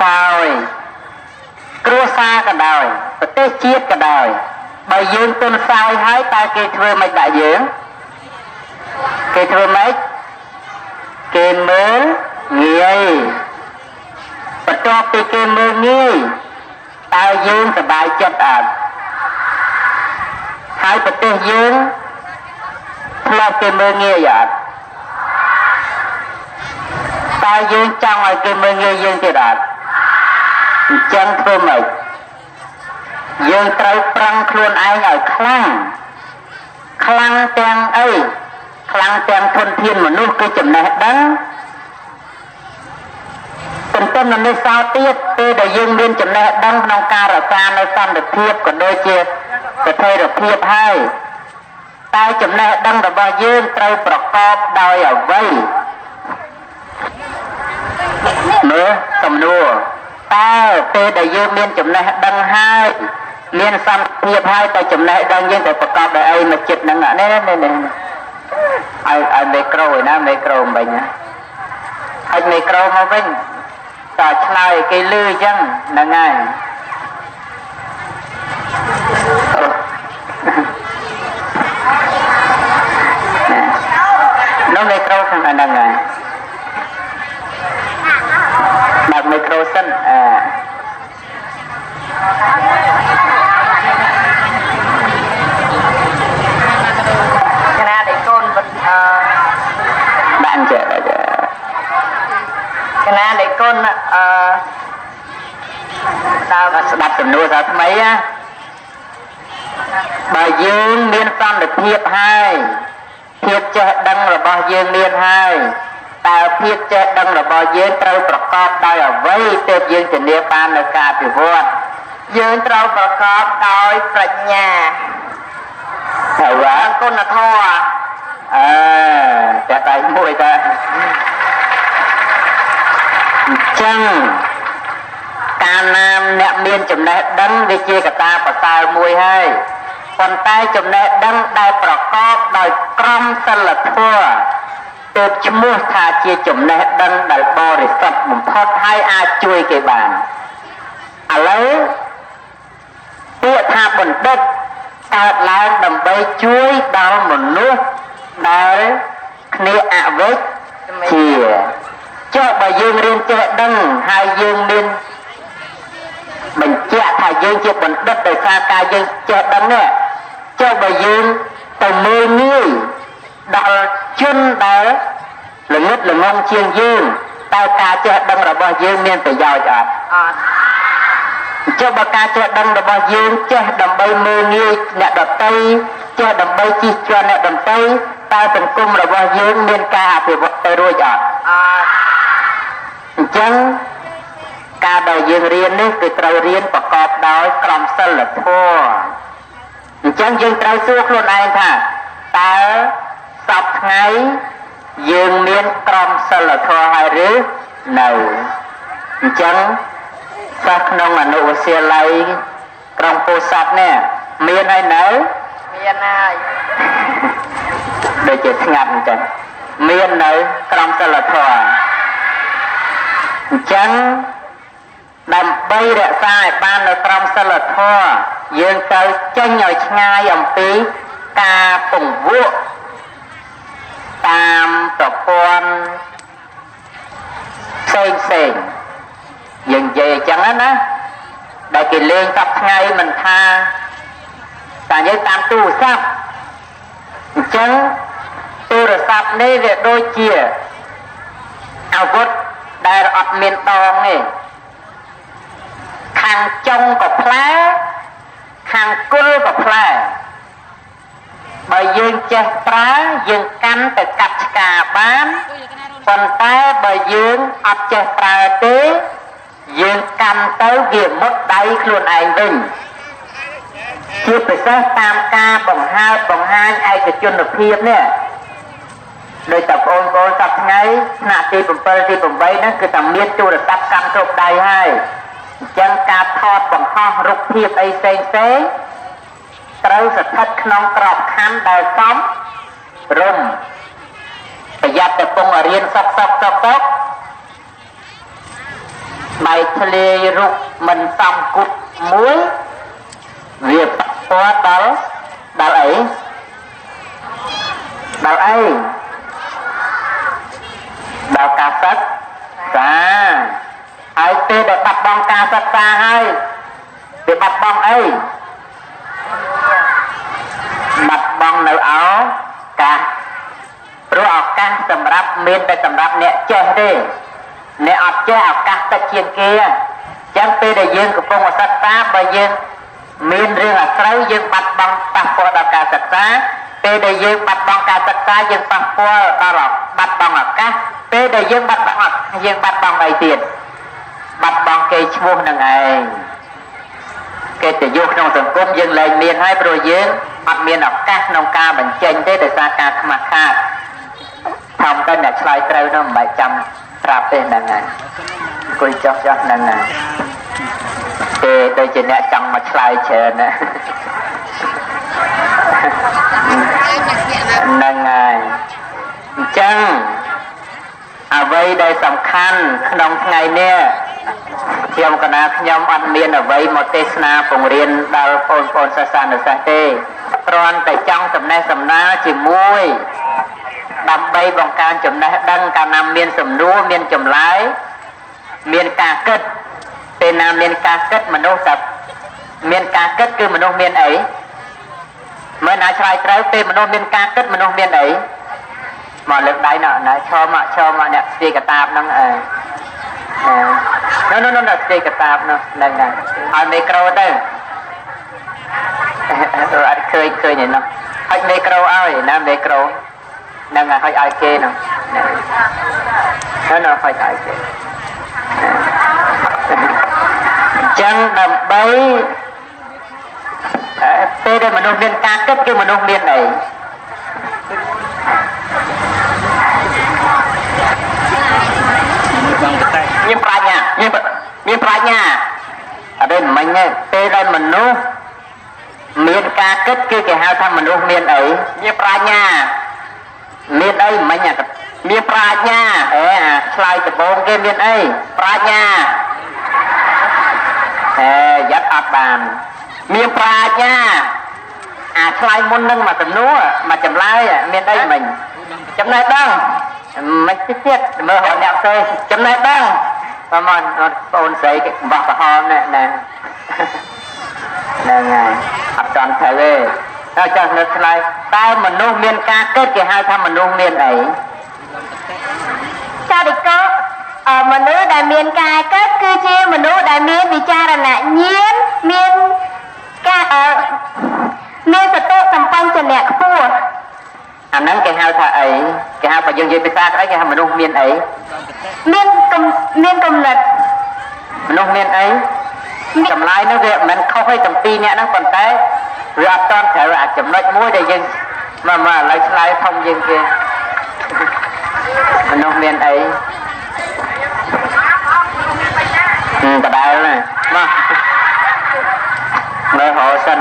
សោយគ្រួសារក៏ដោយប្រទេសជាតិក៏ដោយបើយើងទុនសោយហើយតើគេធ្វើមិនដាក់យើងគេធ្វើមិនគេមើលងាយបន្ទាប់ពីគេមើលងាយតើយើងសប្បាយចិត្តអត់ហើយប្រទេសយើងផ្លាស់គេមើលងាយអត់តើយើងចង់ឲ្យគេមើលងាយយើងទៀតអត់អញ្ចឹងធ្វើម៉េចយើងត្រូវប្រឹងខ្លួនឯងឲ្យខ្លាំងទាំងអីខ្លាំងទាំងធនធានមនុស្សគឺចំណេះដឹងទន្ទឹមនឹងនេះសោទៀតពេលដែលយើងមានចំណេះដឹងក្នុងការរក្សានៅសន្តិភាពក៏ដូចជាស្ថិរភាពហើយតែចំណេះដឹងរបស់យើងត្រូវប្រកបដោយអ្វីមើលសំណួរតើពេលដែលយើងមានចំណេះដឹងហើយមានសន្តិភាពហើយតែចំណេះដឹងយើងទៅប្រកបដោយអីមកចិត្តហ្នឹងនេះឲ្យមីក្រូឯណាមីក្រូមិញឲ្យមីក្រូមកវិញតើឆ្លើយគេលឺអញ្ចឹងហ្នឹងហើយនោះមីក្រូខាងហ្នឹងហើយបើមីក្រូសិនbạn trẻ cái na để con tao đặt tầm nuôi sao mấy á bà dương liên quan được thiệp hai thiệp trẻ đăng là bao dương liên hai tao thiệp trẻ đăng là bao dương trâu bọc cọp đòi ở vây tiệp dương chỉ liên quan là cả thì vua dương trâu bọc cọp đòi sạch nhà thầy quá con là thuaจะตายมวยtaចឹងកាលណាអ្នកមានចំណេះដឹងវាជាកត្តាប្រសើរមួយហើយប៉ុន្តែចំណេះដឹងដែលប្រកបដោយក្រមសីលធម៌ទើបឈ្មោះថាជាចំណេះដឹងដែលបរិសុទ្ធបំផុតហើយអាចជួយគេបានឥឡូវពាក្យថាបណ្ឌិតកើតឡើងដើម្បីជួយដល់មនុស្សដែលគ្នាអវិជ្ជាចុះបើយើងរៀនចេះដឹងហើយយើងមានបញ្ជាក់ថាយើងជាបណ្ឌិតដោយសារការយើងចេះដឹងនេះចុះបើយើងទៅមើលងាយដល់ជនដែលល្ងឹតល្ងងជាងយើងតើការចេះដឹងរបស់យើងមានប្រយោជន៍អត់ចុះបើការចេះដឹងរបស់យើងចេះដើម្បីមើលងាយអ្នកដទៃចេះដើម្បីជិះជាន់អ្នកដទៃតើសង្គមរបស់យើងមានការអភិវឌ្ឍទៅរួចអត់អញ្ចឹងការដែលយើងរៀននេះគឺត្រូវរៀនប្រកបដោយក្រមសីលធម៌អញ្ចឹងយើងត្រូវសួរខ្លួនឯងថាតើសពថ្ងៃយើងមានក្រមសីលធម៌ហើយឬនៅអញ្ចឹងសិស្សក្នុងអនុវិទ្យាល័យក្រុងពោធិ៍សាត់នេះមានហើយនៅមានហើយដូចជាស្ងាត់អញ្ចឹងមាននៅក្រមសីលធម៌អញ្ចឹងដើម្បីរក្សាឲ្យបាននៅក្រមសីលធម៌យើងត្រូវចេញឲ្យឆ្ងាយអំពីការពង្វក់តាមប្រព័ន្ធផ្សេងយើងនិយាយអញ្ចឹងណាដែលគេលេងសពថ្ងៃមិនថាតែនិយាយតាមទូរស័ព្ទអញ្ចឹងទូរស័ព្ទនេះវាដូចជាអាវុធដែលអត់មានដងទេខាងចុងក៏ផ្លែខាងគល់ក៏ផ្លែបើយើងចេះប្រើយើងកាន់ទៅកាប់ឆ្កាបានប៉ុន្តែបើយើងអត់ចេះប្រើទេយើងកាន់ទៅវាមុតដៃខ្លួនឯងវិញជាពិសេសតាមការបង្ហាញឯកជនភាពនេះដោយតែបងប្អូនសប្តាហ៍ថ្ងៃថ្នាក់ទី7ទី8ហ្នឹងគឺតែមានទូរស័ព្ទកាន់គ្រប់ដៃហើយអញ្ចឹងការថតបង្ហោះរូបភាពអីផ្សេងត្រូវស្ថិតក្នុងក្របខ័ណ្ឌដែលសមរម្យប្រយ័ត្នតែពងរៀនសក់ បែកធ្លាយរូបមិនសំគុតមួយវាប៉ះពាល់ដល់អីដល់ការសិក្សាហើយពេលដែលបាត់បង់ការសិក្សាហើយវាបាត់បង់អីបាត់បង់នៅឱកាសព្រោះឱកាសសម្រាប់មានតែសម្រាប់អ្នកចេះទេអ្នកអត់ចេះឱកាសតិចជាងគេអញ្ចឹងពេលដែលយើងកំពុងសិក្សាបើយើងមានរឿងអាស្រូវយើងបាត់បង់ប៉ះពាល់ដល់ការសិក្សាពេលដែលយើងបាត់បង់ការសិក្សាយើងប៉ះពាល់ដល់បាត់បង់ឱកាសពេលដែលយើងបាត់បង់យើងបាត់បង់អីទៀតបាត់បង់គេឈ្មោះនឹងឯងកិត្តិយសក្នុងសង្គមយើងលែងមានហើយព្រោះយើងអត់មានឱកាសក្នុងការបញ្ចេញទេដោយសារការខ្មាស់ខាតធម្មតាអ្នកឆ្លើយត្រូវនោះមិនបាច់ចាំប្រាប់ទេហ្នឹងហើយអង្គុយចោះហ្នឹងហើយទេដូចជាអ្នកចង់មកឆ្លើយច្រើនណាហ្នឹងហើយអញ្ចឹងអ្វីដែលសំខាន់ក្នុងថ្ងៃនេះខ្ញុំកណាខ្ញុំអត់មានអ្វីមកទេសនាពង្រៀនដល់បងប្អូនសាសនាសាសទេគ្រាន់តែចង់សំណេះសំណាលជាមួយដើម្បីបង្កើនចំណេះដឹងកាលណាមានសំណួរមានចម្លើយមានការគិតពេលណាមានការគិតមនុស្សតែមានការគិតគឺមនុស្សមានអីមើលណាឆ្លើយត្រូវពេលមនុស្សមានការគិតមនុស្សមានអីមកលើកដៃណាឈរមកអ្នកស្ទាយកតាបហ្នឹងនោះស្ទាយកតាបនោះហ្នឹងហើយឲ្យមីក្រូទៅអត់ឃើញឯនោះឲ្យមីក្រូឲ្យណាមីក្រូហ្នឹងឲ្យគេនោះនោះឲ្យគេចឹងដើម្បីពេលដែលមនុស្សមានការគិតគឺមនុស្សមានអីមានប្រាជ្ញាអត់ទេមិញទេពេលដែលមនុស្សមានការគិតគឺគេហៅថាមនុស្សមានអីមានប្រាជ្ញាមានអីមិញមានប្រាជ្ញាឆ្លើយដំបូងគេមានអីប្រាជ្ញាយ៉ាត់អត់បានមានប្រាជ្ញាឆ្លើយមុននឹងមកសំណួរមកចម្លើយមានអីមិញចំណេះដឹងមិនទៀតមើលអ្នកផ្សេងចំណេះដឹងប្រហែលបងអូនស្រីគេបោះប្រហោណែហ្នឹងហើយអត់ចង់ទៅទេតែចង់លើកឆ្លើយតើមនុស្សមានការគិតគេហៅថាមនុស្សមានអីចាតិកមនុស្សដែលមានការគិតគឺជាមនុស្សដែលមានវិចារណញ្ញាណមានការមានសតិសម្បញ្ញៈខ្ពស់អាហ្នឹងគេហៅថាអីគេហៅបើយើងនិយាយភាសាស្អីគេហៅមនុស្សមានអីមានគំនិតមនុស្សមានអីចម្លើយនោះវាមិនមែនខុសទេទាំងពីរអ្នកហ្នឹងប៉ុន្តែវាអត់តន់ត្រូវអាចចំណុចមួយដែលយើងមកឥឡូវឆ្លើយធំជាងគេមនុស្សមានអីបដែលណាមកមើលហោសិន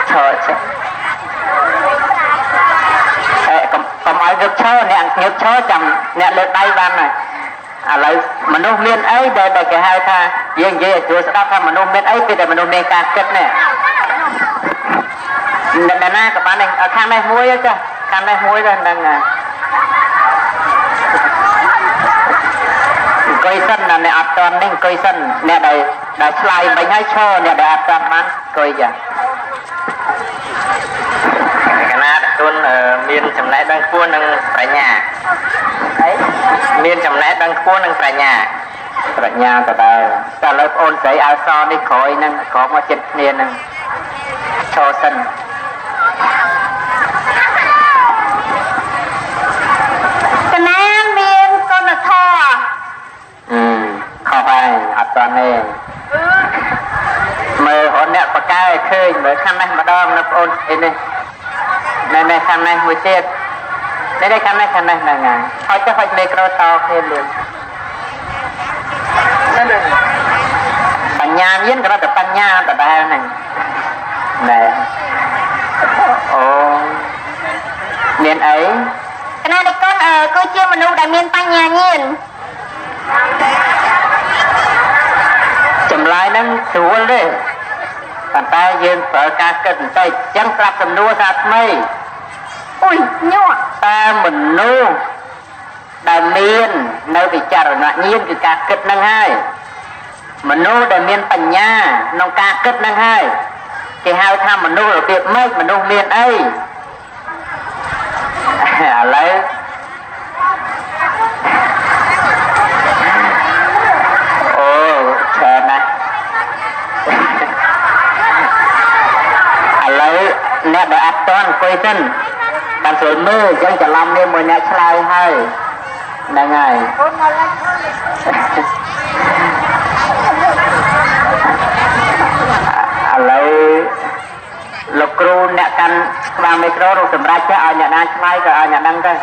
ឈរកុំឲ្យយកឈរអ្នកងើបឈរចាំអ្នកលើកដៃបានហើយឥឡូវមនុស្សមានអីដែលគេហៅថាយើងនិយាយឲ្យជួយស្ដាប់ថាមនុស្សមានអីពេលដែលមនុស្សមានការគិតនេះអ្នកណាក៏បានខាងនេះមួយចាខាងនេះមួយទៅហ្នឹងអង្គុយសិនអ្នកអត់តន់នេះអង្គុយសិនអ្នកដែលឆ្លើយមិញហើយឈរអ្នកដែលអត់តន់បានអង្គុយចាកណាទទួលមានចំណេះដឹងខ្ពស់និងប្រាជ្ញាអីមានចំណេះដឹងខ្ពស់និងប្រាជ្ញាដដែលតែឥឡូវបងអូនស្រីអើសនេះក្រោយហ្នឹងក្រោកមកចិត្តគ្នាហ្នឹងឈរសិនកណាមានគុណធម៌ខុសហើយអត់តាន់ទេមើលអូនអ្នកបកែឃើញមើលខាងនេះម្ដងនៅបងអូនអីនេះនៅខាងនេះមួយទៀតនេះខាងនេះហ្នឹងហើយហុចមីក្រូតគ្នាលឿនបញ្ញាមានក៏តែបញ្ញាដដែលហ្នឹងណែអូមានអីកណានិកុនគឺជាមនុស្សដែលមានបញ្ញាញាណ ឡើយហ្នឹងស្រួលទេប៉ុន្តែយើងប្រើការគិតបន្តិចអញ្ចឹងប្រាប់សំណួរថាថ្មី អុយញាក់ តើមនុស្សដែលមាននៅវិចារណញ្ញាណគឺការគិតហ្នឹងហើយមនុស្សដែលមានបញ្ញាក្នុងការគិតហ្នឹងហើយគេហៅថាមនុស្សរបៀបម៉េចមនុស្សមានអីឥឡូវអូច្រើនណាស់ឥឡូវអ្នកដែលអត់ទាន់អង្គុយសិនបានស្រួលមើលអញ្ចឹងច្រឡំនេះមួយអ្នកឆ្លើយហើយហ្នឹងហើយ អូនមកឡើង ឥឡូវលោកគ្រូអ្នកកាន់ស្វាមីក្រូរូបសម្រាប់ចេះឲ្យអ្នកណាឆ្លើយក៏ឲ្យអ្នកហ្នឹងទៅ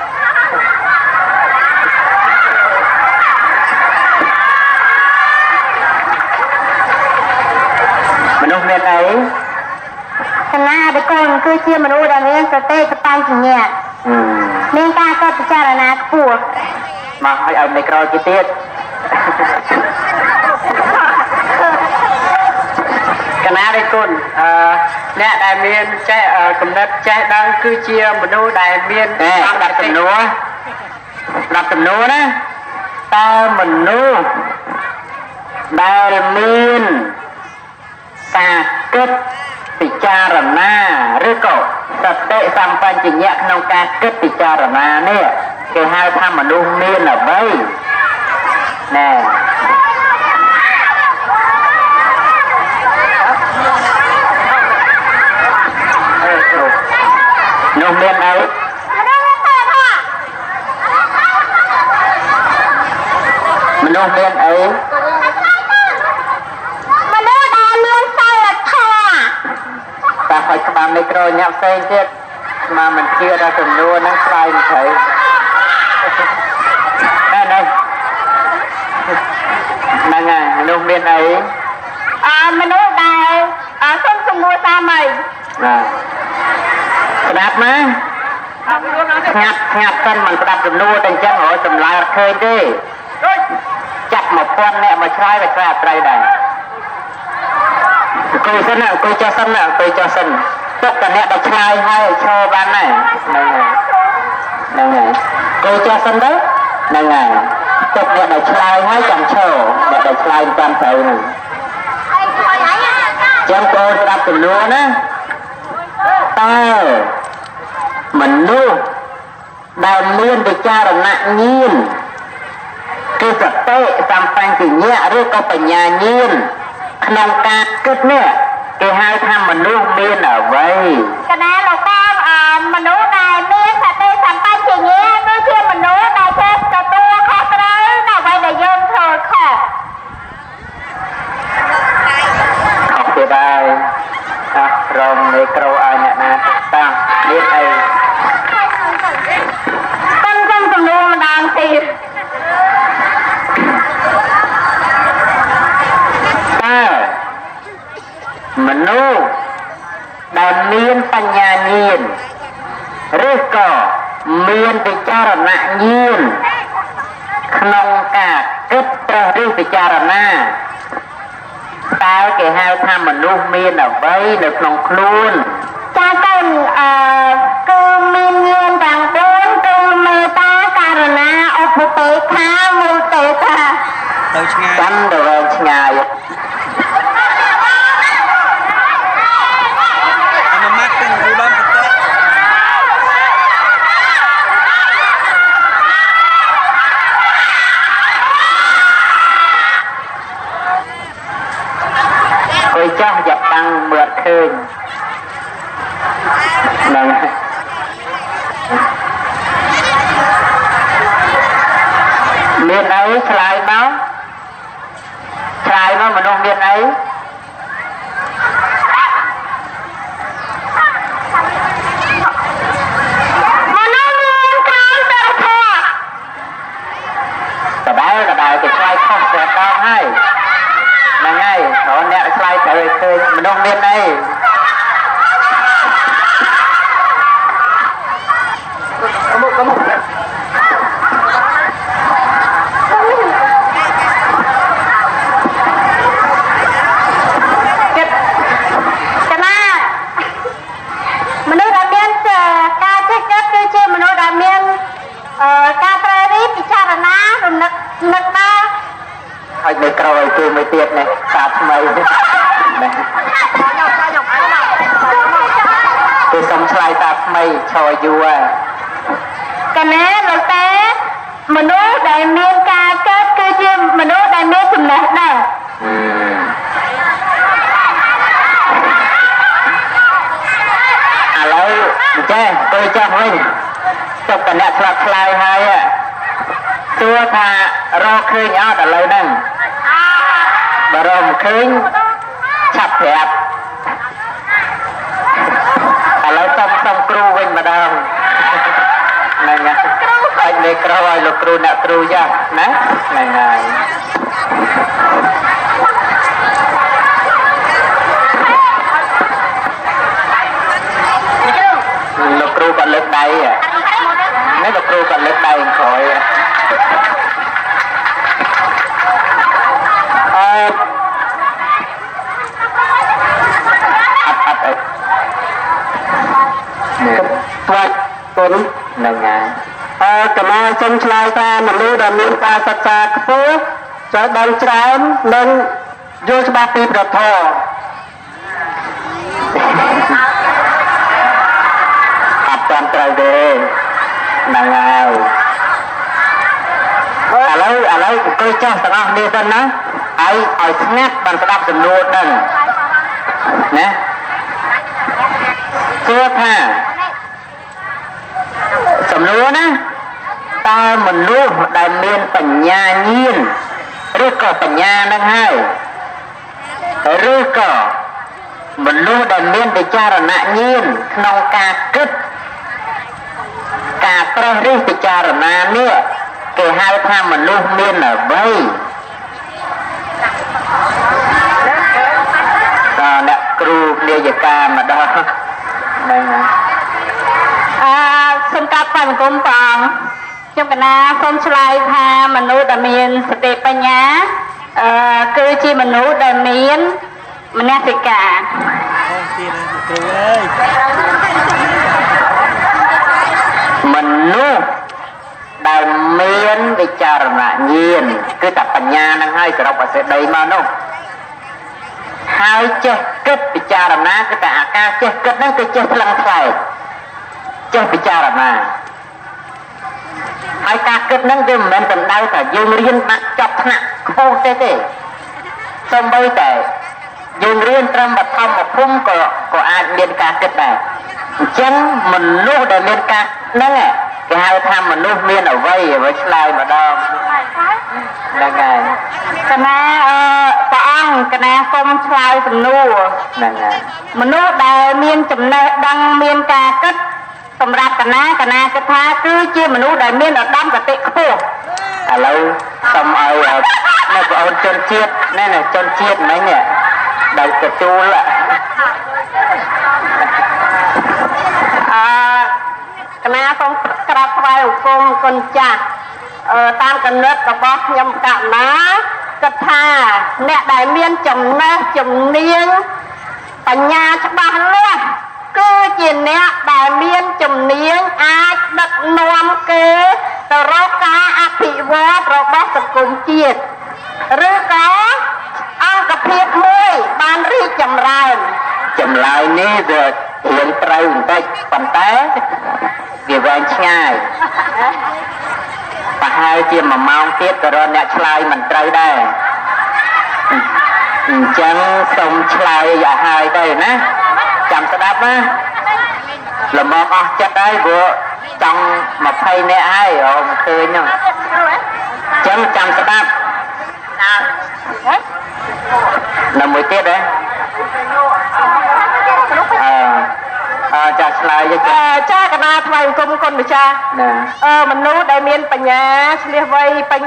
មនុស្សមានអី កណាតកូនគឺជាមនុស្សដែលមានសតិសប្បញ្ញៈមានការកត់ពិចារណាខ្ពស់ មកឲ្យមីក្រូជាទៀតកណាទេគុណអ្នកដែលមានចេះកំណត់ចេះដឹងគឺជាមនុស្សដែលមានដាក់សំណួរដាក់សំណួរណាតើមនុស្សដែលមានការគិតពិចារណាឬក៏សតិសម្បញ្ញៈក្នុងការគិតពិចារណានេះគេហៅថាមនុស្សមានអ្វីណែនោះមានអីមនុស្សមានអី មនុស្សដែលមានសិលធម៌ តែហុចក្បាលមីក្រូញាក់ផ្សេងទៀតមកមិនជឿដល់ចំនួនហ្នឹងឆ្លើយមិនត្រូវហ្នឹងហើយមនុស្សមានអី មនុស្សដែលសុំសំណួរតាមអី បាទស្ដាប់ណាស្ងាត់សិនមិនស្ដាប់ចំនួនតែអញ្ចឹងរយចម្លើយអត់ឃើញទេចាប់1000អ្នកមកឆ្លើយវាត្រូវអត់ត្រូវដែរអង្គុយសិនណាអង្គុយចុះសិនណាអង្គុយចុះសិនទុកតែអ្នកដែលឆ្លើយហើយឈរបានដែរហ្នឹងហើយអង្គុយចុះសិនទៅហ្នឹងហើយទុកអ្នកដែលឆ្លើយហើយចាំឈរអ្នកដែលឆ្លើយមិនត្រូវហ្នឹងចាំបងស្ដាប់ចំនួនណាតើមនុស្សដែលមានវិចារណញ្ញាណគឺសតិសម្បញ្ញៈឬក៏បញ្ញាញាណក្នុងការគិតនេះគេហៅថាមនុស្សមានអ្វី កណាលោកបងមនុស្សដែលមានសតិសម្បញ្ញៈគឺជាមនុស្សដែលចេះទទួលខុសត្រូវនៅអ្វីដែលយើងធ្វើខុស ខុសទៀតហើយរំនៃក្រូឲ្យអ្នកណាតាំងមានអី តាមចំនួនម្ដងទៀត តើមនុស្សដែលមានបញ្ញាញាណឬក៏មានវិចារណញ្ញាណក្នុងការគិតត្រេះរិះពិចារណាតើគេហៅថាមនុស្សមានអ្វីនៅក្នុងខ្លួន ចាកូនគឺមានញាណទាំង4គឺមេត្តាករណាអភុបេក្ខាមុទិតា ទៅឆ្ងាយ កាន់ទៅវែងឆ្ងាយ អនុម័តទាំងឧត្តមទៅ គួយចោះយ៉ាប់តាំងមើលឃើញហ្នឹងមានអីឆ្លើយមកមនុស្សមានអី កដែលគេឆ្លើយខុសស្រាប់ដល់ហើយហ្នឹងហើយព្រោះអ្នកឆ្លើយត្រូវឲ្យឃើញមនុស្សមានអី នឹកណាឲ្យនៅក្រោយគេមួយទៀតនេះសាថ្មីនេះគេសុំឆ្លើយតាថ្មីឈរយូរហើយកណាលោកតាមនុស្សដែលមានការកើតគឺជាមនុស្សដែលមានចំណេះដឹងឥឡូវចេះទៅចុះវិញចុះតអ្នកឆ្លាប់ឆ្លើយហើយទោះថារកឃើញអត់ឥឡូវហ្នឹងបើរកមិនឃើញឆាប់ប្រាប់ឥឡូវសុំគ្រូវិញម្ដងហ្នឹងហើយឲ្យមេក្រឲ្យលោកគ្រូអ្នកគ្រូយ៉ាណាហ្នឹងហើយលោកគ្រូក៏លើកដៃនេះលោកគ្រូក៏លើកដៃក្រោយអត់នេះគុណហ្នឹងហើយកណាសូមឆ្លើយថាមនុស្សដែលមានការសិក្សាខ្ពស់ចូលដឹងច្រើននិងយល់ច្បាស់ពីព្រះធម៌អត់តាមត្រូវទេហ្នឹងហើយឥឡូវអង្គុយចាស់ទាំងអស់គ្នាទៅណាហើយឲ្យស្ងាត់បានស្ដាប់សំណួរហ្នឹងណាគួរថាសំណួរណាតើមនុស្សដែលមានបញ្ញាញាណឬក៏បញ្ញាហ្នឹងហើយឬក៏មនុស្សដែលមានវិចារណញាណក្នុងការគិតការប្រេះរិះពិចារណានេះគេហៅថាមនុស្សមានអ្វីតើអ្នកគ្រូនាយិកាម្ដងហ្នឹងសូមកាត់បាយបង្គំព្រះអង្គខ្ញុំកណាសូមឆ្លើយថាមនុស្សដែលមានសតិបញ្ញាគឺជាមនុស្សដែលមានមនសិការអូទៀតគ្រូអើយមនុស្សដែលមានវិចារណញាណគឺតែបញ្ញាហ្នឹងហើយសរុបអសេដីមកនោះហើយចេះគិតពិចារណាគឺតែអាការចេះគិតហ្នឹងគឺចេះថ្លឹងថ្លែងចេះពិចារណាហើយការគិតហ្នឹងវាមិនមែនសំដៅថាយើងរៀនបាត់ចប់ថ្នាក់ខ្ពស់ទេសូម្បីតែយើងរៀនត្រឹមបឋមភូមិក៏អាចមានការគិតដែរអញ្ចឹងមនុស្សដែលមានការហ្នឹងគេហៅថាមនុស្សមានអ្វីឆ្លើយម្ដងហ្នឹងហើយកណាព្រះអង្គកណាសូមឆ្លើយសំណួរហ្នឹងហើយមនុស្សដែលមានចំណេះដឹងមានការគិតសម្រាប់កណាគិតថាគឺជាមនុស្សដែលមានឧត្តមគតិខ្ពស់ឥឡូវសូមឲ្យនៅបងអូនជនជាតិនេះជនជាតិមិញនេះដែលទទួលកណាសូមក្រាបថ្វាយបង្គំគុណចាស់តាមគណិតរបស់ខ្ញុំកណាគិតថាអ្នកដែលមានចំណេះជំនាញបញ្ញាច្បាស់លាស់គឺជាអ្នកដែលមានជំនាញអាចដឹកនាំគេទៅរកការអភិវឌ្ឍរបស់សង្គមជាតិឬក៏អង្គភាពមួយបានរីកចម្រើនចម្លើយនេះវារៀងត្រូវបន្តិចប៉ុន្តែវាវែងឆ្ងាយប្រហែលជា1ម៉ោងទៀតក៏រកអ្នកឆ្លើយមិនត្រូវដែរអញ្ចឹងសូមឆ្លើយឲ្យហើយទៅណាចាំស្ដាប់ណាល្មមអស់ចិត្តហើយព្រោះចង់20នាក់ហើយមិនឃើញហ្នឹងអញ្ចឹងចាំស្ដាប់នៅមួយទៀតហ៎ចាឆ្លើយចាកណាថ្វាយបង្គំគុណម្ចាស់មនុស្សដែលមានបញ្ញាឆ្លៀសវៃពេ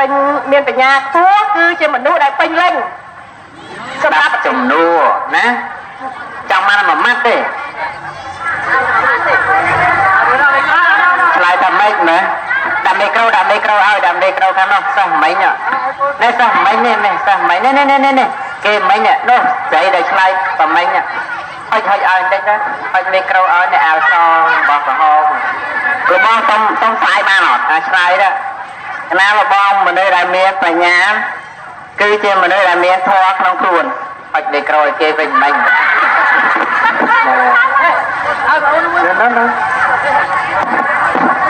ញមានបញ្ញាខ្ពស់គឺជាមនុស្សដែលពេញលេញសម្រាប់ចំនួនណាចង់បាន1ម៉ាត់ទេឆ្លើយតែម៉េចណាដាក់មីក្រូឲ្យដាក់មីក្រូខាងនោះសិស្សមិញនេះសិស្សមិញនេះសិស្សមិញនេះគេមិញនោះស្រីដែលឆ្លើយតែមិញហុចឲ្យបន្តិចទៅហុចមីក្រូឲ្យនេះអាវសរបស់ក្រហមរបស់សុំស្អាយបានអត់ឆ្លើយទៅ ណារបស់មនុស្សដែលមានបញ្ញាគឺជាមនុស្សដែលមានធម៌ក្នុងខ្លួនបាច់ដេកក្រោយគេវិញមិញ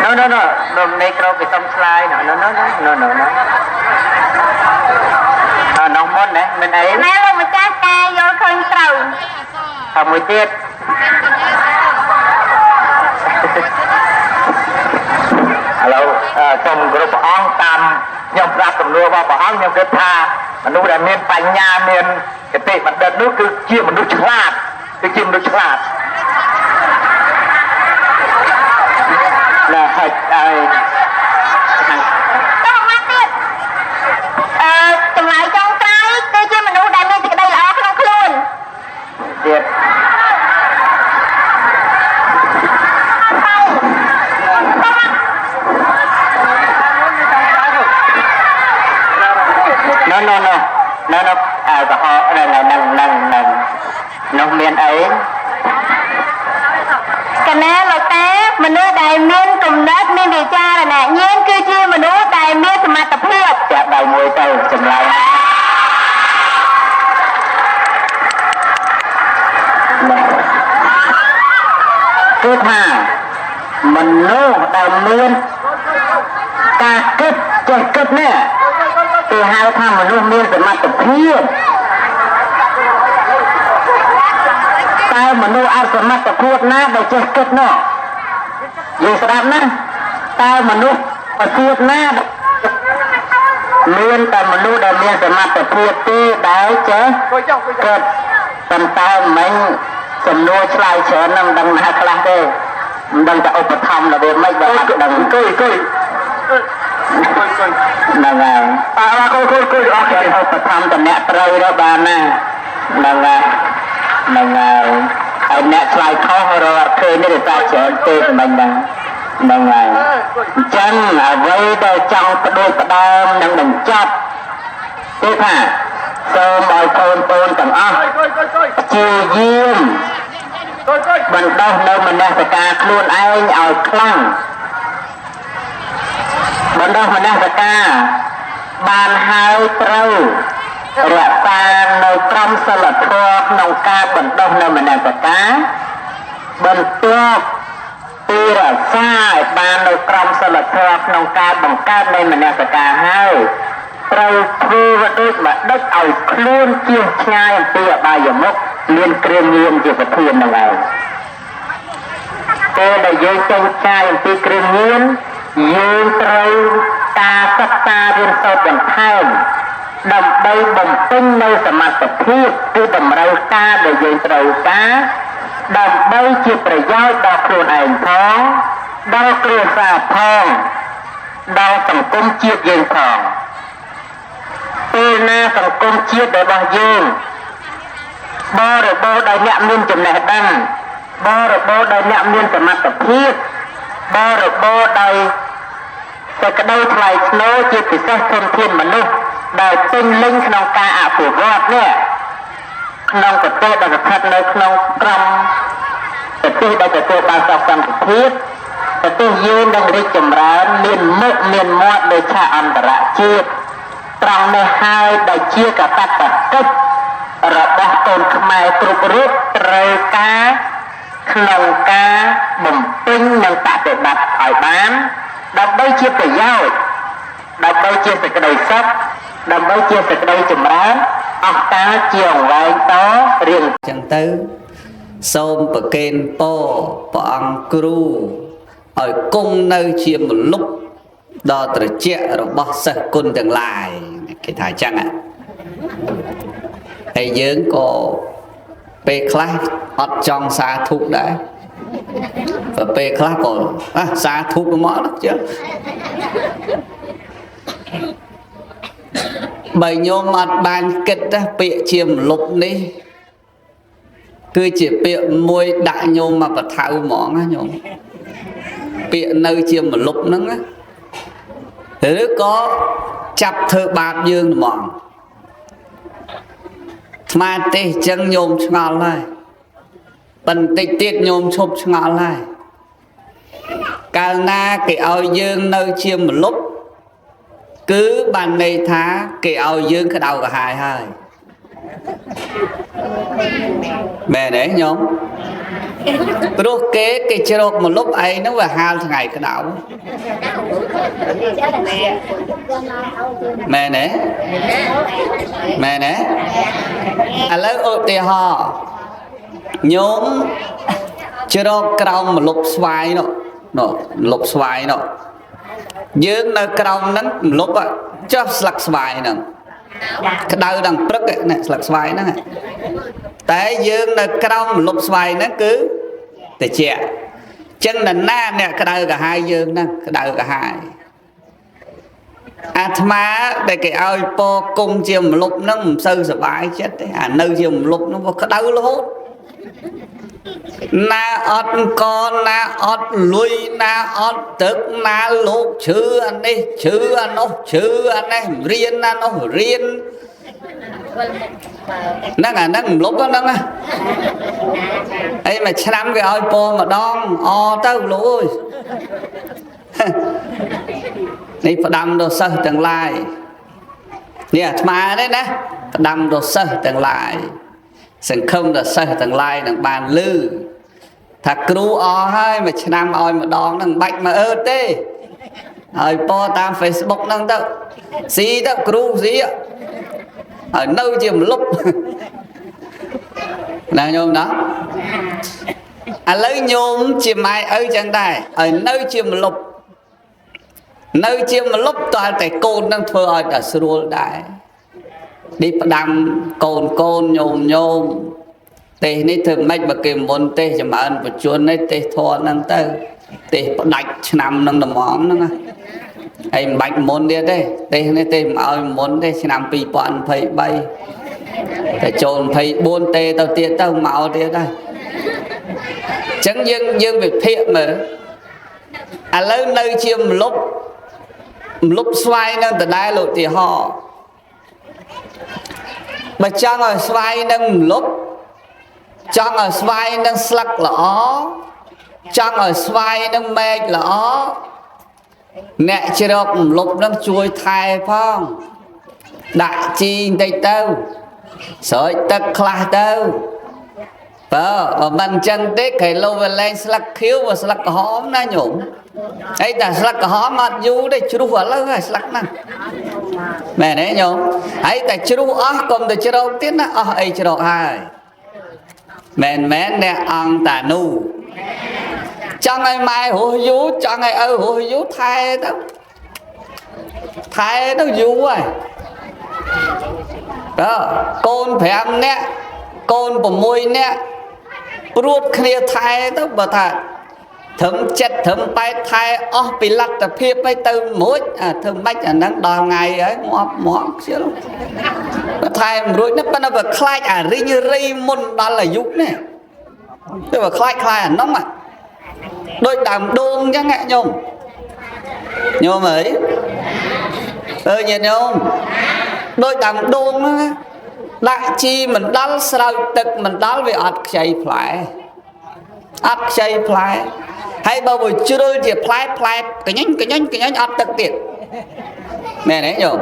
No, no make ក្រោយគេសុំឆ្លើយ No น้องមុនណាមិនអីណាលោកម្ចាស់ការយល់ឃើញត្រូវហើយមួយទៀតឥឡូវសូមគោរពព្រះអង្គតាមខ្ញុំប្រាប់ទំនួលរបស់ព្រះអង្គខ្ញុំគិតថាមនុស្សដែលមានបញ្ញាមានគតិបណ្ឌិតនោះគឺជាមនុស្សឆ្លាតគឺជាមនុស្សឆ្លាតណាហើយចម្លើយចុងក្រោយគឺជាមនុស្សដែលមានសេចក្តីល្អក្នុងខ្លួនទៀត No អើក៏ហៅនឹងនោះមានអីកណាលោកតាមនុស្សដែលមានគំនិតមានវិចារណញ្ញាណគឺជាមនុស្សដែលមានសមត្ថភាពចាប់ដៃមួយទៅចម្លើយគឺថាមនុស្សដែលមានការគិតចេះគិតនេះគេហៅថាមនុស្សមានសមត្ថភាពតែមនុស្សអត់សមត្ថភាពណាដែលចេះគិតនោះយើងស្ដាប់ណាតែមនុស្សប្រភេទណាមានតែមនុស្សដែលមានសមត្ថភាពទេដែលចេះគិតប៉ុន្តែមិនសំណួរឆ្លើយច្រើននឹងមិនដឹងណាខ្លះទេមិនដឹងតែឧបត្ថម្ភរបៀបម៉េចបើអត់ដឹងគួយហ្នឹងហើយគួយអត់គេឧបត្ថម្ភតំណាក់ត្រូវទៅបានណាហ្នឹងហើយហើយអ្នកឆ្លើយខុសរកឃើញនេះតែច្រើនទេមិនដឹងហ្នឹងហើយអញ្ចឹងអ្វីដែលចង់បដូរផ្ដើមនិងបញ្ចប់គឺថាសូមឲ្យកូនទាំងអស់ជាយាមបណ្ដោះនៅមនសិការខ្លួនឯងឲ្យខ្លាំងបណ្ដោះមនសិការបានហើយត្រូវរក្សានៅក្រមសីលធម៌ក្នុងការបណ្ដោះនៅមនសិការបន្ទាប់ពីរក្សាឲ្យបាននៅក្រមសីលធម៌ក្នុងការបង្កើតនៃមនសិការហើយត្រូវធ្វើដូចបដិទ្ធឲ្យខ្លួនជៀសឆ្ងាយអំពីអបាយមុខមានគ្រឿងញៀនជាប្រធាននឹងហើយពេលដែលយើងចេញឆ្ងាយអំពីគ្រឿងញៀនយើងត្រូវការសិក្សារៀនសូត្របន្ថែមដើម្បីបំពេញនៅសមត្ថភាពគឺតម្រូវការដែលយើងត្រូវការដើម្បីជាប្រយោជន៍ដល់ខ្លួនឯងផងដល់គ្រួសារផងដល់សង្គមជាតិយើងផងពេលណាសង្គមជាតិរបស់យើងបរិបូរដោយអ្នកមានចំណេះដឹងបរិបូរដោយអ្នកមានសមត្ថភាពបរិបូរដោយសេចក្តីថ្លៃថ្នូរជាពិសេសធនធានមនុស្សដែលពេញលេញក្នុងការអភិវឌ្ឍនេះក្នុងប្រទេសដែលស្ថិតនៅក្នុងក្រមប្រទេសដែលទទួលបានសុខសន្តិភាពប្រទេសយើងនឹងរីកចម្រើនមានមុខមានមាត់ដោយឆាកអន្តរជាតិត្រង់នេះហើយដែលជាកតបកិច្ចរបស់កូនខ្មែរគ្រប់រូបត្រូវការក្នុងការបំពេញនិងបប្រតិបត្តិឲ្យបានដើម្បីជាប្រយោជន៍ដើម្បីជាសេចក្តីសុខដើម្បីជាសេចក្តីចម្រើនអស់កាលជាអង្វែងតរៀងចឹងទៅសូមប្រគេនពរព្រះអង្គគ្រូឲ្យគង់នៅជាមលុបដ៏ត្រជាក់របស់សិស្សគុណទាំងឡាយគេថាចឹងហើយយើងក៏ពេលខ្លះអត់ចង់សាធុដែរពេលខ្លះក៏សាធុមកចឹងបើញោមអត់បានគិតទេពាក្យជាមលុបនេះគឺជាពាក្យមួយដាក់ញោមមកបថៅហ្មងណាញោមពាក្យនៅជាមលុបហ្នឹងណាឬក៏ចាប់ធ្វើបាបយើងហ្មងស្មាទេអញ្ចឹងញោមឆ្ងល់ហើយបន្តិចទៀតញោមឈប់ឆ្ងល់ហើយកាលណាគេឲ្យយើងនៅជាមលុប cứ ban này thá cái ao dương cái đầu cả hai hơi mẹ đấy nhóm rồi cái chợ một lúc ấy nó vào 2 ngày cái đầu mẹ nè lấy ô tì ho nhóm chợ cầu một lúc xoay nó lúc xoay nó dương nơi cầu nó lúc á cho sạc xoay nè cái đầu đằng prất ấy này sạc xoay nó tại dương nơi cầu một lúc xoay nó cứ để trẻ chân là na nè cái đầu cả hai dương nè cái đầu cả hai Atma để cái ao po cung chiều một lúc nó sơ sờ bãi chết đấy nơi chiều một lúc nó có cái đầu lố na ọt con na ọt lui na ọt tức na lục chữ anh đi chữ anh này riêng anh nó riêng nó lúc đó nó ấy mà chăm cái ao po mà đong tao lối này phải đâm đồ sơ tương lai nè mà đấy nè đâm đồ sơ tương lai sừng không đồ sơ tương lai đằng bàn lư thật cru hai mà chăm oi mà đong đằng bạch mà tê rồi po tam Facebook nâng tao xí tao cru xí ở nơi chỉ một lúc là nhôm đó lấy nhôm chỉ mai ở chẳng đây ở nơi chỉ một lúc nơi chiêm một lúc toàn tại côn đang thưa ở đã sưu đại đi đâm côn nhôm tê này thường mấy bà kìm môn tê cho mà ăn và chuôn này tê thua năng tê tê đạch nằm năng đầm món năng anh bạch môn đi đây tê này tê mà ơi môn tê nằm bị bọn phải bay để trồn phải buôn tê tao tiết tao mạo đi đây chẳng dương việc thiện mà lấy nơi chiêm một lúc xoay nâng từ đây lộ thì họ mà chẳng ở xoay nâng lúc chẳng ở xoay nâng slắc lõ chẳng ở xoay nâng mệt lõ nẹ chỉ được lúc nâng chui thai phong đại chi tây tâu sợi tất khla tâu và mình chân tích cái lâu về lên slắc khiếu và slắc hóm na nhổm ấy ta slắc hóm mà du đây chú vào lâu hay slắc nè mẹ đấy nhổm ấy ta chú còn từ chú đâu tiếc á ấy chú đâu hai mẹ nè ăn ta nu cho ngày mai hổ vú cho ngày hổ vú thay đó vú rồi đó con phải ăn nè con bầm môi nè ruột kia thay đó bà thà thấm chết thấm bay thay bị lật tập phía bay từ mũi thấm bách nắng đò ngày ấy mọt xíu thay rồi nó vừa khai ri như ri môn đó là dục nè tôi vừa khai nóng mà đôi đàm đôn chẳng ngại nhôm ấy nhìn nhôm đôi đàm đôn á đại chi mình đal sao tực mình đal về ắt chạy phải hay bao buổi chưa đôi chỉ phải cái nhánh ắt tực tiệt nè đấy nhổ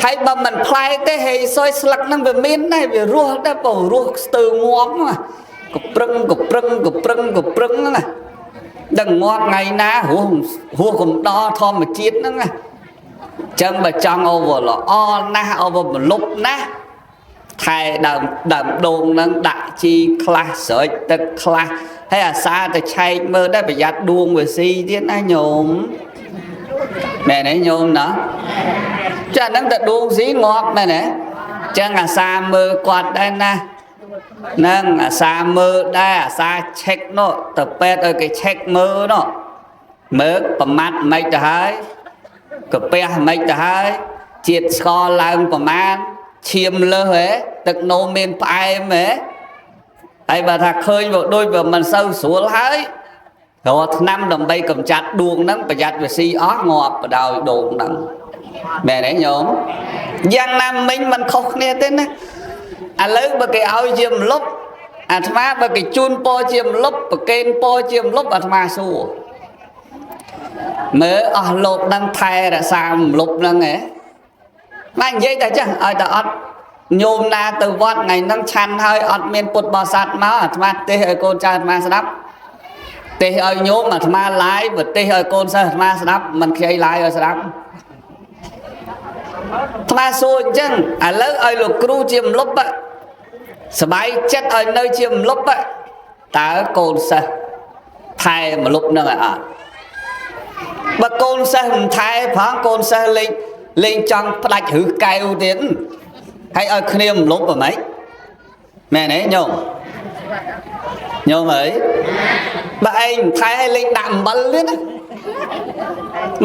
hay bao mình phải cái hệ soi sặc năng về miên này về ruột đã bầu ruột từ ngóm mà cục prưng này đừng ngọt ngày ná hua cùng đo thom mà chết nữa nè chân mà trong over là na over một lúc na thay đầm đồn nâng đại chi class sợi tật class hay là xa từ chay mơ đã phải giặt đuông về si tiết á nhôm mẹ này nhôm nữa cho nâng tật đuông dí ngọt này nè chân là xa mơ quạt đây nè nâng xa mơ đây xa check nó tập pet ở cái check mơ nó mơ bầm mặt mấy tờ hai cặp pe mấy tờ hai chiết sco làm bầm mặt chiêm lơ hết tật nô men phải mẹ ai bà thà khơi một đôi vừa mình sâu xuống lái rồi năm đồng bay cầm chặt đuông nắng và giặt về si ót ngọt và đào đồn nắng mẹ đấy nhóm giang nam mình không nghe tên á lấy bà cái áo chiêm lúc má bà cái chun po chiêm lúc bà kênh po chiêm lúc mà xua មើលអស់លោកដឹងថែរក្សារលុបហ្នឹងហ៎បាននិយាយតែចឹងឲ្យតែអត់ញោមណាទៅវត្តថ្ងៃហ្នឹងឆាន់ហើយអត់មានពុទ្ធបរិស័ទមកអាត្មាទេសឲ្យកូនចៅអាត្មាស្ដាប់ទេសឲ្យញោមអាត្មាឡាយប្រទេសឲ្យកូនសិស្សអាត្មាស្ដាប់មិនខ្ចីឡាយឲ្យស្ដាប់អាត្មាសួរអញ្ចឹងឥឡូវឲ្យលោកគ្រូជាមលុបសบายចិត្តឲ្យនៅជាមលុបតើកូនសិស្សថែមលុបហ្នឹងឲ្យអត់បើកូនសិស្សមិនថែផងកូនសិស្សលេងចង់ផ្ដាច់ឬកែវទៀតហើយឲ្យគ្នាមលុបអ្ហ្មងមែនទេញោមញោមអើយបើឯងថែឲ្យលេងដាក់អំបិលទៀតណា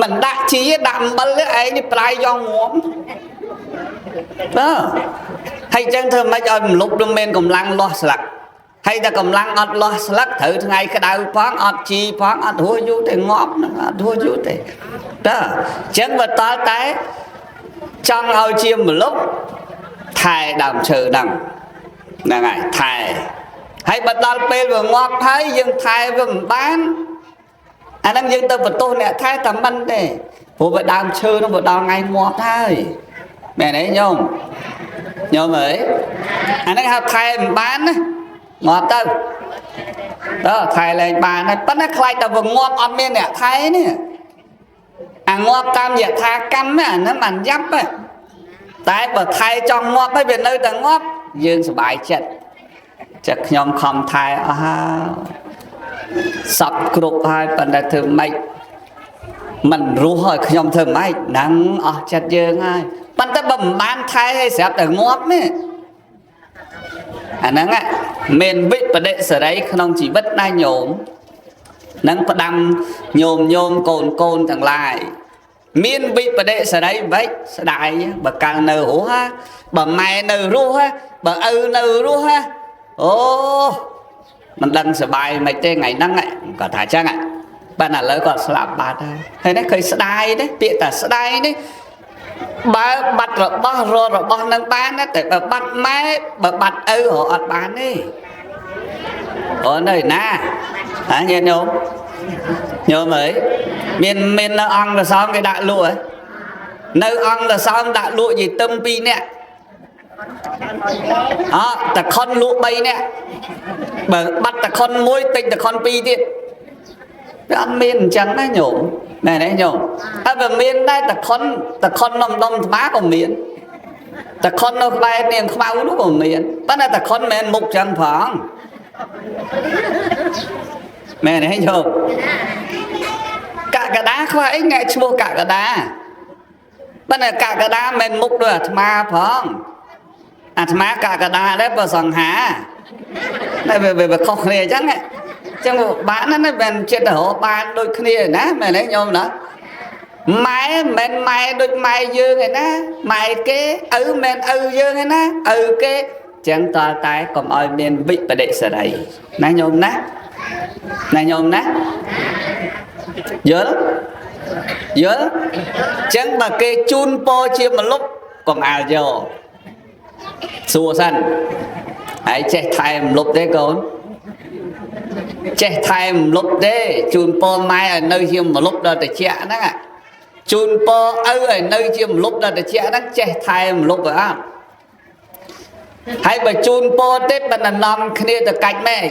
មិនដាក់ជីដាក់អំបិលទេឯងនេះប្រៃយ៉ងងំហើយចឹងធ្វើម៉េចឲ្យមលុបនឹងមានកម្លាំងលាស់ស្លឹកហើយតែកម្លាំងអត់លាស់ស្លឹកត្រូវថ្ងៃក្តៅផងអត់ជីផងអត់ហួសយូរទេងាប់ហ្នឹងអត់ហួសយូរទេតើចឹងបើតើតែចង់ឲ្យជាមលុបថែដើមឈើហ្នឹងហើយថែហើយបើដល់ពេលវាងាប់ហើយយើងថែវាមិនបានអាហ្នឹងយើងទៅបន្ទោសអ្នកថែតែមិនទេព្រោះវាដើមឈើនោះវាដល់ថ្ងៃងាប់ហើយមែនទេញោមអើយអាហ្នឹងហៅថែមិនបានណាងាប់ទៅថែលែងបានហើយប៉ុន្តែខ្លាចតែវាងាប់អត់មានអ្នកថែនេះអាងាប់តាមយថាកម្មអាហ្នឹងបានយ៉ាប់តែបើថែចង់ងាប់ហើយវានៅតែងាប់យើងសប្បាយចិត្តចិត្តខ្ញុំខំថែអស់ហើយសពគ្រប់ហើយប៉ុន្តែធ្វើម៉េចមិនរស់ហើយខ្ញុំធ្វើម៉េចហ្នឹងអស់ចិត្តយើងហើយប៉ុន្តែបើមិនបានថែឲ្យស្រាប់តែងាប់ទេអាហ្នឹងមានវិបដិសេរីក្នុងជីវិតណាញោមនឹងផ្ដាំញោមកូនទាំងឡាយមានវិបដិសេរីវិញស្ដាយបើកាលនៅរស់ហ่าបើម៉ែនៅរស់ហ่าបើឪនៅរស់ហ่าអូមិនដឹងសុបាយមិនទេថ្ងៃហ្នឹងគាត់ថាអញ្ចឹងប៉ុន្តែឥឡូវគាត់ស្លាប់បាត់ហើយនេះឃើញស្ដាយទេពាក្យថាស្ដាយនេះបើបាត់របស់នឹងបានតែបើបាត់ម៉ែបើបាត់ឪរអត់បានទេអូននៅណាញាតិញោមអើយមាននៅអង្គរសងគេដាក់លក់នៅអង្គរសងដាក់លក់យីទឹម2នាក់តខុនលក់3នាក់បើបាត់តខុន1តិចតខុន2ទៀតវាអត់មានអញ្ចឹងណាញោមណែនេះញោមហើយវាមានដែរតខុននំស្មាក៏មានតខុននៅក្បែរនាងខ្មៅនោះក៏មានប៉ុន្តែតខុនមិនមែនមុខចឹងផងមែនទេញោមកកដាខ្វះអីអ្នកឈ្មោះកកដាប៉ុន្តែកកដាមិនមែនមុខដូចអាត្មាផងអាត្មាកកដាដែរបើសង្ហាតែវាខុសគ្នាអញ្ចឹងចឹងបានណាមិនចិត្តទៅរកបានដូចគ្នាណាមែនទេញោមណាម៉ែមិនម៉ែដូចម៉ែយើងឯណាម៉ែគេឪមិនឪយើងឯណាឪគេចឹងតើតែកុំឲ្យមានវិបដិសេរីណាញោមណាញោមណាយល់ចឹងបើគេជូនពរជាមលុបកុំអាលយកសួរសិនហើយចេះថែមលុបទេកូនចេះថែមលុបទេជូនពរម៉ែឲ្យនៅជាមលុបដល់តិចហ្នឹងជូនពរឪឲ្យនៅជាមលុបដល់តិចហ្នឹងចេះថែមលុបអត់ហើយបើជូនពរទេបើនាំគ្នាទៅកាច់មេឃ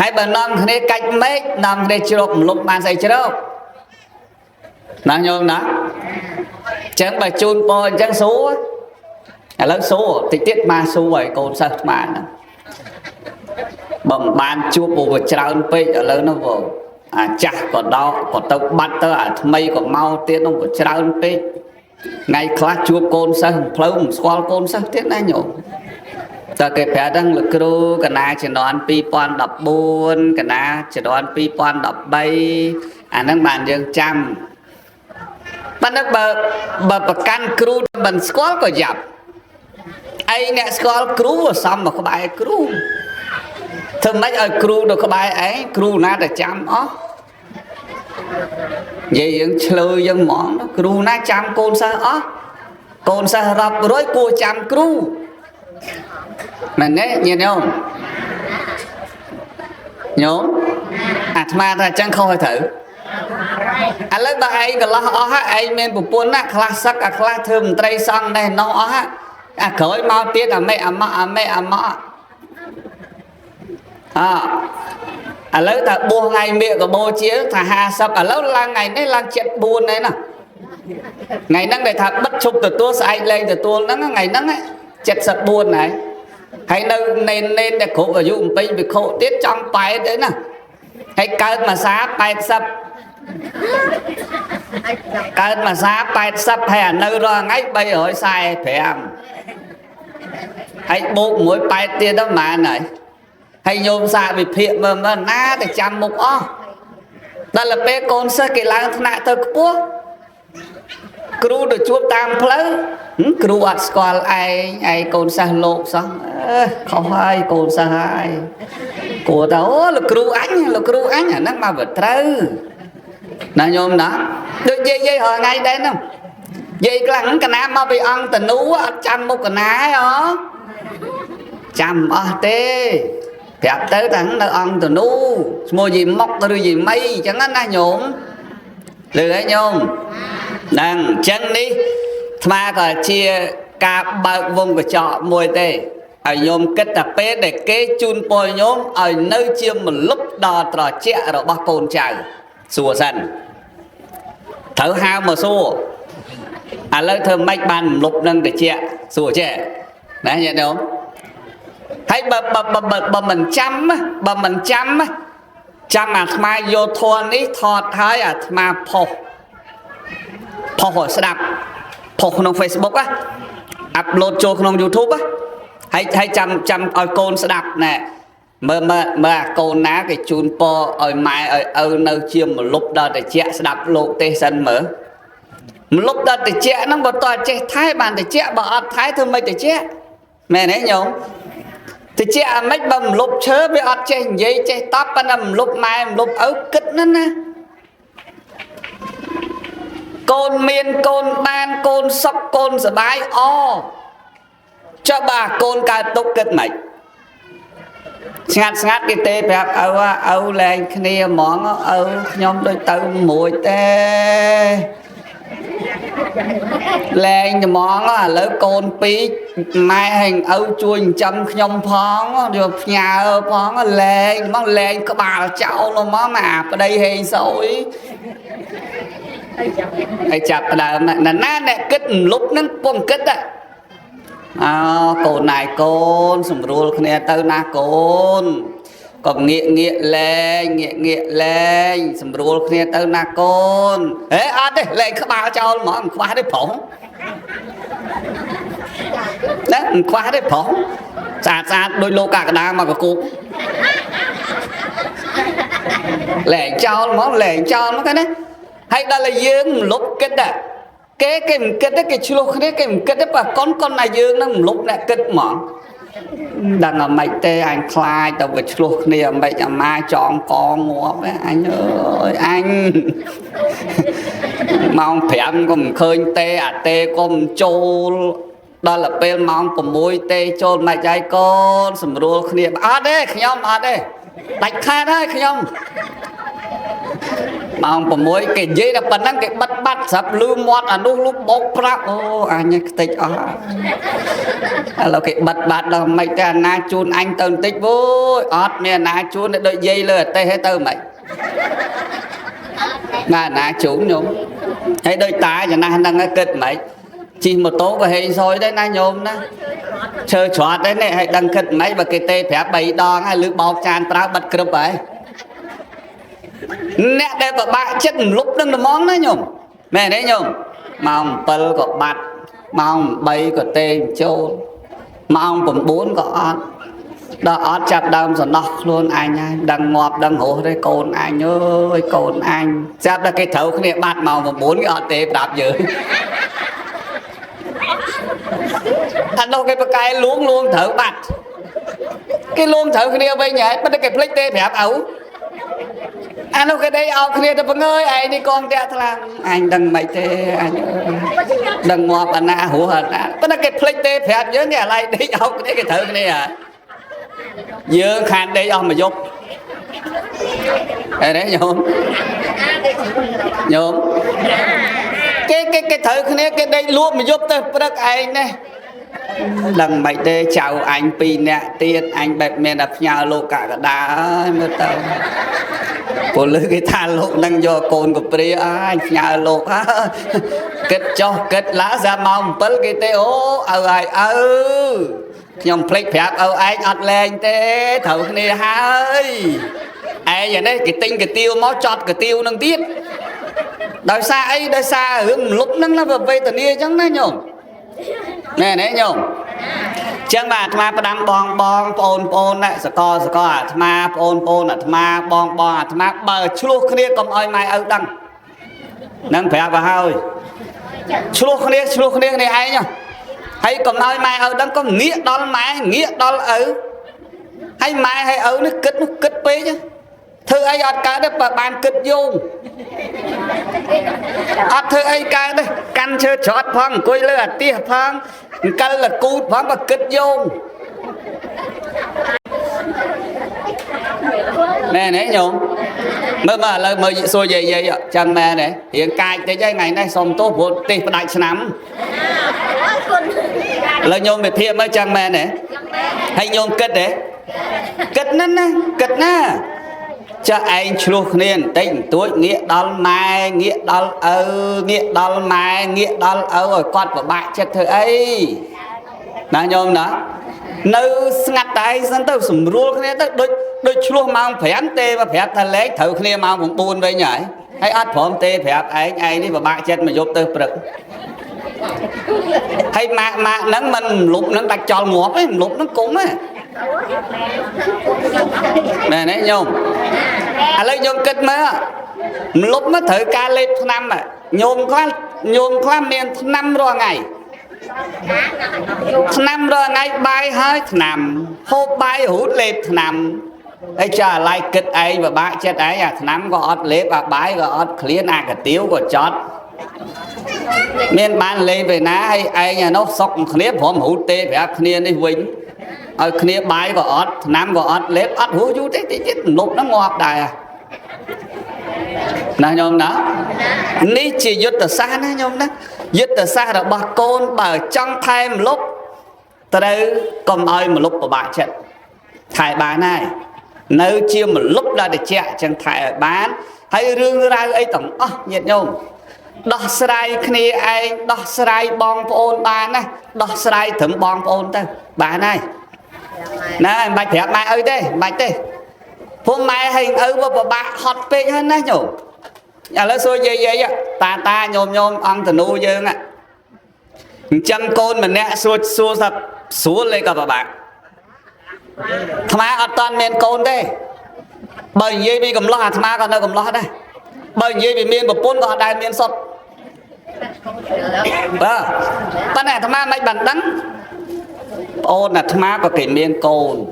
ហើយបើនាំគ្នាកាច់មេឃនាំគ្នាជ្រកមលុបបានស្អីជ្រកណាញោមណាចឹងបើជូនពរអញ្ចឹងសួរឥឡូវសួរតិចទៀតមកសួរឲ្យកូនសិស្សស្មានហ្នឹងបើមិនបានជួបពួកច្រើនពេកឥឡូវនោះបងអាចាស់ក៏ដោក៏ទៅបាត់ទៅអាថ្មីក៏មកទៀតនោះក៏ច្រើនពេកថ្ងៃខ្លះជួបកូនសិស្សផ្លូវមិនស្គាល់កូនសិស្សទៀតណាញោមតើគេប្រាប់ហ្នឹងលោកគ្រូកណាជំនាន់2014កណាជំនាន់2013អាហ្នឹងបានយើងចាំប៉ុន្តែបើប្រកាន់គ្រូមិនស្គាល់ក៏យ៉ាប់ឯងអ្នកស្គាល់គ្រូសំមកក្បែរគ្រូធ្វើម៉េចឲ្យគ្រូនៅក្បែរឯងគ្រូណាតែចាំអស់និយាយយើងឆ្លើយយើងហ្មងគ្រូណាចាំកូនសិស្សអស់កូនសិស្សរាប់រយគួរចាំគ្រូមែនទេញាតិញោមអាត្មាថាអញ្ចឹងខុសហើយត្រូវ ឥឡូវបើឯងកន្លោះអស់ឯងមានប្រពន្ធណាខ្លះសឹកអាខ្លះធ្វើមន្ត្រីសង្ឃនេះនោះអស់អាក្រោយមកទៀតអាមេអាម៉ាក់ឥឡូវតែបួសថ្ងៃមេកបោជាថា50ឥឡូវឡើងថ្ងៃនេះឡើង74ហើយណាថ្ងៃហ្នឹងដែលថាបិទឈប់ទទួលស្អែកលែងទទួលហ្នឹងថ្ងៃហ្នឹង74ហើយនៅនេនតែគ្រប់អាយុអំពេញវិខុទៀតចង់8ទេណាហើយកើតមួយសា80កើតមួយសា80ហើយនៅរាល់ថ្ងៃ345ហើយបូកមួយ8ទៀតដល់ប៉ុន្មានហើយញោមសាកវិភាគមើលណាតែចាំមុខអស់ដល់ពេលកូនសិស្សគេឡើងថ្នាក់ទៅខ្ពស់គ្រូទៅជួបតាមផ្លូវគ្រូអត់ស្គាល់ឯងកូនសិស្សលោកសោះខុសហើយកូនសិស្សហើយគួរទៅអូលោកគ្រូអញអាហ្នឹងមកបើត្រូវណាញោមណាដូចយាយរាល់ថ្ងៃដែរហ្នឹងយាយខ្លាំងកណាមកពីអង្គតនូអត់ចាំមុខកណាហ៎ចាំអស់ទេប្រាប់ទៅថានៅអង្គតនូឈ្មោះយាយមុកឬយាយមីអញ្ចឹងណាញោមលឺហើយញោមហ្នឹងអញ្ចឹងនេះអាត្មាក៏ជាការបើកវងកញ្ចក់មួយទេឲ្យញោមគិតតែពេលដែលគេជូនពរញោមឲ្យនៅជាមលុបដល់ត្រជាក់របស់កូនចៅសួរសិនត្រូវហៅមកសួរឥឡូវធ្វើម៉េចបានមលុបនឹងត្រជាក់សួរចេះណាញាតិញោមហើយបើមិនចាំចាំអាត្មាយកធននេះថតហើយអាត្មាផុសឲ្យស្ដាប់ផុសក្នុង Facebook អាប់ឡូតចូលក្នុង YouTube ហើយចាំឲ្យកូនស្ដាប់ណែមើលអាកូនណាគេជូនពរឲ្យម៉ែឲ្យឪនៅជាមលុបដល់តិចស្ដាប់លោកទេសសិនមើលមលុបដល់តិចហ្នឹងបើតើចេះថែបានតិចបើអត់ថែធ្វើមិនតិចមែនទេញោមតិចអាម៉េចបើមលុបឈើវាអត់ចេះនិយាយចេះតបប៉ុន្តែមលុបម៉ែមលុបឪគិតណាកូនមានកូនបានកូនសុខកូនសបាយអចុះបើកូនកើតទុកគិតមិនស្ងាត់គេទេប្រាប់ឪលែងគ្នាហ្មងឪខ្ញុំដូចទៅមួយទេលែងហ្មងឥឡូវកូន2ម៉ែហើយឪជួយចិញ្ចឹមខ្ញុំផងយកផ្ញើផងលែងហ្មងលែងក្បាលចោលហ្មងអាប្តីហេងសួយហើយចាប់ដើមណាអ្នកគិតមលុបហ្នឹងពុំគិតកូនណៃកូនសម្រួលគ្នាទៅណាកូនកុំងាកលែងសម្រួលគ្នាទៅណាកូនអត់ទេលែងក្បាលចោលហ្មងមិនខ្វះទេប្រុសណាមិនខ្វះទេប្រុសស្អាតដូចលោកកាកដាមកកគុកលែងចោលហ្មងហ្នឹងណាហើយដល់តែយើងមលុបគិតគេមិនគិតទេគេឆ្លោះគ្នាគេមិនគិតទេបើកូនណាយើងនឹងមលុបអ្នកគិតហ្មងដឹងអាម៉េចទេអញខ្លាចទៅវាឆ្លោះគ្នាអាម៉េចអាម៉ាចងកងាប់អញអើយអញម៉ោង5ក៏មិនឃើញទេអាទេក៏មិនចូលដល់ពេលម៉ោង6ទេចូលមិនហើយកូនសម្រួលគ្នាអត់ទេខ្ញុំអត់ទេដាច់ខាតហើយខ្ញុំម៉ោង6គេនិយាយតែប៉ុណ្ណឹងគេបិទបាត់ស្រាប់លឺមាត់អានោះលុបបោកប្រាប់អូអញខ្ទេចអស់ឥឡូវគេបិទបាត់ដល់មិនតែអាណាជូនអញទៅបន្តិចអូយអត់មានអាណាជូនដូចយាយលើអទេសទៅមិនណាអាណាជូនញោមហើយដូចតាចំណាស់ហ្នឹងគិតមិនជិះម៉ូតូក៏ហេងសយដែរណាញោមណាឈើច្រត់ដែរនេះហើយដឹងគិតមិនបើគេទេប្រាប់3ដងហើយលឺបោកចានប្រើបិទក្រឹបហើយអ្នកដែលពិបាកចិត្តមលុបនឹងត្មងណាញោមមែនទេញោមម៉ោង7ក៏បាត់ម៉ោង8ក៏ទេចូលម៉ោង9ក៏អត់ដល់អត់ចាប់ដើមសំណោះខ្លួនអញហើយដឹងងាប់ដឹងរស់ទេកូនអញអើយកូនអញចាប់ដល់គេត្រូវគ្នាបាត់ម៉ោង9គេអត់ទេប្រាប់យើងអានោះគេប្រកែលួងត្រូវបាត់គេលួងត្រូវគ្នាវិញហើយប៉ុន្តែគេភ្លេចទេប្រាប់ឪអានោះគេដេកអោបគ្នាទៅបង្ើយឯងនេះកងតាក់ថ្លាអញដឹងមិនទេអញដឹងងាប់អាណារស់អាណាប៉ុន្តែគេភ្លេចទេប្រាប់យើងគេអាឡៃដេកអោបគ្នាគេត្រូវគ្នាយើងខានដេកអស់មួយយប់អីទេញោម nhôm cái thử kia cái đây luôn mà giúp tôi bật anh này lần mày tê chào anh pi nè tiên anh bẹp mẹ đập nhau lô cả đá mới tao cô lưới cái than lô đang do cồn của pri anh nhau lô kết cho kết lá ra mong bớt cái tê ố ai nhom plek phép anh ọt lên tê thử này hai ai vậy đấy cái tinh cái tiêu máu chọt cái tiêu nâng tiết đời xa hướng lúc nâng là về tận nia chẳng đấy nhom nè nè nhom chẳng mà thà đăng bong pôn này sco thà pôn thà bong thà bờ chuộc kia còn oi mai ở đăng nâng phép vào hơi chuộc kia này ai nhá hay còn oi mai ở đăng có nghĩa đó là ở hay mai hay ở nó kết pê chứ thưa ai ọt cái đó bà bàn kết vô ọt thưa ai cái đó căn chơi chót phong coi lừa tia phong căn là cút phong và kết vô nè nè nhung mà lời mời xôi vậy chẳng mẹ này hiện cài tới cái ngày nay xong tốt một tì đại nắm lời nhung về thiệp mới chẳng mẹ này hay nhung kết đấy kết nè cho anh chuộc nên tình tuổi nghĩa đal mai nghĩa đal mai nghĩa đal rồi con của bạn chết thôi ấy là nhôm đó nơi ngặt tay dân tao sủng rùa cái này đôi chuộc mang phép tê và phép thằng lấy thử kia mang cũng buồn với nhảy hay ăn phỏng tê phép anh đi và bạn chết mà giúp tao bực hay mà nắng mình lúc nó đặt tròn ngọt ấy lúc nó cũng ấy nè nè nhôm lấy nhôm kết mới lúc nó thử ca lên năm nhôm có miền năm rồi ngày bay hơi nằm hộp bay hút lên nằm ấy trả lại kết ấy và bạn chết ấy năm có ọt lếp và bái có ọt clear cả tiếu của chót miền ban lên về ná hay ai nhà nó sọc clip hòm hút tê phải kia đi vinh ở kia bái của ọt năm của ọt lếp ọt hú chú thế chết lục nó ngọt đài nè nhôm đó ní chỉ dứt từ xa nè nhôm đó dứt từ xa là bà côn bà trong thay một lúc từ đây còn ơi một lúc của bà chết thải bà này nơi chia một lúc là để chạy chẳng thải bán hay rương ra ấy tổng nhiệt nhôm đo sài kia anh đo sài bong pôn bà này đo sài thấm bong pôn ta bà này nè bạch thẻ mai ơi đây bạch đây hôm mai hình vào bà hot page hơn đấy nhổ nhà lấy xôi gì ta nhôm ăn từ nuôi dương ạ chân côn mình nè xua sập xuống lên cả bà bạn thà ở toàn miền côn đây bởi vì bị cầm lo thà còn đâu cầm lo đây bởi vì bị miền bờ pôn còn đại miền sọt ta này thà mấy bản đắng ôn là thà có cái miền côn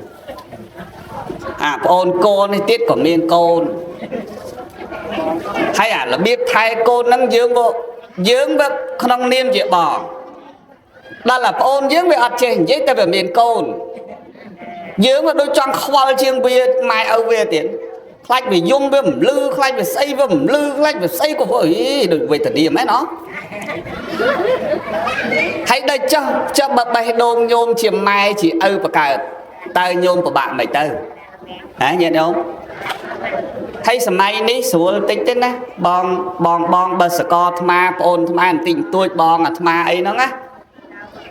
ôn côn thì tiết của miền côn hay là biết thay côn nâng dương vào không niêm chuyện bỏ đó là ôn dương về ọt trên giấy ta về miền côn dương vào đôi trong khoa chiêng bia mai âu về tiền khách về dung với lư khách về xây với lư khách về xây của vội được về tận điểm ấy nó hãy đây cho bậc bài đồn nhôm chiềm mai chỉ âu và cả tay nhôm của bạn mày tơ nhìn không hay sầm mai ní xuống tính tên á bong bờ sco thma ôn thma tình tôi bong thma ấy nó á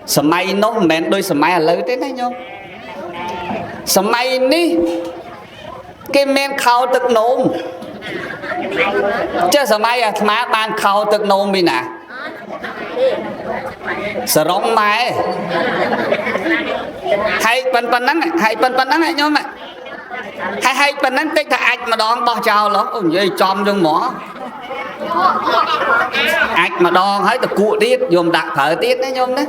sầm mai nó mền đôi sầm mai là lớn thế này nhung sầm mai ní cái men khâuទឹកnôm chứ sầm mai thma ban khâuទឹកnôm đi nè sờ rong mai hay pan nắng này nhung ạ hay bênนั้นtích là ạch mà đòn bao trào lắm ôi giời chom trong mỏ ạch mà đòn hết từ cụ tiết dùng đặc thở tiết đấy nhôm đấy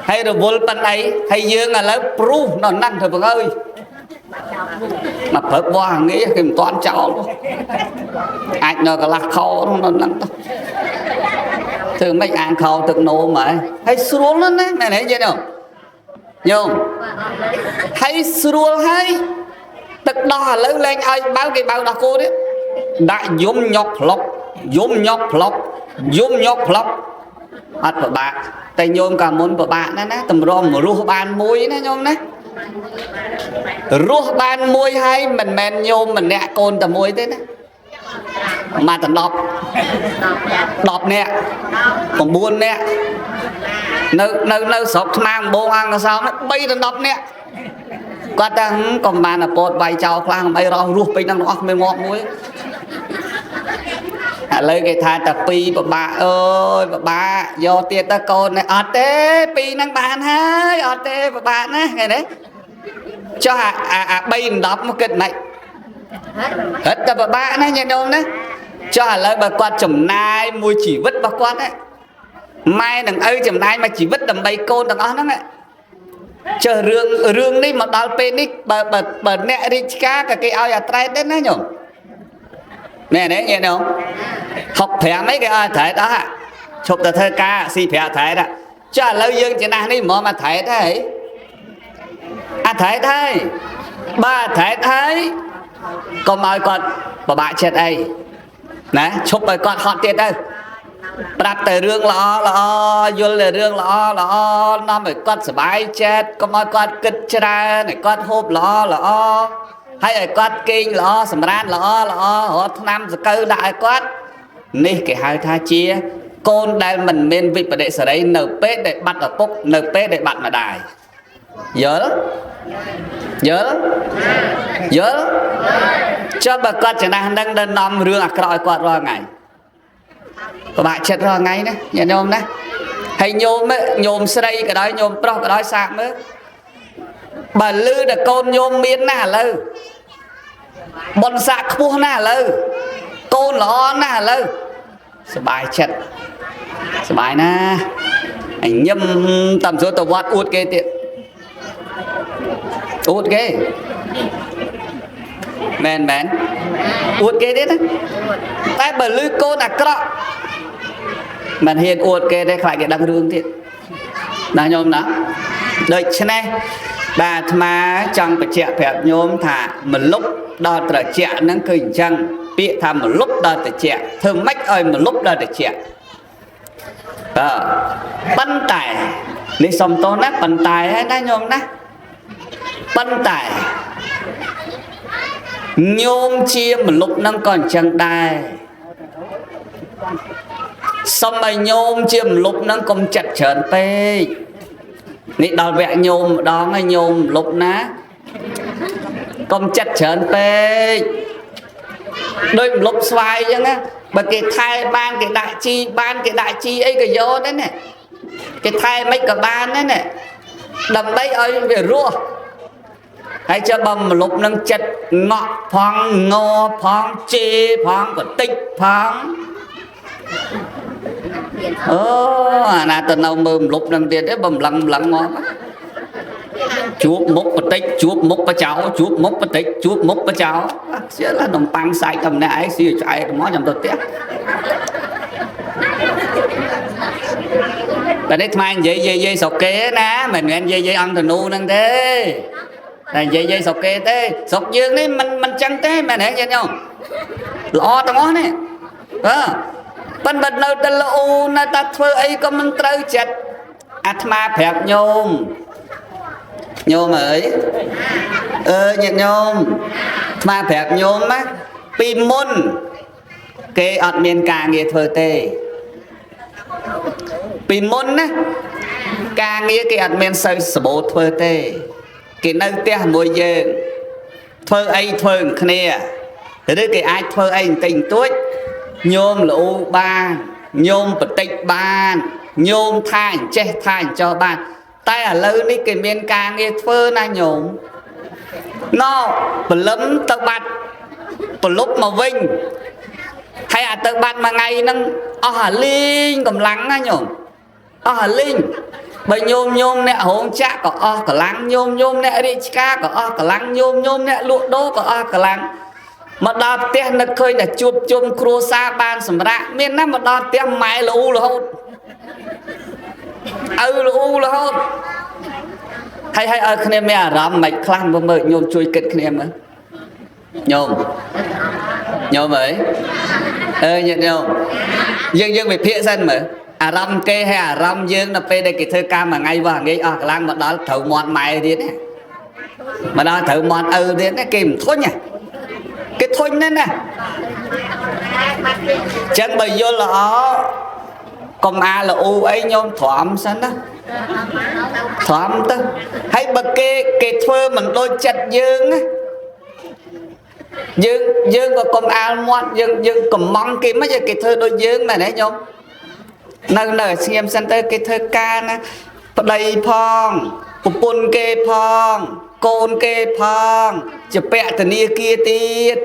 hay rồi vô bên ấy hay dương là lớp pru nó năn thôi ơi mà phật qua nghĩ kim toán chào luôn ạch nó cả là khâu nó năn thường mấy ăn khâu thực nô mà hay xuống lên đấy này vậy đâu nhôm hay xuống hay tức đo lớn lên ai báo cái bao đo cô đấy đã giống nhọc lọc giống nhọc lọc ắt của bạn tay nhôm cả môn của bạn đó nè tầm rôm mà ruột bàn muối nè nhôm nè ruột bàn muối hay mình men nhôm mình nè côn tầm muối thế nè mà tầm đọp nè còn buồn nè nơi sọc mang bông ăn là sao nó bay tầm đọp nè quát đang còn bạn là bột bài chào khoang bay rau ruột bay đang ngọt ngọt muối lấy cái thai tập pi bà ơi bà do tiền ta con này ở té pi năng bàn hai ở té bà nè ngày đấy cho bay đọc một kịch này hết tập bà nè nhìn đâu nè cho lấy bà quạt chồng nai mùi chỉ vứt bà quạt đấy mai đừng ơi chồng nai mà chỉ vứt đầm bay côn đằng đó nè chờ rương đi mà đào pe đi bà nè đi cá cả cái ao nhà trai đấy nè nhung nè đấy nghe không học thẻ mấy cái thẻ đó chụp tờ thơ ca si thẻ thẻ đó cho lâu dương chỉ nào đi mà thẻ thế thẻ thế ba thẻ thế còn mời con bà bạn chết đây nè chụp bài con họ tiền đây đặt từ rương lo vô là rương lo nó phải con sờ bài chết còn mời con kịch ra này con hộp lo hay là con kinh lo sầm ran lo họ năm giờ câu đại con nè cái hai tha chia con đây mình men vị để sở đấy np để bắt ở phúc np để bắt ở đài nhớ cho bà con chẳng đang đơn nằm rương coi con rồi ngày các bạn chết rồi ngay nè nhà nhôm nè hay nhôm xây cái đó nhôm pro cái đó sạc nữa bà lư là con nhôm miên nè lư bọn sạc khua nè lư con nó nè lư sờ bài chết sờ bài nè anh nhâm tầm số tàu vót út kê tiện út kê men út kê đấy tại bà lư con là cọ mình hiện út kê đây phải cái đăng rương thiệt là nhôm đó đợi chứ này bà mà chẳng phải chạy phép nhôm thả một lúc đó trở chạy nó kinh chăng bị thả một lúc đó trở chạy thường mách ơi một lúc đó trở chạy bắn tải đi xong tốt nát bắn tải hay ná nhôm ná bắn tải nhôm chia một lúc nó còn chẳng đài xong rồi nhôm chia một lúc nó còn chặt chởn tê nị đòi vẽ nhôm đó ngay nhôm lúc ná còn chặt chởn tê đôi lúc xoay chứ á bởi cái thai ban cái đại chi ấy cái vô đấy nè cái thai mấy cái ban đấy nè đầm đấy ơi về rua hay cho bầm một lúc nâng chật ngọt phong ngô phong chê phong của tích phong nà từ nào mơm lúc nâng tiền đấy bầm lặng ngon chuột múc và tích chuột múc và cháu chuột múc và tích chuột múc và cháu sẽ là đồng băng sai cầm này xì chạy mó nhầm tôi tiếc và đấy mang dây sọc kế ná mình nghe dây ăn thì nu nâng thế dây sọc kế thế sọc dương đấy mình chân thế mà nè nghe không lo tao ngó nè bên bên nơi ta lâu nơi ta thưa ấy có mình trâu chật atma phẹp nhôm ơi nhiệt nhôm mà phẹp nhôm á pin môn cái ọt miền ca nghĩa thơ tê pin môn á ca nghĩa cái ọt miền sơi sờ bố thơ tê cái nơi tia mùi dơ thơ ấy thơ khné rồi cái ai thơ ấy tình tuốt nhôm lũ ban nhôm bật tích ban nhôm than che than cho ban tay ở lâu ní cái miền ca nghe phơ na nhổm nó bật lấm tơ bát bật lúc mà vinh hay tơ bát mà ngày nâng linh cầm lắng á nhổm linh bởi nhôm nè hôn chá có cả lắng nhôm nè đi ca có cả lắng nhôm nè lụa đô có cả lắng mà đọc tiếng nó khơi là chụp cua xa ban sầm rạ miền nam mà đọc tiếng máy là u là hốt là u là hốt hay ở khné mẹ rắm mạch khăn và mở nhôm chui kịch khné mà nhôm nhôm ấy nhận nhôm dương về phía sân mà ram kê hay ram dương là pe đây cái thơ ca mà ngay vào ngay lang mà đó thầu mòn mày đi đấy mà đó thầu mòn đi đấy kìm thôi nhỉ cái thôi nên nè chẳng bây giờ là công a là u ấy nhôm thoảm sân đó thoảm đó hay bậc cái thơ mình đôi chặt dương á dương và công a moát dương cầm mong kia mấy cái thơ đôi dương này đấy nhôm nơi xem sân tới cái thơ ca nè đầy phong bùn kê phong côn kê phong chụp bẹ từ nia kia tiết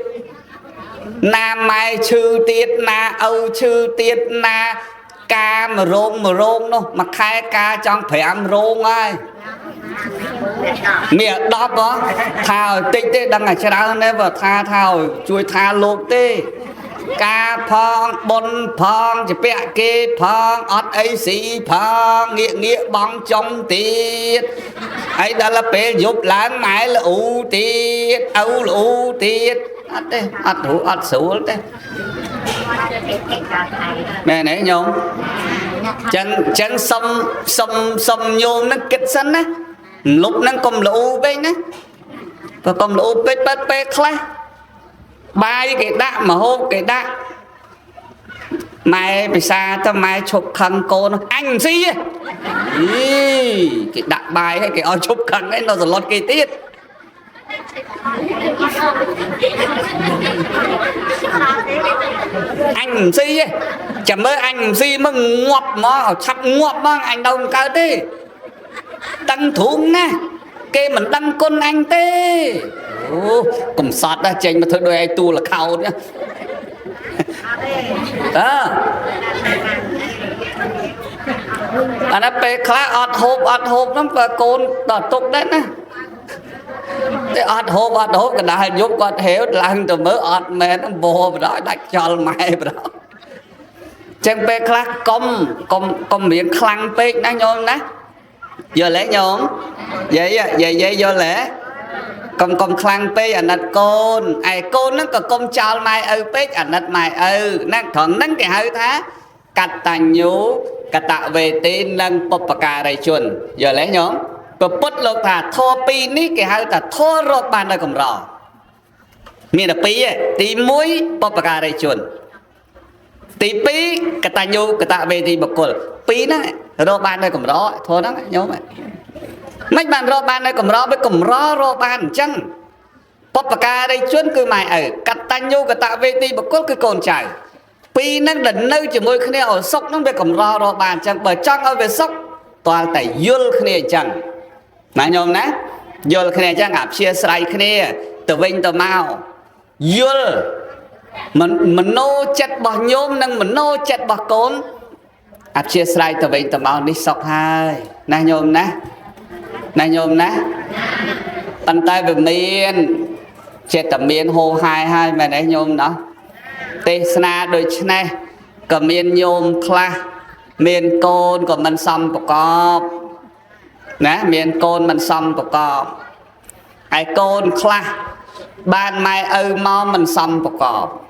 nam mai chư tiết na âu chư tiết na ca mà rôn đâu mà khai ca trong phải ăn rôn ai miệng đó có thao tích tê đăng ngày đó nên vào tha thao chui tha lột tê ca phong bôn phong chỉ bẹ kê phong ót ấy xí phong nghĩa bóng trong tiết ấy đó là bé giúp láng mãi là ưu tiết âu là ưu tiết ót hủ ót xủ tê mẹ nãy nhôm chân xâm nhôm nó kịch sân á lúc nó cầm lũ bên á và cầm lũ bê khá bài cái đá mà hô cái đá mày bị xa tao mày chụp khăn cô nó anh gì cái đá bài hay cái oi chụp khăn ấy nó rồi lót cái tiết anh gì chẳng mới anh gì mà ngọt mà sắp ngọt mà anh đâu cao thế tăng thúng nè kê mình đăng con anh tê cùng sọt ra chênh mà thôi đôi ai tu là khâu nữa đó anh đã bê khá ọt hộp lắm và con đỏ tục đấy nè ọt hộp cái đại giúp con hiểu lăng từ mới ọt mẹ nó bồ vào đó đặt cho mày vào đó chẳng bê khá công miệng khăn bê nó nhôm ná giờ lẽ nhôm vậy vô lẽ công khăn bê ảnh đặt côn ai côn nó có công chào mai bê ảnh đặt mày năng thuận năng cái hơi thá cắt tàn nhú cắt tạo về tin lăng bọc bạc cà đầy chuồn giờ lẽ nhóm có bút lột thả thô pi ní cái hơi thả thô rốt bàn đời cầm rò miền là pi tí muối bọc bạc cà đầy chuồn tí pi cắt tàn nhú cắt tạo về thì bọc cồn pi nó rốt bàn đời cầm rò thô đó nhóm vậy mấy bạn rô ban đây cầm rô ban chăng bọc bạc ca đây chuyên cứ mày cắt tanh nhu cắt tạo về ti bọc cốt cứ cồn chảy pi năng đỉnh nơi chỉ môi khné ở sốc nó về cầm rô ban chăng bởi chăng ở về sốc toàn tại yul khné chăng mà nhôm ná yul khné chăng áp chia sài khné từ vinh từ mau yul mình nô chặt bỏ nhôm năng mình nô chặt bỏ cồn áp chia sài từ vinh từ mau đi sốc hai na nhôm ná này nhôm ná bàn tay về miền chết tầm miền hồ hai mà đấy nhôm đó tê sna đôi này cầm miền nhôm kla miền côn của mình xăm bọc cọp nè miền côn mình xăm bọc cọp ai côn kla ban mai mau mình xăm bọc cọp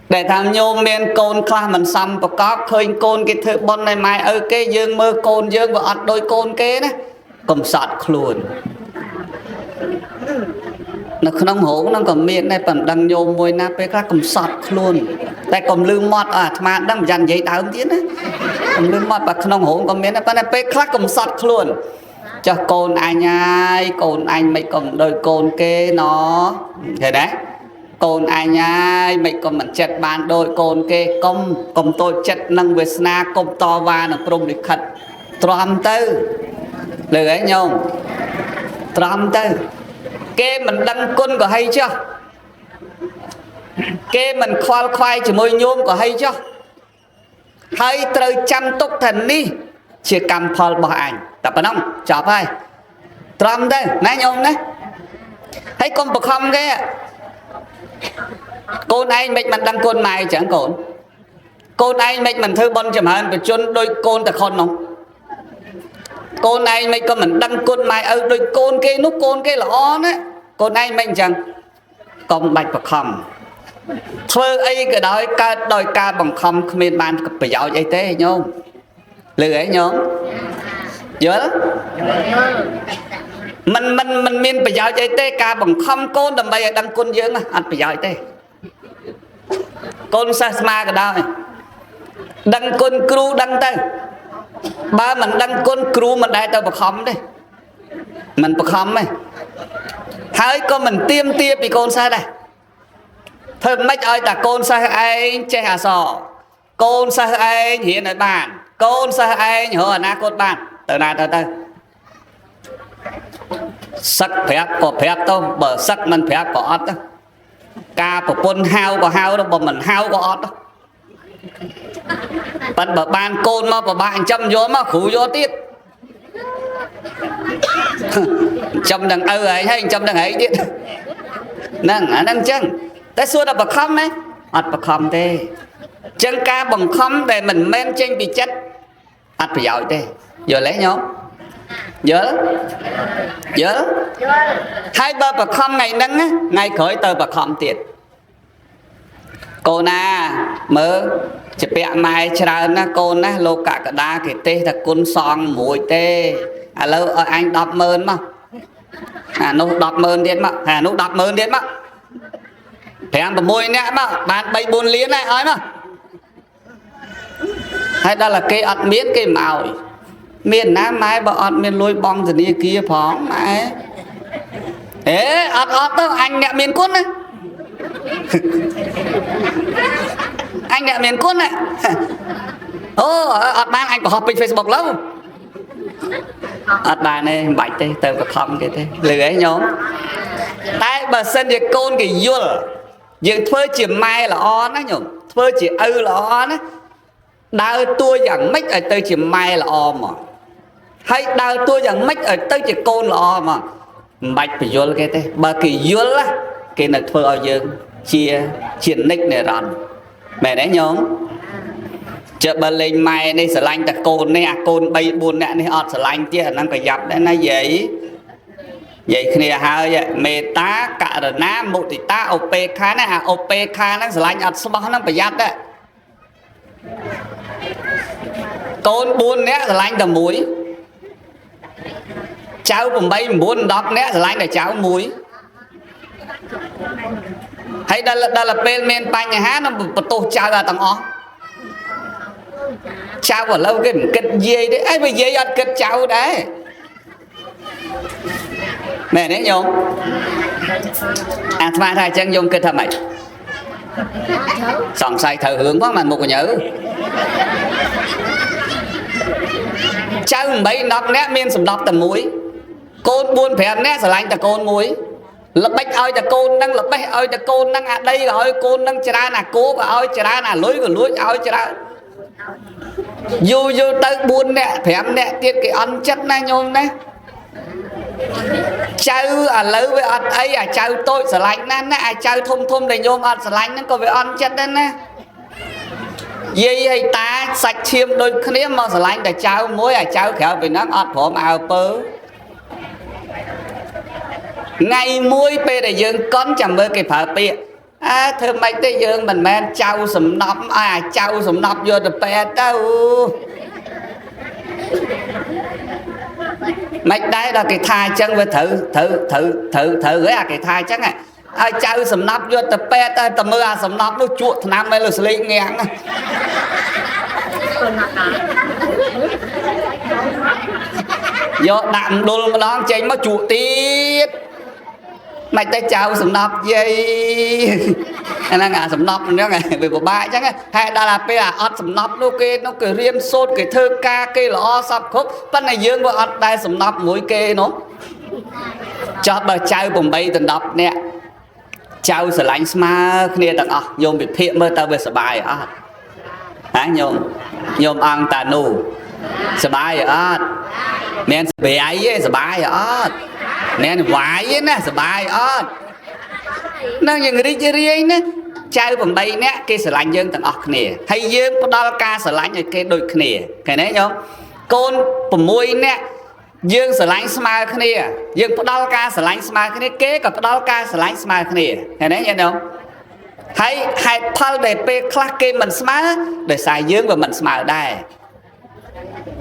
để thằng nhôm miền côn kla mình xăm bọc cọp khơi côn cái thứ bon này mai cái dương mơ côn dương và ọt đôi côn kế đấy cầm sọt luôn nó không hổ nó còn miệng này phần đằng nhôm môi na pe khác cầm sọt luôn tại cầm lưng mọt mà đang dàn giấy đào tiếng đấy cầm lưng mọt và không hổ còn miệng này phần này pe khác cầm sọt luôn cho côn anh ai côn anh mày cầm đôi côn kế nó thế đấy côn anh ai mày cầm mình chặt bàn đôi côn kê công tôi chặt nâng về sna công to va nó prom đi khật tram tư lời ấy nhôm tram tư kê mình đăng côn có hay chưa kê mình khoai chỉ môi nhôm có hay chưa hay trời chăm túc thần đi chỉ cầm phật bỏ ảnh tập ở nông chọc hay tram đây nãy nhôm đấy thấy con bậc không cái cô này mình đăng côn mày chẳng cô này mình thư bon chậm hơn phải chôn đôi côn ta con không cô này mình có mình đăng côn mày đôi côn kia nút côn kia là on á cô này mình chẳng កុំបាច់បង្ខំធ្វើអីក៏ដោយកើតដោយការបង្ខំគ្មានបានប្រយោជន៍អីទេញោមលឺហ៎ញោមយល់มันមានប្រយោជន៍អីទេការបង្ខំកូនដើម្បីឲ្យដឹងគុណយើងអត់ប្រយោជន៍ទេកូនសិស្សស្មាក៏ដោយដឹងគុណគ្រូដឹងទៅបើមិនដឹងគុណគ្រូមិនដែលទៅបង្ខំទេមិនបង្ខំទេហើយក៏មិនទៀមទាពីកូនសិស្សដែរធ្វើម៉េចឲ្យតែកូនសិស្សឯងចេះអក្សរកូនសិស្សឯងរៀនឲ្យបានកូនសិស្សឯងរកអនាគតបានទៅណាទៅសឹកប្រាប់ក៏ប្រាប់ទៅបើសឹកមិនប្រាប់ក៏អត់ទៅការប្រពន្ធហៅក៏ហៅទៅបើមិនហៅក៏អត់ទៅប៉ិនបើបានកូនមកប្របាក់ចិញ្ចឹមយកមកគ្រូយកទៀតចិញ្ចឹមនឹងឪឯងហើយចិញ្ចឹមនឹងឯងទៀតហ្នឹងអាហ្នឹងអញ្ចឹងតែសួរតែបង្ខំណាអត់បង្ខំទេអញ្ចឹងការបង្ខំដែលមិនមែនចេញពីចិត្តអត់ប្រយោជន៍ទេយល់ទេញោមយល់ហើយបើបង្ខំថ្ងៃហ្នឹងថ្ងៃក្រោយទៅបង្ខំទៀតកូនណាមើលជាពាក់ម៉ែច្រើនណាកូនណាលោកកកដាគេទេសតែគុណសងមួយទេឥឡូវឲ្យអញ 100000 មកអានោះ 100000 ទៀតមកអានោះ 100000 ទៀតមក 5-6 នាក់មកបាន 3-4 លានហើយឲ្យមកហើយដល់តែគេអត់មានគេមកឲ្យមានណាម៉ែបើអត់មានលុយបង់ធនាគារផងម៉ែអត់ទៅអញអ្នកមានគុណណាអញអ្នកមានគុណណាអូអត់បានអញបង្ហោះពេញ Facebook លើអត់បានទេមិនបាច់ទេទៅបខំគេទេលឺហ៎ញោមតែបើសិនជាកូនគេយល់យើងធ្វើជាម៉ែល្អណាញោមធ្វើជាឪល្អណាដើរតួយ៉ាងម៉េចឲ្យទៅជាម៉ែល្អមកហើយដើរតួយ៉ាងម៉េចឲ្យទៅជាកូនល្អមកមិនបាច់បញ្យល់គេទេបើគេយល់គេនឹងធ្វើឲ្យយើងជានិច្ចនិរន្តរ៍មែនទេញោមចុះបើលេងម៉ែនេះស្រឡាញ់តែកូននេះអាកូន 3-4 នាក់នេះអត់ស្រឡាញ់ទៀតអាហ្នឹងប្រយ័ត្នដែរណាយាយគ្នាហើយមេត្តាករុណាមុទិតាឧបេក្ខាណាអាឧបេក្ខាហ្នឹងស្រឡាញ់អត់ស្បោះហ្នឹងប្រយ័ត្នដែរកូន 4 នាក់ស្រឡាញ់តែមួយចៅ 8-9-10 នាក់ស្រឡាញ់តែចៅមួយហើយដល់ពេលមានបញ្ហានឹងបន្ទោសចៅទាំងអស់ចៅឥឡូវគេមិនគិតយាយទេអីបើយាយអត់គិតចៅដែរមែនទេញោមអាស្មាថាអញ្ចឹងញោមគិតថាម៉េចសង្ស័យត្រូវរឿងផងបានមុខញើចៅ 8-10 នាក់មានសម្ដប់តែមួយកូន 4-5 នាក់ស្រឡាញ់តែកូនមួយល្បិចឲ្យតែកូនហ្នឹងល្បិចឲ្យតែកូនហ្នឹងអាដីក៏ឲ្យកូនហ្នឹងច្រើនអាគោក៏ឲ្យច្រើនអាលុយក៏លួចឲ្យច្រើនយូរទៅ 4 នាក់ 5 នាក់ទៀតគេអន់ចិត្តណាញោមណាចៅឥឡូវវាអត់អីអាចៅតូចស្រឡាញ់ណាស់ណាអាចៅធំដែលញោមអត់ស្រឡាញ់ហ្នឹងក៏វាអន់ចិត្តដែរណាយាយហើយតាសាច់ឈាមដូចគ្នាមកស្រឡាញ់តែចៅមួយអាចៅក្រៅពីហ្នឹងអត់ព្រមអើពើថ្ងៃមួយពេលដែលយើងកន់ចាំមើលគេប្រើពាក្យធ្វើម៉េចទេយើងមិនមែនចៅសំណប់អាចៅសំណប់យកទៅពេទ្យទៅមិនដែរដល់គេថាអញ្ចឹងវាត្រូវហ៎អាគេថាអញ្ចឹងឲ្យចៅសំណប់យកទៅពេទ្យតែមើលអាសំណប់នោះជក់ថ្នាំឲ្យលើស្លេកងាំងយកដាក់មណ្ឌលម្ដងចេញមកជក់ទៀតមិនតែចៅសំណប់យាយអាហ្នឹងអាសំណប់ហ្នឹងវាពិបាកអញ្ចឹងហើយដល់តែពេលអត់សំណប់នោះគេរៀនសូត្រគេធ្វើការគេល្អសពគ្រប់ប៉ុន្តែយើងវាអត់ដែរសំណប់មួយគេនោះចោះបើចៅ 8-10 នាក់ចៅស្រឡាញ់ស្មើគ្នាទាំងអស់ញោមវិភាគមើលទៅវាសុបាយអត់ហ៎ញោមអង្គតានូសុបាយអត់មានសុបាយទេសុបាយអត់អ្នកវាយណាសុបាយអត់នឹងយើងរីករាយណាចៅ 8 នាក់គេស្រឡាញ់យើងទាំងអស់គ្នាហើយយើងផ្ដល់ការស្រឡាញ់ឲ្យគេដូចគ្នាឃើញទេញោមកូន 6 នាក់ dương sở lánh smile kia dương bắt đầu ca sở lánh smile kia kế còn bắt đầu ca sở lánh smile kia nghe đấy nghe không hay hay phal để pe class kia mình smile để xài dương và mình smile đây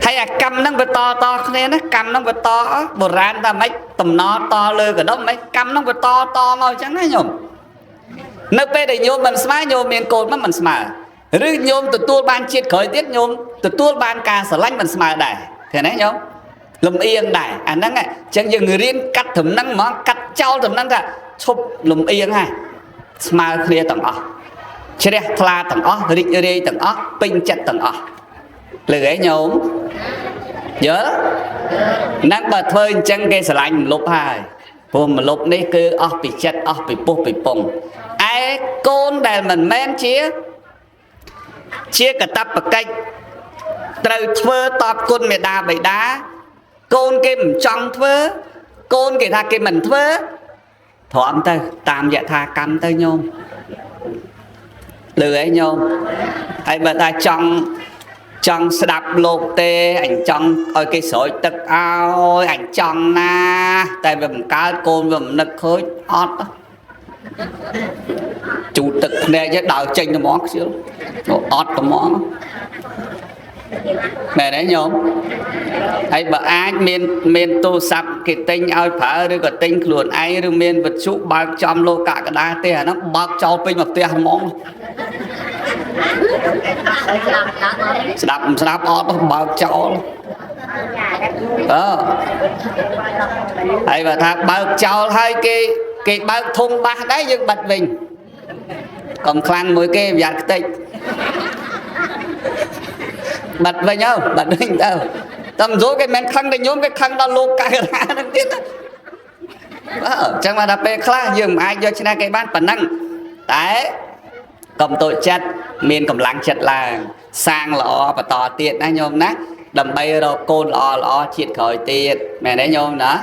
hay cầm nó với to kia nó cầm nó với to bồ ran ta mấy tầm nó to lơ cả đó mấy cầm nó với to ngồi chẳng đấy nhung nơi pe để nhôm mình smile nhôm miền cột mình smile rư nhôm từ tua ban chiết khởi tiết nhôm từ tua ban ca sở lánh mình smile đây thế đấy nhung lùm yên đại anh năng này chẳng dừng người riêng cắt thầm năng mà cắt trao thầm năng ra chụp lùm yên hay smile clear tầng ó chơi đây pla tầng ó rịnh rê tầng ó pin chặt tầng ó lời ấy nhóm nhớ năng bật phơi chân cây sờ lạnh lục hai hôm mà lục này cứ ó bị chặt ó bị bốc bị bông ai côn đàn mình men chia cả tập bậc cách từ thưa tọt côn mẹ đá bậy đá côn kia mình trong thưa côn kia tha kia mình thưa thọm tới tạm dạ tha cắm tới nhôm lười ấy nhôm hay bà ta trong đạp lột tê ảnh trong ôi cái sỏi tức ao ảnh trong na tại vì mình cá côn và mình nực khối ót chủ tịch này chứ đào tranh nó món xíu ót nó món mẹ đấy nhôm hay bà ai miền tô sập cái tinh ao phở rồi cái tinh luồn ai rồi miền vật chủ bao trong lô cả cái đá tê nó bao cho pin một tê món đạp ót nó bao cho hay bà thà bao cho hai cái bao thùng ba đấy nhưng bật mình còn khăn mỗi cái giặt tinh bật về nhau bật mình đâu tầm dối cái men khăn để nhóm cái khăn đó lô cái ra nó biết chẳng mà đập bê khá dừng ai do china cái bán bản năng đấy cầm tội chất miền cầm lăng chất là sang lọ và tỏ tiện anh nhôm nát đầm bay rồi côn lọ triệt khỏi tiện mẹ đấy nhôm đó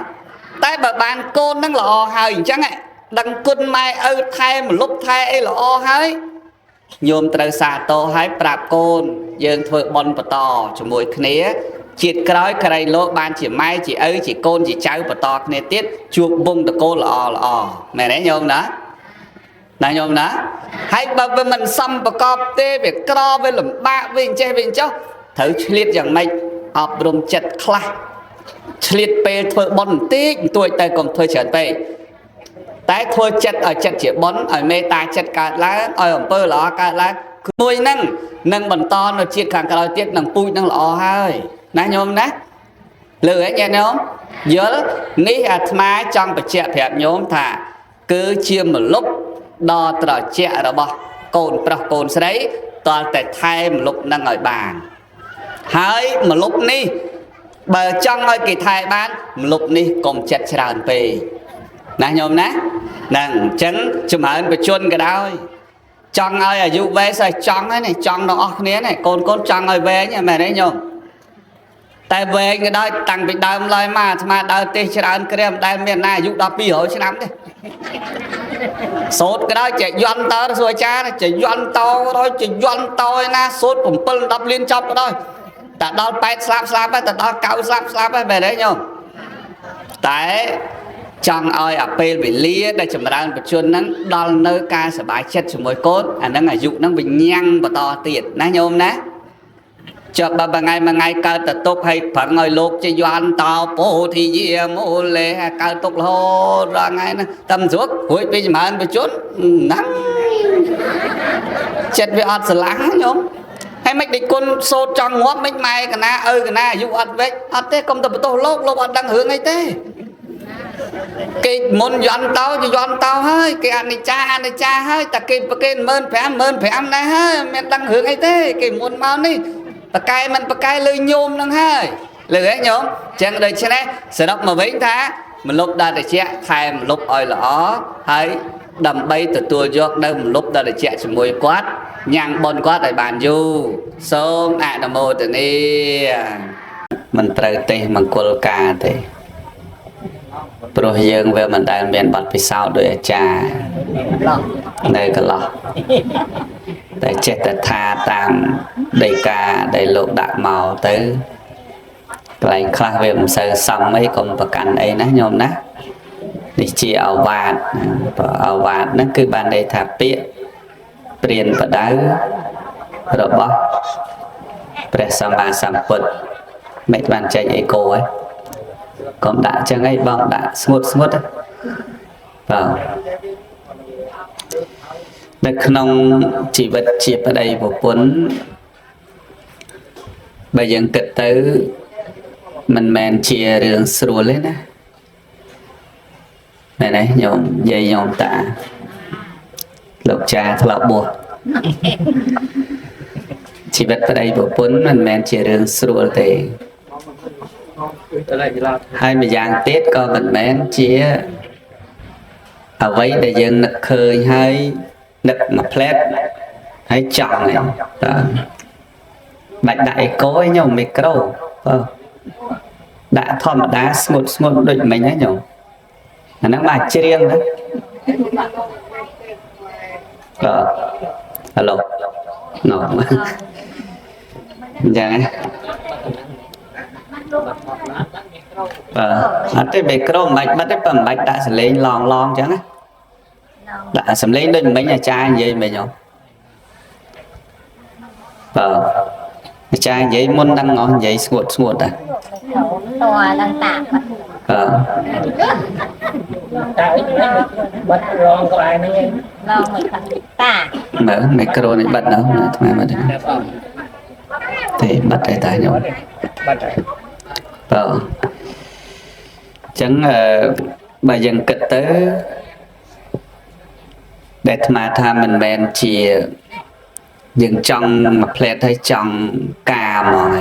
tại bà bán côn nó lọ hơi chẳng ạ đằng quân mai thay một lúc thay ấy lọ hơi nhôm từ xa tô hãy prap côn dương thôi bon to cho mùi khné triệt cõi cây lô ban chỉ mai chỉ chỉ côn chỉ cháu to khné tiết chuột bung được cô lọ mẹ đấy nhôm đó này nhôm đó hãy bà với mình xăm và cọp tê về cro với lùm ba với che với cháu thử liệt rằng mày học đồng chật khla liệt pe thôi bon tí tuổi tay còn thôi trở về tại thôi chật ở chật chỉ bón ở mê ta chật cả lá ở bơ lọ cả lá nuôi nâng bẩn to nó chiết khẳng cả tiết nâng pui nâng lọ hơi nãy nhôm nát lừa ấy nha nhôm nhớ ní má trong bạch chẹt hẹp nhôm thả cứ chia một lúc đo trò chẹt rồi bỏ cồn đấy toàn tại thay một lúc nâng ở bàn hơi một lúc ní bờ trong ơi kỳ thay bán một lúc ní cùng chẹt tràn về nãy nhôm nát nâng chấn chùm hỡn phải chuôn cái đó chọn ơi ở dụ về rồi chọn ấy này chọn nó óc này con chọn ơi về nha mẹ đấy nhôm tại về cái đó tăng bị đau lời mà đau tê cho ăn cái đau miền này dụ đó bị hổ chứ lắm đấy sốt cái đó chạy doan tao rồi cha này chạy doan tao thôi chạy doan tao na sốt cũng phân đập liên chọc thôi ta đau tay slap ta đau cao slap về đấy nhôm tại trong ơi ở bên bị lia đây chấm ra một chuồn nắng đo nơi ca sẽ bài chết cho mỗi cốt anh đang ngày dụ nó bị nhăn và to tiệt nãy nhôm nè cho bà ngày cao tập tốt hay phật ngồi lục cho doan tàu bố thì gì mô lệ cao tốt hô ra ngay tâm ruột hồi bây giờ mà anh bị chốn nắng chết với ọt sờ lá nhôm hay mấy địch con sốt trong ngóp mấy mai cái na dụ ọt vậy ọt thế công tập tốt lốc ọt đang hướng ngay thế cái môn doan tao hơi cái anh này cha hơi ta cái mơn phải ăn này hơi mẹ đang hướng ấy thế cái môn mau đi ta cay lưỡi nhôm đang hơi lưỡi ấy nhôm chẳng đời cho nên sẽ đọc mà vấy thá mình lúc đã để chạy thay một lúc ơi lõ hay đầm bay từ tua giọt đây một lúc đã để chạy cho mùi quát nhang bon quát tại bàn du sớm nam mô từ ni mình trời tê mình cô ca thế rồi dương về mình đang miền Bắc phía sau đôi cha đây cái lọ để chết để tha tam đầy ca đầy lộ đạo màu tới កន្លែងខ្លះវាមិនសូវសមអីកុំប្រកាន់អីណាញោមណានេះជាអវាទអវាទហ្នឹងគឺបានន័យថាពាក្យព្រានបដៅរបស់ព្រះសម្មាសម្ពុទ្ធមិនបានចេញអេកូហ៎កុំដាក់ចឹងអីបងដាក់ស្ងួតស្ងួតបាទនៅក្នុងជីវិតជាប្តីប្រពន្ធបើយើងគិតទៅមិនមែនជារឿងស្រួលទេណាណែនេះញោមយាយញោមតាលោកចាធ្លាប់បួសជីវិតប្តីប្រពន្ធមិនមែនជារឿងស្រួលទេហើយម្យ៉ាងទៀតក៏មិនមែនជាអ្វីដែលយើងនឹកឃើញហើយនឹកមួយផ្លែតហើយចង់ហ្នឹងបាច់ដាក់អេកូឯងញោមមីក្រូបើដាក់ធម្មតាស្ងួតស្ងួតដូចមិញហ្នឹងញោមអាហ្នឹងមកច្រៀងណាហឡូណូអញ្ចឹងណាអត់ទេមីក្រូមិនបាច់បិទទេបើមិនបាច់ដាក់សលេងឡងឡងអញ្ចឹងណាដាក់សំលេងដូចមិញអាចារ្យនិយាយមិញហ៎អាចារ្យនិយាយមុនដឹងហ៎និយាយស្ងួតស្ងួតតាតឡើងតាតាបិទរងក្បែរនេះឡងមិនតាមើលមីក្រូនេះបិទនៅថ្មមកទេបិទតែញោមបិទហើយអញ្ចឹងបើយើងគិតទៅដែលអាត្មាថាមិនមែនជាយើងចង់មួយផ្លែតឲ្យចង់ការហ្មង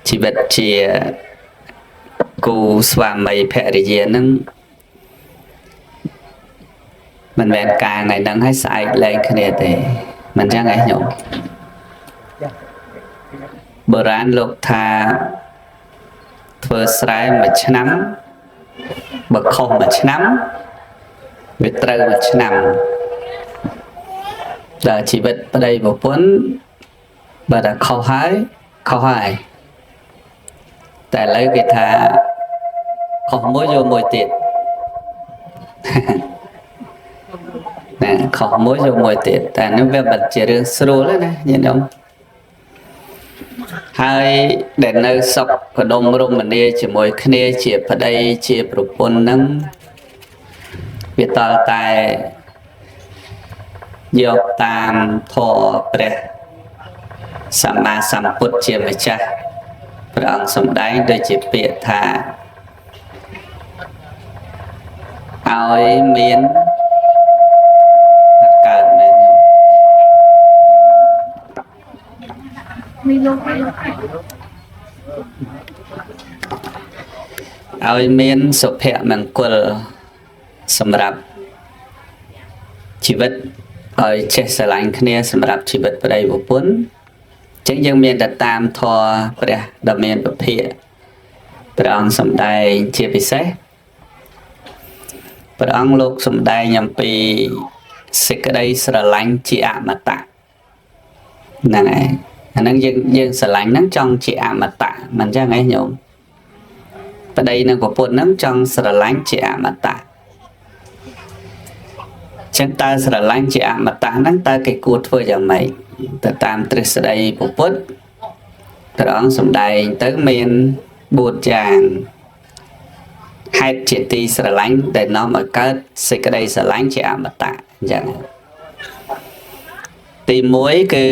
ជីវិតជាគូស្វាមីភរិយានឹងមិនមែនការថ្ងៃហ្នឹងឲ្យស្អែកលែងគ្នាទេមិនចឹងឯងញោមបុរាណលោកថាធ្វើស្រែមួយឆ្នាំបើខុសមួយឆ្នាំវាត្រូវមួយឆ្នាំដល់ជីវិតប្តីប្រពន្ធបើតែខុសហើយតែឥឡូវគេថាខុសមួយយកមួយទៀតណាខុសមួយយកមួយទៀតតែនេះវាមិនជារឿងស្រួលទេណាញាតិញោមហើយដែលនៅសុខកដុំរមនាជាមួយគ្នាជាប្តីជាប្រពន្ធហ្នឹងវាតល់តែយកតាមធម៌ព្រះសម្មាសម្ពុទ្ធជាម្ចាស់ព្រះអង្គសម្ដែងដូចជាពាក្យថាឲ្យមានកើតមែនឲ្យមានសុភមង្គលសម្រាប់ជីវិតឲ្យចេះស្រឡាញ់គ្នាសម្រាប់ជីវិតប្តីប្រពន្ធអញ្ចឹងយើងមានតែតាមធម៌ព្រះដ៏មានពភាកព្រះអង្គសម្ដែងជាពិសេសព្រះអង្គលោកសម្ដែងអំពីសេចក្តីស្រឡាញ់ជាអមតៈហ្នឹងហើយអាហ្នឹងយើងស្រឡាញ់ហ្នឹងចង់ជាអមតៈមិនអញ្ចឹងឯងញោមប្តីនិងប្រពន្ធហ្នឹងចង់ស្រឡាញ់ជាអមតៈចឹងតើស្រឡាញ់ជាអមតៈហ្នឹងតើគេគួរធ្វើយ៉ាងម៉េចទៅតាមទ្រឹស្ដីពុទ្ធព្រះអង្គសម្ដែងទៅមាន4យ៉ាងហេតុជាទីស្រឡាញ់ដែលនាំឲ្យកើតសេចក្តីស្រឡាញ់ជាអមតៈអញ្ចឹងទី1គឺ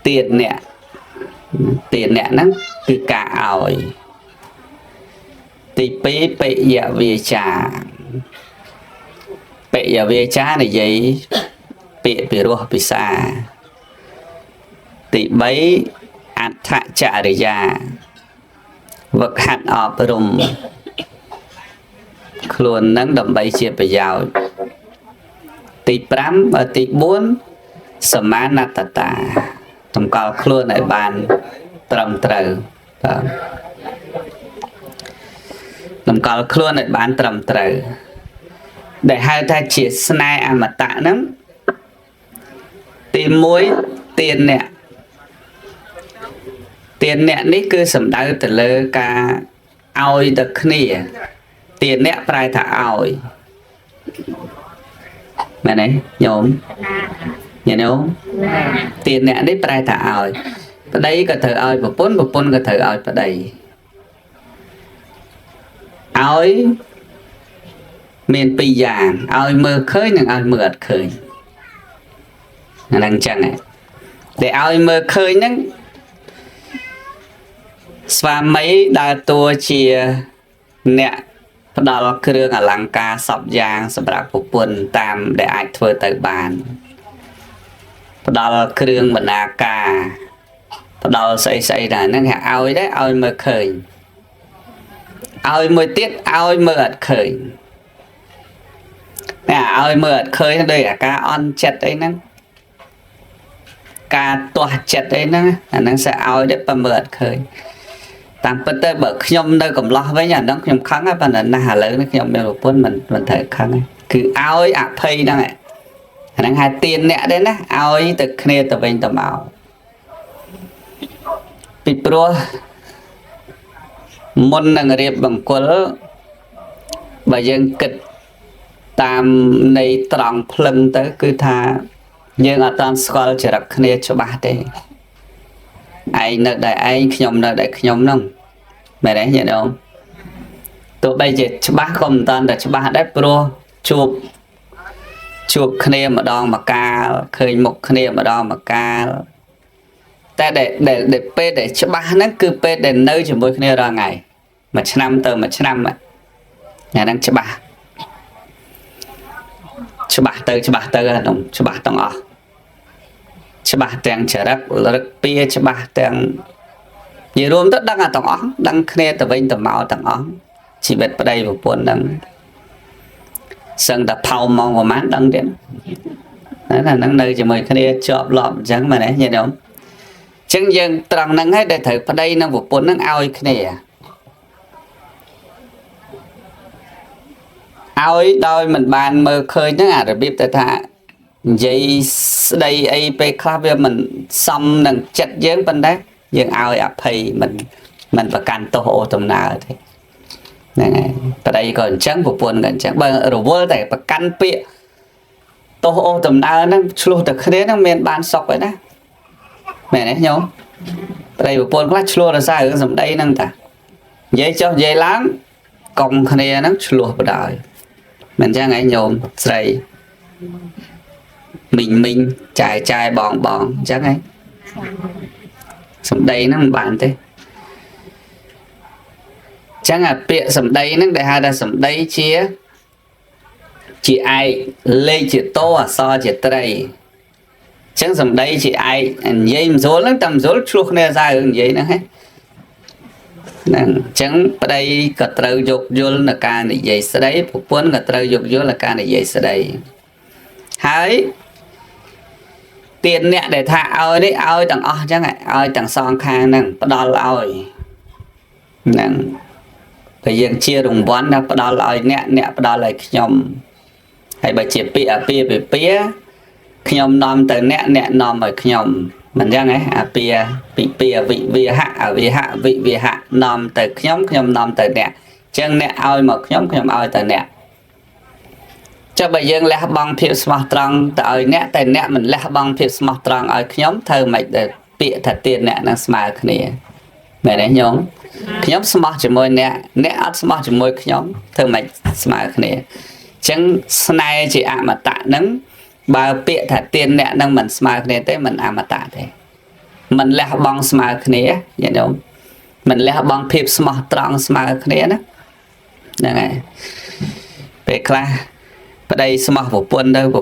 ទានអ្នកហ្នឹងគឺការឲ្យទី2បិយវាចាបិយវាចានិយាយពាក្យពិរោះពិសាទី3អដ្ឋចរិយាវឹកហាត់អប់រំខ្លួននឹងដើម្បីជាប្រយោជន៍ទី5ទី4សមាណតតាតម្កល់ខ្លួនឲ្យបានត្រឹមត្រូវបាទតម្កល់ខ្លួនឲ្យបានត្រឹមត្រូវដែលហៅថាជាស្នេហ៍អមតៈហ្នឹងទី1ទានអ្នក tiền nẹt ní cứ sầm đau từ lơ ca oi từ khnia tiền nẹt prai thả oi mẹ này nhổm nhà nhổm tiền nẹt ní prai thả oi ở đây có thở oi một pôn có thở oi ở đây oi miền pi giàng oi mưa khơi nhưng oi mưa khơi đang chẳng này để oi mưa khơi nhá và mấy đa tua chia nè đó làเครื่อง อลังการ សពយ៉ាង សម្រាប់ប្រពន្ធតាម ដែលអាចធ្វើទៅបានផ្ដល់គ្រឿងបណ្ណាការផ្ដល់ស្អីស្អីដែរហ្នឹងគេឲ្យដែរឲ្យមើលឃើញឲ្យមួយទៀតឲ្យមើលអត់ឃើញតែឲ្យមើលអត់ឃើញដូចអាការអន់ចិត្តអីហ្នឹងការទាស់ចិត្តអីហ្នឹងអាហ្នឹងsẽឲ្យដែរបើមើលអត់ឃើញតាមពិតទៅបើខ្ញុំនៅកំឡោះវិញអាហ្នឹងខ្ញុំខឹងហើយប៉ុន្តែណាស់ឥឡូវនេះខ្ញុំមានប្រពន្ធមិនត្រូវខឹងគឺឲ្យអភ័យហ្នឹងអាហ្នឹងហៅទៀនអ្នកដែរណាឲ្យទៅគ្នាទៅវិញទៅមកពីព្រោះមុននឹងរៀបបង្គោលបើយើងគិតតាមនៃត្រង់ភ្លឹងទៅគឺថាយើងអត់តាន់ស្គាល់ចរិតគ្នាច្បាស់ទេឯងនៅតែឯងខ្ញុំនៅតែខ្ញុំហ្នឹងមែនទេញាតិញោមទោះបីជាច្បាស់ក៏មិនតាន់តែច្បាស់ដែរព្រោះជួបគ្នាម្ដងម្កាលឃើញមុខគ្នាម្ដងម្កាលតែដែលពេលដែលច្បាស់ហ្នឹងគឺពេលដែលនៅជាមួយគ្នារាល់ថ្ងៃមួយឆ្នាំទៅមួយឆ្នាំអាហ្នឹងច្បាស់ទៅអានោះច្បាស់ទាំងអស់ច្បាស់ទាំងចរិតរឹកពៀច្បាស់ទាំងនិយាយរួមទៅដឹងអាទាំងអស់ដឹងគ្នាទៅវិញទៅមកទាំងអស់ជីវិតប្តីប្រពន្ធហ្នឹងសឹងតែផោមមកប្រហែលដឹងទៀតណាហ្នឹងនៅជាមួយគ្នាជាប់លាប់អញ្ចឹងមែនទេញាតិញោមអញ្ចឹងយើងត្រង់ហ្នឹងហើយដែលត្រូវប្តីនិងប្រពន្ធហ្នឹងឲ្យគ្នាឲ្យដោយមិនបានមើលឃើញហ្នឹងអារបៀបទៅថានិយាយស្ដីអីពេលខ្លះវាមិនសមនឹងចិត្តយើងប៉ុន្តែយើងឲ្យអភ័យមិនប្រកាន់ទោសអូដំណើរទេហ្នឹងហើយប្តីក៏អញ្ចឹងប្រពន្ធក៏អញ្ចឹងបើរវល់តែប្រកាន់ពាក្យទោសអូដំណើរហ្នឹងឆ្លោះតែគ្នាហ្នឹងមានបានសុខទេណាមែនទេញោមប្តីប្រពន្ធខ្លះឆ្លោះរសាររឿងសម្ដីហ្នឹងតានិយាយចុះនិយាយឡើងកុំគ្នាហ្នឹងឆ្លោះបដ មិនចឹងឯងញោមស្រីមីងចាយបងអញ្ចឹងឯងសំដីហ្នឹងមិនបានទេចឹងអាពាក្យសំដីហ្នឹងដែលហៅថាសំដីជាឯកលេខជាតោអក្សរជាត្រីចឹងសំដីជាឯកនិយាយមិនស្រួលហ្នឹងតែមិនស្រួលឆ្លោះគ្នាសាររឿងនិយាយហ្នឹងហ៎ហ្នឹងចឹងប្តីក៏ត្រូវយកយល់នៅការនិយាយស្ដីប្រពន្ធក៏ត្រូវយកយល់នៅការនិយាយស្ដីហើយtiền nè để thả ơi đấy ơi tầng chẳng hạn ơi tầng son khang nè đo ơi nè bây giờ chia đồng vốn đó đo ơi nè đo lại nhom hay bà chỉ pía nhom nom từ nè nom ở nhom mình ra này pía vị hạ nom từ nhom nom từ nè chân nè ơi một nhom ơi từ nè cho bây giờ lẽ bằng phiêu smart trăng tại nè tại nè mình lẽ bằng phiêu smart trăng ở nhóm thơ mày để bịa thật tiền nè nó smart này mày đấy nhóm nhóm smart chỉ môi nè smart chỉ môi nhóm thơ mày smart này chẳng này chỉ mà tạ nắng bà bịa thật tiền nè năng mình smart này tới mình mà tạ thế mình lẽ bằng smart này vậy đâu mình lẽ bằng phiêu smart trăng smart này đó này về class ở đây smart của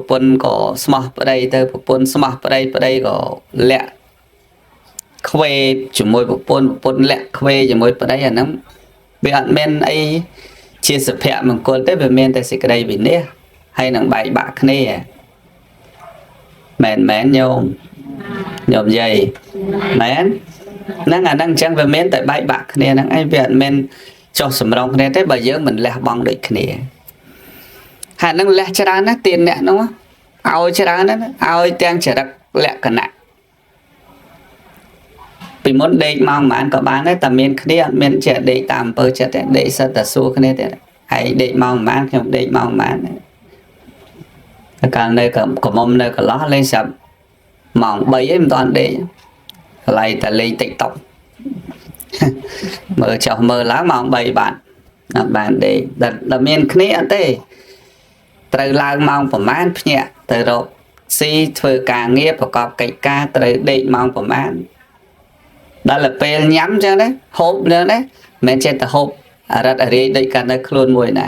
quân có smart ở đây tới quân smart ở đây có lẹ khuê chỉ môi của quân lẹ khuê chỉ môi ở đây là nó bị hạn men ấy chia sẻ phẹ mình quân tới về men tại sự cái đây bị nè hay là bài bạc nè mền nhôm dày mén nó là đang chẳng về men tại bài bạc nè nó ai về hạn men cho sầm rong nè tới bây giờ mình lẹ bằng được nè hà năng lẹ cho ra nó tiền nè đúng không ao cho ra nó ao trang trở đặc lẹ cả nè ពីមុនដេកម៉ោងប៉ុន្មានក៏បានដែរតែមានគ្នាអត់មានចេះដេកតាមអំពើចិត្តទេដេកសិតតែសួរគ្នាទេហើយដេកម៉ោងប៉ុន្មានខ្ញុំដេកម៉ោងប៉ុន្មានតែកាលនៅកំមុំនៅកន្លោះលេងស្រាប់ម៉ោង3ឯងមិនទាន់ដេកកន្លែងតែលេង TikTok មើលចុះមើលឡើងម៉ោង3បាទអត់បានដេកតែមានគ្នាអត់ទេត្រូវឡើងម៉ោងប្រហែលភ្ញាក់ទៅរកស៊ីធ្វើការងារប្រកបកិច្ចការត្រូវដេកម៉ោងប្រហែលដល់ពេលញ៉ាំចឹងណាហូបnữaណាមិនចេះតែហូបអរិតអរាយដូចកាត់នៅខ្លួនមួយណា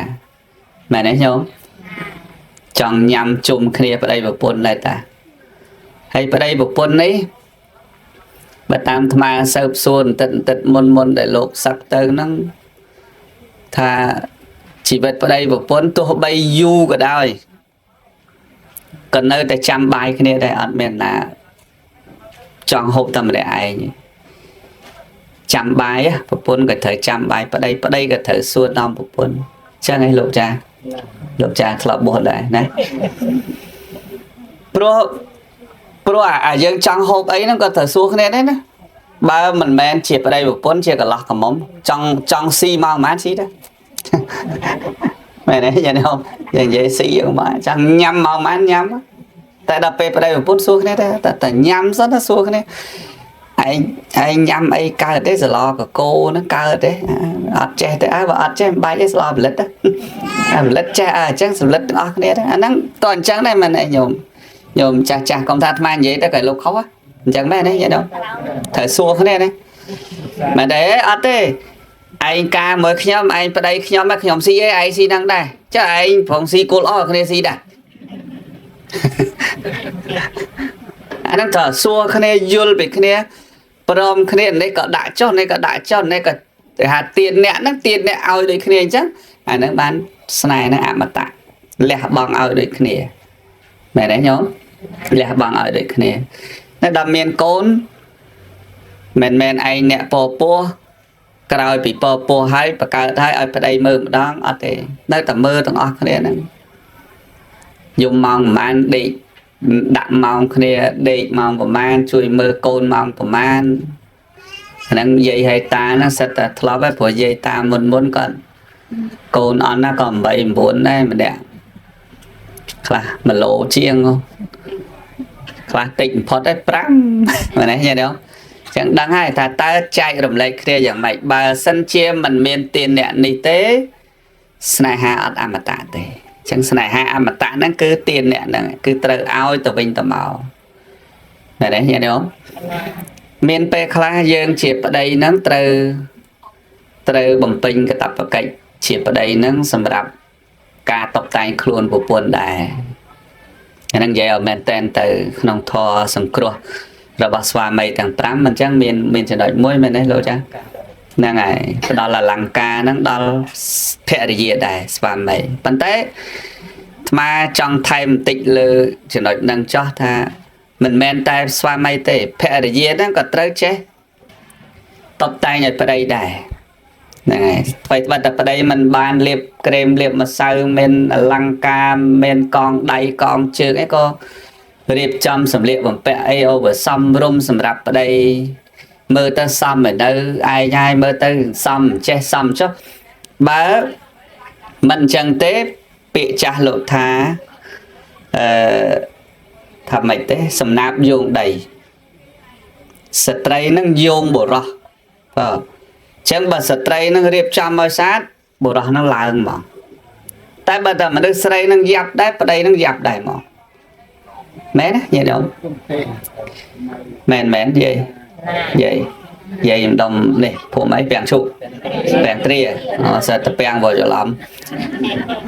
មែនទេញោមចង់ញ៉ាំជុំគ្នាប្តីប្រពន្ធដែរតាហើយប្តីប្រពន្ធនេះបើតាមអាត្មាសើបសួរបន្តិចមុនដែលលោកសឹកទៅហ្នឹងថាជីវិតប្តីប្រពន្ធទោះបីយូរក៏ដោយក៏នៅតែចាំបាយគ្នាដែរអត់មានណាចង់ហូបតែម្នាក់ឯងចាំបាយប្រពន្ធក៏ត្រូវចាំបាយប្តីក៏ត្រូវសួរនាំប្រពន្ធចឹងឯងលោកចាធ្លាប់បោះដែរណាព្រោះអាយើងចង់ហូបអីហ្នឹងក៏ត្រូវសួរគ្នាដែរណាបើមិនមែនជាប្តីប្រពន្ធជាកន្លោះកំមុំចង់ស៊ីមកប៉ុន្មានស៊ីដែរមែនទេយ៉ាងនេះយើងនិយាយស៊ីយើងមកចាំញ៉ាំមកប៉ុន្មានញ៉ាំតែដល់ពេលប្តីប្រពន្ធសួរគ្នាដែរតែញ៉ាំសិនទៅសួរគ្នាឯងញ៉ាំអីកើតទេសឡកកោហ្នឹងកើតទេអត់ចេះទេបើអត់ចេះមិនបាច់ទេស្លោផលិតផលិតចេះអញ្ចឹងផលិតទាំងអស់គ្នាអាហ្នឹងតើអញ្ចឹងដែរមែនទេញោមចាស់កុំថាអាត្មានិយាយទៅក៏លោកខុសអញ្ចឹងមែនទេយល់ដល់ត្រូវសួរគ្នាណាមែនទេអត់ទេឯងការមើលខ្ញុំឯងប្តីខ្ញុំស៊ីអីឯងស៊ីហ្នឹងដែរចុះឯងប្រងស៊ីគល់អស់គ្នាស៊ីដែរអាហ្នឹងត្រូវសួរគ្នាយល់ពីគ្នាព្រមគ្នានេះក៏ដាក់ចុះនេះក៏ដាក់ចុះនេះក៏គេហៅទៀនអ្នកហ្នឹងទៀនអ្នកឲ្យដូចគ្នាអញ្ចឹងអាហ្នឹងបានស្នេហ៍ហ្នឹងអមតៈលះបង់ឲ្យដូចគ្នាមែនទេញោមលះបង់ឲ្យដូចគ្នាតែដល់មានកូនមិនមែនឯងអ្នកពោះក្រោយពីពោះហើយបកើតហើយឲ្យប្តីមើលម្ដងអត់ទេនៅតែមើលទាំងអស់គ្នាហ្នឹងយំម៉ោងប្រហែលដេកដាក់ម៉ោងគ្នាដេកម៉ោងប្រហែលជួយមើលកូនម៉ោងប្រហែលហ្នឹងនិយាយឲ្យតាហ្នឹងសិតតែធ្លាប់ហើយព្រោះនិយាយតាមុនគាត់កូនអត់ណាក៏8 9ដែរម្នាក់ខ្លះ1 ឡូជាងខ្លះតិចបំផុតឯ5មែនទេញ៉ែទេចឹងដឹងហើយថាតើចែករំលែកគ្នាយ៉ាងម៉េចបើសិនជាមិនមានទានអ្នកនេះទេស្នេហាអត់អមតៈទេចឹងស្នេហាអមតៈហ្នឹងគឺទានអ្នកហ្នឹងគឺត្រូវឲ្យទៅវិញទៅមកមែនទេញ៉ែទេមានពេលខ្លះយើងជាប្តីហ្នឹងត្រូវបំពេញកាតព្វកិច្ចជាប្តីហ្នឹងសម្រាប់ការតុបតែងខ្លួនប្រពន្ធដែរអាហ្នឹងនិយាយឲ្យមែនតែនទៅក្នុងធម៌សង្គ្រោះរបស់ស្វាមីទាំង5មិនចឹងមានចំណុចមួយមែនទេលោកចាហ្នឹងហើយផ្ដល់អលង្ការហ្នឹងដល់ភរិយាដែរស្វាមីប៉ុន្តែអាត្មាចង់ថែមបន្តិចលើចំណុចហ្នឹងចោះថាមិនមែនតែស្វាមីទេភរិយាហ្នឹងក៏ត្រូវចេះតុបតែងឲ្យប្តីដែរហ្នឹងហើយថ្មីតែប្តីមិនបានលាបក្រែមលាបម្សៅមានអលង្ការមានកងដៃកងជើងអីក៏រៀបចំសម្លៀកបំពាក់អីអូវសំរុំសម្រាប់ប្តីមើលទៅសមទៅនៅឯងហើយមើលទៅសមចេះសមចុះបើមិនអញ្ចឹងទេពាក្យចាស់លោកថាថាម៉េចទេសំណាបយោងដីស្ត្រីនឹងយោងបុរសបាទចឹងបើស្ត្រីនឹងរៀបចំឲ្យស្អាតបុរសនឹងឡើងហ្មងតែបើតែមនុស្សស្រីនឹងយ៉ាប់ដែរប្តីនឹងយ៉ាប់ដែរហ្មងមែនទេនិយាយដល់មែននិយាយម្ដុំនេះភូមិអីពាំងឈុកពាំងត្រាសិតតែពាំងវល់ច្រឡំ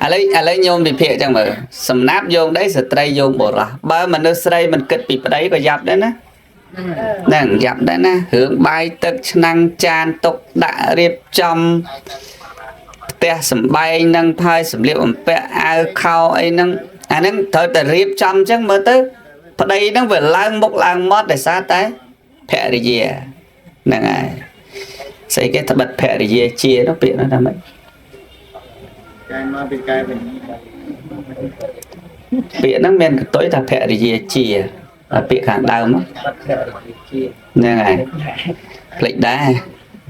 ឥឡូវញោមវិភាគចឹងមើលសំណាប់យោងដីស្ត្រីយោងបុរសបើមនុស្សស្រីមិនគិតពីប្តីក៏យ៉ាប់ដែរណាហ្នឹងយ៉ាប់ដែរណារឿងបាយទឹកឆ្នាំងចានតុកដាក់រៀបចំផ្ទះសំបែងនឹងផើយសម្លៀកបំពាក់អាវខោអីហ្នឹងអាហ្នឹងត្រូវតែរៀបចំអញ្ចឹងមើលទៅប្តីហ្នឹងវាឡើងមុខឡើងមាត់ដោយសារតែភរិយាហ្នឹងហើយស្អីគេត្បិតភរិយាជានោះពាក្យនោះថាម៉េចកាយមកពីកាយវិញពាក្យហ្នឹងមានកតុយថាភរិយាជាពាក្យខាងដើមហ្នឹងហើយ ផ្លេចដែរ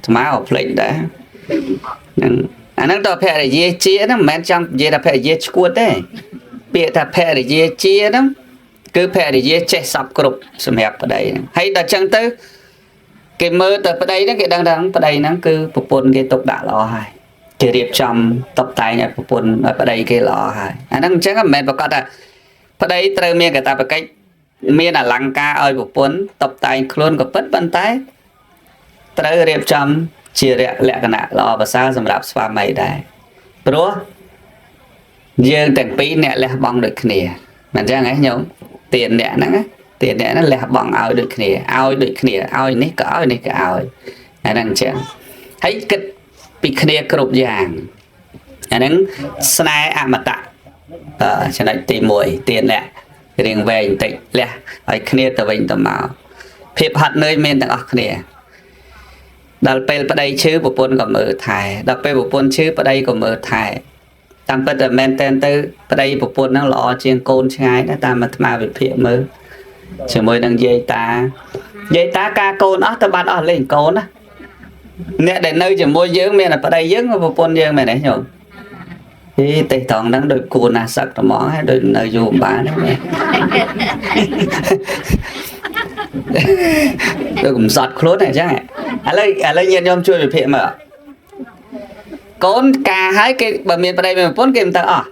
ស្មាផ្លេចដែរហ្នឹងអាហ្នឹងតភរិយាជាហ្នឹងមិនមែនចង់និយាយថាភរិយាឈួតទេពាក្យថាភរិយាជាហ្នឹងគឺភរិយាចេះសពគ្រប់សម្រាប់ប្តីហ្នឹងហើយដល់ចឹងទៅគេមើលទៅប្តីហ្នឹងគេដឹងថាប្តីហ្នឹងគឺប្រពន្ធគេទុកដាក់ល្អហើយគេរៀបចំតុបតែងឲ្យប្រពន្ធឲ្យប្តីគេល្អហើយអាហ្នឹងអញ្ចឹងមិនមែនប្រកាសថាប្តីត្រូវមានកាតព្វកិច្ចមានអលង្ការឲ្យប្រពន្ធតុបតែងខ្លួនក៏ពិតប៉ុន្តែត្រូវរៀបចំជាលក្ខណៈល្អប្រសើរសម្រាប់ស្វាមីដែរព្រោះយើងទាំងពីរអ្នកលះបង់ដូចគ្នាមិនអញ្ចឹងហ៎ញោមទានអ្នកហ្នឹងទានអ្នកហ្នឹងលះបង់ឲ្យដូចគ្នាឲ្យដូចគ្នាឲ្យនេះក៏ឲ្យនេះក៏ឲ្យអាហ្នឹងអញ្ចឹងហើយគិតពីគ្នាគ្រប់យ៉ាងអាហ្នឹងស្នេហ៍អមតៈចំណុចទី1ទានអ្នករៀងវែងបន្តិចលះឲ្យគ្នាទៅវិញទៅមកភាពហត់នឿយមានទាំងអស់គ្នាដល់ពេលប្តីឈឺប្រពន្ធក៏មើលថែដល់ពេលប្រពន្ធឈឺប្តីក៏មើលថែតាមពិតតែមែនតែនទៅប្តីប្រពន្ធហ្នឹងល្អជាងកូនឆ្ងាយដែរតាមអាត្មាវិភាគមើលជាមួយនឹងយាយតាការកូនអស់ទៅបាត់អស់លេងកូនណាអ្នកដែលនៅជាមួយយើងមានតែប្តីយើងប្រពន្ធយើងមែនទេញោមទេត្រង់ហ្នឹងដូចគួរណាស់សឹកត្មងហើយដូចនៅយូរបានហ្នឹងទៅកំសត់ខ្លួនអញ្ចឹងឥឡូវញាតិញោមជួយវិភាគមើលកូនការហើយគេបើមានប្តីមានប្រពន្ធគេមិនទៅអស់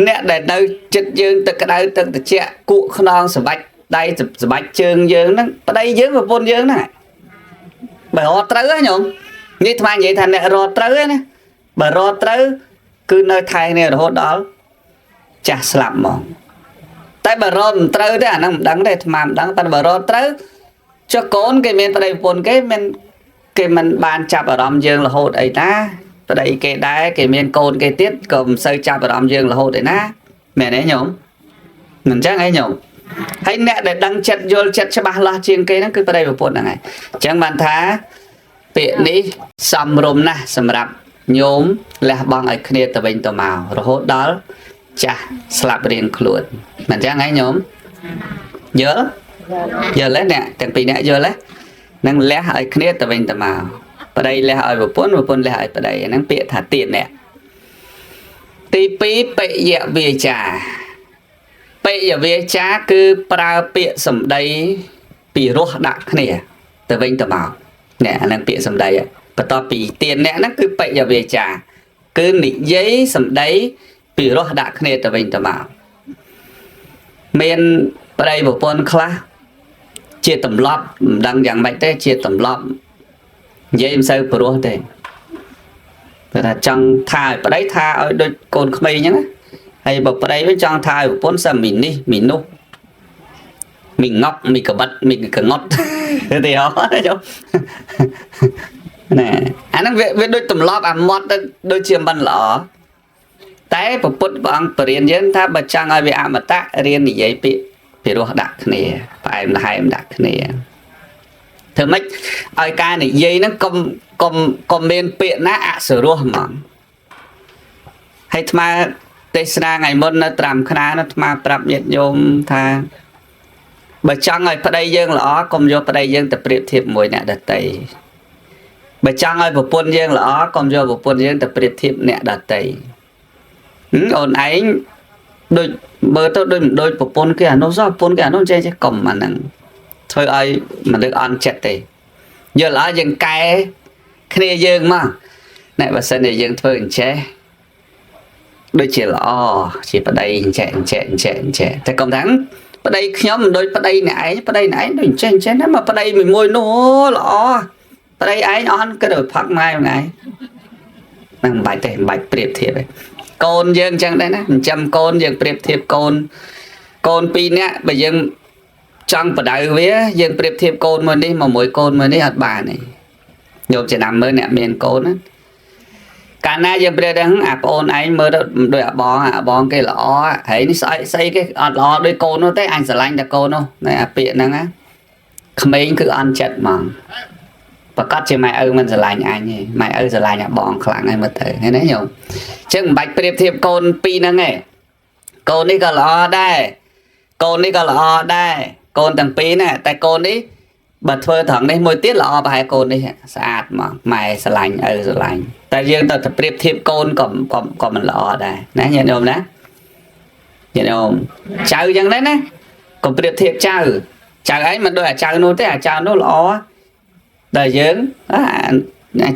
អ្នកដែលនៅចិត្តយើងទឹកក្តៅទឹកត្រជាក់គក់ខ្នងសបាច់ដៃសបាច់ជើងយើងហ្នឹងប្តីយើងប្រពន្ធយើងហ្នឹងបើរត់ត្រូវហ៎ញោមនេះថ្មនិយាយថាអ្នករត់ត្រូវណាបើរត់ត្រូវគឺនៅថែគ្នារហូតដល់ចាស់ស្លាប់ហ្មងតែបើរត់មិនត្រូវទេអាហ្នឹងមិនដឹងទេថ្មមិនដឹងតែបើរត់ត្រូវចុះកូនគេមានប្តីប្រពន្ធគេមិនបានចាប់អារម្មណ៍យើងរហូតអីណាប្តីគេដែរគេមានកូនគេទៀតក៏មិនសូវចាប់អារម្មណ៍យើងរហូតឯណាមែនទេញោមមិនអញ្ចឹងឯងញោមហើយអ្នកដែលដឹងចិត្តយល់ចិត្តច្បាស់លាស់ជាងគេហ្នឹងគឺប្តីប្រពន្ធហ្នឹងឯងអញ្ចឹងបានថាពាក្យនេះសំរុំណាស់សម្រាប់ញោមលះបង់ឲ្យគ្នាទៅវិញទៅមករហូតដល់ចាស់ស្លាប់រៀងខ្លួនមិនអញ្ចឹងឯងញោមយល់ទេអ្នកទាំងពីរអ្នកយល់ទេនឹងលះឲ្យគ្នាទៅវិញទៅមកប្តីលះឲ្យប្រពន្ធលះឲ្យប្តីហ្នឹងពាក្យថាទានអ្នកទី2បិយវាចាបិយវាចាគឺប្រើពាក្យសម្ដីពីរោះដាក់គ្នាទៅវិញទៅមកនេះអាហ្នឹងពាក្យសម្ដីបន្ទាប់ពីទានអ្នកហ្នឹងគឺបិយវាចាគឺនិយាយសម្ដីពីរោះដាក់គ្នាទៅវិញទៅមកមានប្តីប្រពន្ធខ្លះជាទម្លាប់មិនដឹងយ៉ាងម៉េចទេជាទម្លាប់និយាយមិនសូវព្រោះទេតែថាចង់ថាឲ្យប្តីថាឲ្យដូចកូនក្មេងអញ្ចឹងណាហើយបើប្តីវិញចង់ថាឲ្យប្រពន្ធសឹមមីនេះមីនោះមីងប់មីកបិតមីកងត់ទេហ៎ណែអាហ្នឹងវាដូចទម្លាប់អាមាត់ទៅដូចជាមិនល្អតែពុទ្ធព្រះអង្គបរៀនយើងថាបើចង់ឲ្យវាអមតៈរៀននិយាយពាក្យពីរោះដាក់គ្នាផ្អែមល្ហែមដាក់គ្នាធ្វើម៉េចឲ្យការនិយាយហ្នឹងកុំមានពាក្យណាអសរោះហ្មងហើយអាត្មាទេសនាថ្ងៃមុននៅត្រាំខ្នាអាត្មាប្រាប់ញាតិញោមថាបើចង់ឲ្យប្តីយើងល្អកុំយកប្តីយើងទៅប្រៀបធៀបមួយអ្នកដទៃបើចង់ឲ្យប្រពន្ធយើងល្អកុំយកប្រពន្ធយើងទៅប្រៀបធៀបអ្នកដទៃអូនឯងដូចមើលទៅដូចប្រពន្ធគេអានោះសោះប្រពន្ធគេអានោះចេះកុំអាហ្នឹងធ្វើឲ្យមនុស្សអន់ចិត្តទេយល់អត់យើងកែគ្នាយើងមកណែបើសិនជាយើងធ្វើអញ្ចេះដូចជាល្អជាប្តីអញ្ចេះតែកុំថាប្តីខ្ញុំមិនដូចប្តីអ្នកឯងប្តីអ្នកឯងដូចអញ្ចេះណាមកប្តីមួយនោះល្អប្តីឯងអស់គិតឲ្យផឹកម៉ែហ្នឹងមិនបាច់ទេមិនបាច់ប្រៀបធៀបទេកូនយើងអញ្ចឹងដែរណាចិញ្ចឹមកូនយើងប្រៀបធៀបកូន2នាក់បើយើងចង់បដៅវាយើងប្រៀបធៀបកូនមួយនេះមកមួយកូនមួយនេះអត់បានទេយកចំណាំមើលអ្នកមានកូនណាកាលណាយើងប្រៀបដែរអាប្អូនឯងមើលទៅដូចអាបងគេល្អហើយនេះស្អីគេអត់ល្អដូចកូននោះទេអញស្រឡាញ់តែកូននោះណែអាពាក្យហ្នឹងណាក្មេងគឺអន់ចិត្តហ្មងប្រកាសជាម៉ែឪមិនស្រឡាញ់អញទេម៉ែឪស្រឡាញ់អាបងខ្លាំងហើយមើលទៅឃើញទេញោមអញ្ចឹងមិនបាច់ប្រៀបធៀបកូនពីរហ្នឹងទេកូននេះក៏ល្អដែរកូននេះក៏ល្អដែរកូនទាំងពីរណាតែកូននេះ bà thơ thằng này mỗi tiết là bài côn đi sạch mà mày sẽ lành sẽ lành tại riêng ta tập riêng thêm côn còn mình lọ đây nè nhìn không nè nhìn không chào chẳng đấy nè còn riêng thêm chào ấy mà đôi là chào nó thế là chào nó lọ đời dưỡng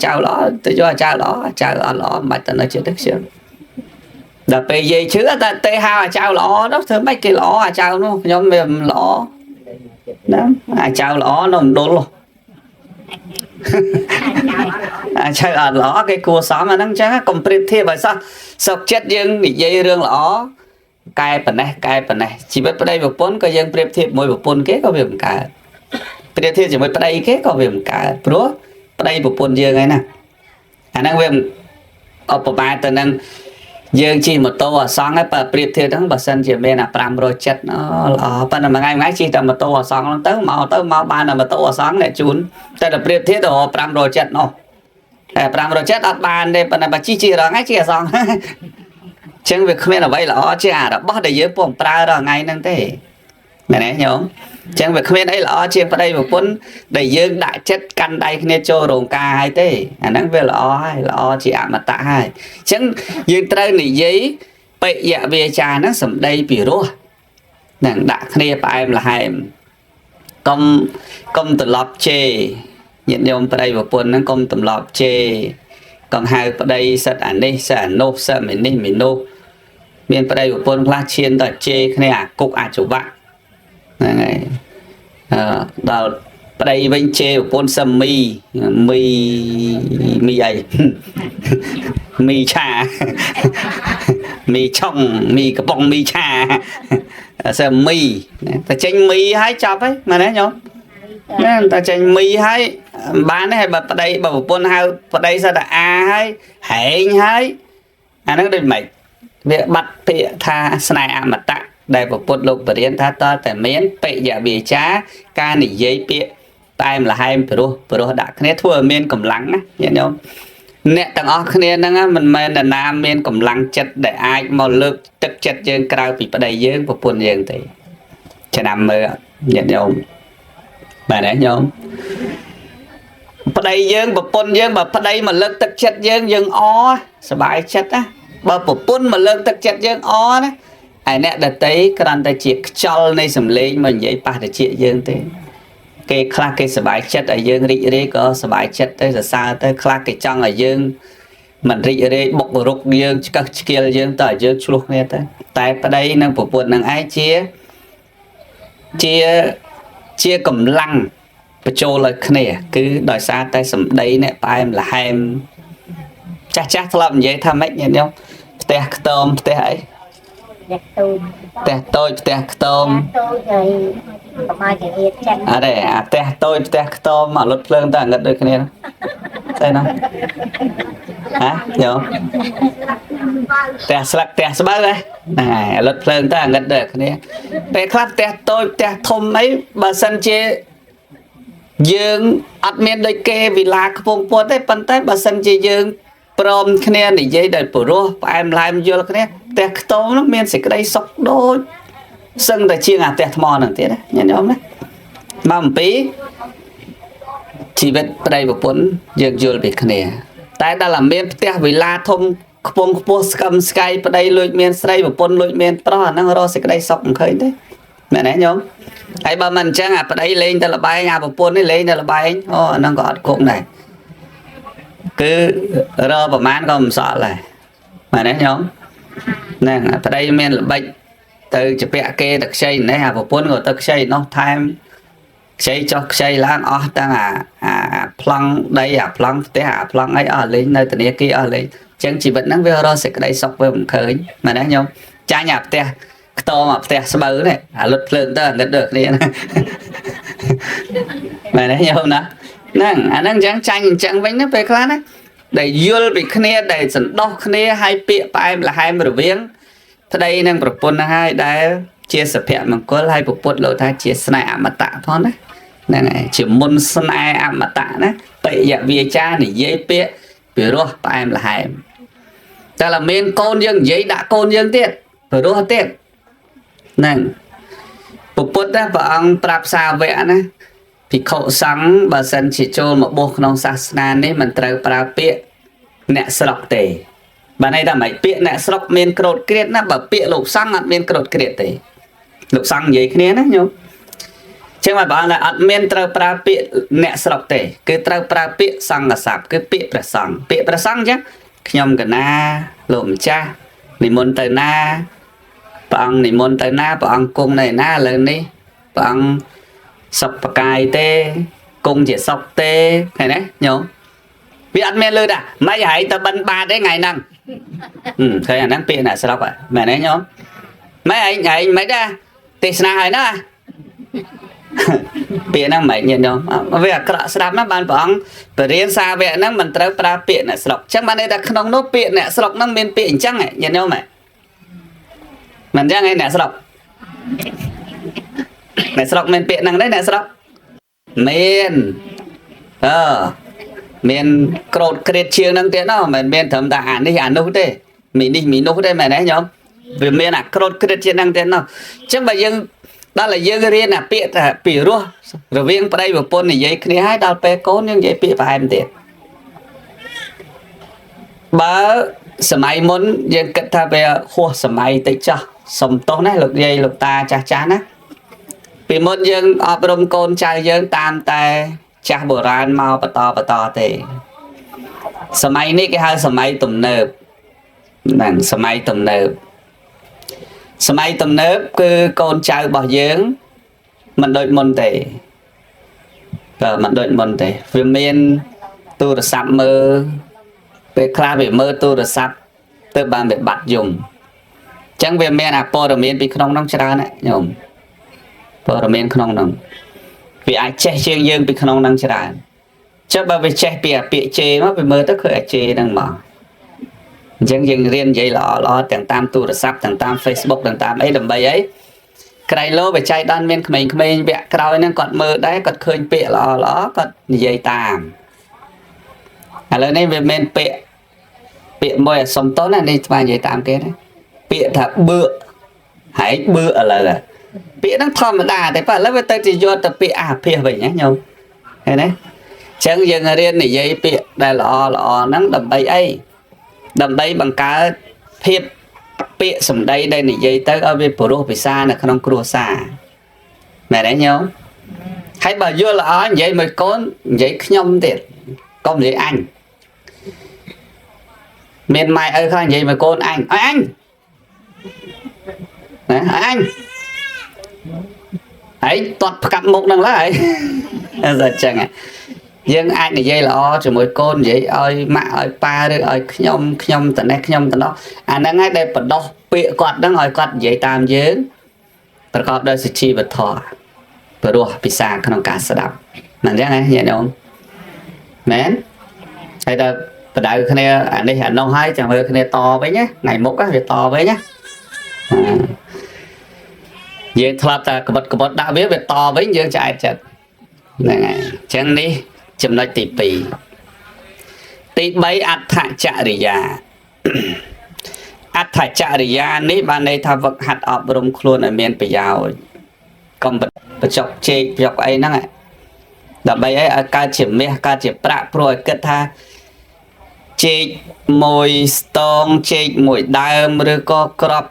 chào lọ tôi cho chào lọ mà ta nói chuyện được chưa là bây giờ chứ ta tê hao chào lọ đó thưa mấy cái lọ chào nó nhóm mềm lọ đó chào lọ nó đốn luôn chào lọ cái cua xóm mà đang chắc còn priệp thiệp vậy sao sọc chết dương bị dây rương lọ cài phần này chỉ biết ở đây một bốn cái dương priệp thiệp mỗi một bốn kế có việc cả priệp thiệp chỉ mới ở đây kế có việc cả pro ở đây một bốn dương ấy nè đang việc ở bộ bài từ năng dương chỉ một tô xong ấy bà priệp thiệp đó bà sân chỉ bên là pram rồi chết nó là phần mà ngay chỉ tầm một tô xong tới mau ban là một tô xong lại chún đây là priệp thiệp rồi pram rồi chết nó pram rồi chết ở bàn đây phần là bà chi rồi ngay chỉ xong chẳng việc không biết là vậy là chứ đã bắt để dưới bóng pra rồi ngay năng thế mẹ này nhớ chẳng việc không biết đấy là trên vào đây một cuốn để dương đại chất căn đây nên cho rồng ca hay thế năng về là chị ạ mà tạ hai chẳng dương trai này giấy bậy dạ về trà nó sầm đây bị rô nàng đã kia bà em là hai công tự lọc chê nhận nhôm vào đây một cuốn nó công tự lọc chê còn hai vào đây sợ ảnh đi sợ nô sợ mình nô miền vào đây một cuốn la chiên đợt chê cái này cục chủ bạn này vào đây bên chê một cuốn sâm mi ấy mi trà mi trong mi cái bông mi trà sâm mi ta chanh mi hay chọc ấy mà đấy nhá ta chanh mi hay bán hay bà đây bà một cuốn hai bà đây sao là hay hẹn hay nó đây mày việc bắt bị tha snai mà tạ đây một cuốn lục và điên tha to tại miến bị dạ bị chá ca nỉ giấy bịa ta em là hai em pro đã cái thua miên cầm lắng á nhận không nè tầng ở cái này mình là nam miên cầm lắng chất để ai mau lực tức chất dương cao bị đây dương và buồn dương thì cho nằm mơ nhận không bà đấy nhôm bà đây dương và buồn dương mà bà đây mà lực tức chất dương o sờ bài chất á bà buồn mà lực tức chất dương o đấy ai nè đặt tới cái đàn tay chị cho này sầm lên mình vậy bà để chị dương thế cái khác cái sờ bài chất ở dương rị đấy có sờ bài chất tới giờ xa tới khác cái trong ở dương mình rị đấy bọc rục dương các kia dương tới dương chuột nghe tới tại ở đây năng phục vụ năng ai chia cầm lăng và cho là cái này cứ đòi xa tay sầm đấy nè ba em là hai em chắc làm vậy tham mấy nhận không tè tôm tè ấy tè tôi tôm à đây tè tôi tôm mà lột lương ta ngất được cái này đây nó hả hiểu tè sắp đây này lột lương ta ngất được cái này tè khác tè tôi tè thôm ấy bà sân chê dương admin đây kê vì là cái vùng phố đấy bàn tay bà sân chê dương prom cái này để dây đời pro em làm vô cái này tẹt tôm nó miền sẽ cái đây sọc đôi sân tại chia ngà tẹt mò nữa thế đấy nhận không đấy mà một tí chỉ biết đây một cuốn dương vô bị cái này tại đã làm miền tẹt vì la thông phong post cầm sky đây lôi miền đây một cuốn lôi miền pro nó rồi sẽ cái đây sọc khơi đấy mẹ này nhông ai bà mình chẳng à đây lên ta là bay nhà một cuốn đấy lên ta là bay nó gọt cũng này cứ rơ và mán không sợ lại mà đấy nhóm nè ở đây men là bệnh từ chụp vẽ kê được xây này hà một cuốn người ta xây nó tham xây cho xây lan ở đang plong đây plong thế plong ấy ở lên nơi từ kia ở lên chẳng chỉ vẫn năng video sẽ cái đây sọc với một khởi mà đấy nhóm cha nhập te to mà te sờ này luật lượng ta ngất được đi mà đấy nhóm nè năng chẳng vánh nó về khá đấy để dưa bị khné để dẫn đo khné hai bịa ba em là hai mươi viếng thế đây năng bậc bốn hai đã chia sẻ bằng có hai bậc bốn lỗ ta chia sẻ ảm mà tạ thôi đấy này chỉ môn sân ai ảm mà tạ đấy vậy dạ vì cha này dễ bịa bị rồi ba em là hai ta là men con dương giấy đã con dương tiết rồi đó tiết này bậc bốn đó vợ ông prap xa vẽ này ភិក្ខុសង្ឃបើសិនជាចូលមកបួសក្នុងសាសនានេះមិនត្រូវប្រើពាក្យអ្នកស្រុកទេបានន័យថាម៉េចពាក្យអ្នកស្រុកមានក្រោតក្រៀតណាបើពាក្យលោកសង្ឃអត់មានក្រោតក្រៀតទេលោកសង្ឃនិយាយគ្នាណាញោមចឹងមកបងថាអត់មានត្រូវប្រើពាក្យអ្នកស្រុកទេគឺត្រូវប្រើពាក្យសង្ឃស័ព្ទគឺពាក្យព្រះសង្ឃពាក្យព្រះសង្ឃចឹងខ្ញុំកណាលោកម្ចាស់និមន្តទៅណាព្រះអង្គនិមន្តទៅណាព្រះអង្គគង់នៅណាឥឡូវនេះព្រះអង្គសុខប្រកាយទេគង់ជាសុខទេឃើញទេញោមវាអត់មានលឺដែរមិនហើយទៅបិណ្ឌបាតទេថ្ងៃហ្នឹងឃើញអាហ្នឹងពាក្យអ្នកស្រុកមែនទេញោមមិនហើយមិនដែរទេសនាហើយណាពាក្យហ្នឹងមិនញាតិញោមវាអាក្រក់ស្ដាប់ណាស់បានព្រះអង្គបរៀនសាវកហ្នឹងមិនត្រូវប្រើពាក្យអ្នកស្រុកអញ្ចឹងបានន័យថាក្នុងនោះពាក្យអ្នកស្រុកហ្នឹងមានពាក្យអញ្ចឹងញាតិញោមមិនអញ្ចឹងឯអ្នកស្រុកអ្នកស្រុកមានពាក្យហ្នឹងទេអ្នកស្រុកមានមានក្រោតក្រៀតជាងហ្នឹងទៀតណាមិនមែនត្រឹមតែអានេះអានោះទេមីនេះមីនោះទេមែនទេញោមវាមានអាក្រោតក្រៀតជាងហ្នឹងទៀតណាអញ្ចឹងបើយើងដល់តែយើងរៀនអាពាក្យថាពីរោះរវាងប្តីប្រពន្ធនិយាយគ្នាហើយដល់ពេលកូនយើងនិយាយពាក្យប្រហែលទៀតបើសម័យមុនយើងគិតថាវាហួសសម័យតិចចោះសុំទោសណាលោកយាយលោកតាចាស់ចាស់ណាពីមុនយើងអប់រំកូនចៅយើងតាមតែចាស់បុរាណមកបន្តទេសម័យនេះគេហៅសម័យទំនើបហ្នឹងសម័យទំនើបគឺកូនចៅរបស់យើងមិនដូចមុនទេមិនដូចមុនទេវាមានទូរស័ព្ទមើលពេលខ្លះវាមើលទូរស័ព្ទទៅបានវាបាត់យំអញ្ចឹងវាមានអាព័ត៌មានពីក្នុងហ្នឹងច្រើនណាស់ញោមព័ត៌មានក្នុងហ្នឹងវាអាចចេះជាងយើងពីក្នុងហ្នឹងច្រើនចុះបើវាចេះពីអាពាក្យជេរមកវាមើលទៅឃើញអាជេរហ្នឹងមកអញ្ចឹងយើងរៀននិយាយល្អទាំងតាមទូរស័ព្ទទាំងតាម Facebook ទាំងតាមអីដើម្បីអីក្រៃលោបច្ច័យដល់មានក្មេងៗវគ្គក្រោយហ្នឹងគាត់មើលដែរគាត់ឃើញពាក្យល្អគាត់និយាយតាមឥឡូវនេះវាមានពាក្យមួយអសុំតណានេះស្មាននិយាយតាមគេណាពាក្យថាបឺហើយបឺឥឡូវពាក្យហ្នឹងធម្មតាតែប៉ុន្តែឥឡូវវាទៅជាយកទៅពាក្យអាភិសវិញណាញោមឃើញទេអញ្ចឹងយើងរៀននិយាយពាក្យដែលល្អហ្នឹងដើម្បីអីដើម្បីបង្កើតភាពពាក្យសម្ដីដែលនិយាយទៅឲ្យវាព្រោះពិសានៅក្នុងគ្រួសារមែនទេញោមហើយបើយល់ល្អនិយាយមួយកូននិយាយខ្ញុំទៀតកុំនិយាយអញមានម៉ែឪខ្លះនិយាយមួយកូនអញអញណាអញហើយតត់ផ្កាប់មុខនឹងឡើយតែអញ្ចឹងយើងអាចនិយាយល្អជាមួយកូននិយាយឲ្យម៉ាក់ឲ្យប៉ាឬឲ្យខ្ញុំតនេះខ្ញុំតនោះអាហ្នឹងហើយដែលបដោះពាក្យគាត់ហ្នឹងឲ្យគាត់និយាយតាមយើងប្រកបដោយសុជីវធម៌ព្រោះពិសាក្នុងការស្ដាប់មិនអញ្ចឹងណាញាតិញោមមែនហើយដល់បដៅគ្នាអានេះអានោះហើយចាំមើលគ្នាតវិញណាថ្ងៃមុខវាតវិញណាយើងធ្លាប់តែក្បត់ដាក់វាតវិញយើងឆ្អែតចិត្តហ្នឹងហើយអញ្ចឹងនេះចំណុចទី2ទី3អដ្ឋចរិយាអដ្ឋចរិយានេះបានន័យថាវឹកហាត់អប់រំខ្លួនឲ្យមានប្រយោជន៍កុំបញ្ចុកជែកប្រយុកអីហ្នឹងដើម្បីឲ្យកើតជាមាសកើតជាប្រាក់ព្រោះឲ្យគិតថាជែកមួយស្ទងជែកមួយដើមឬក៏ក្រប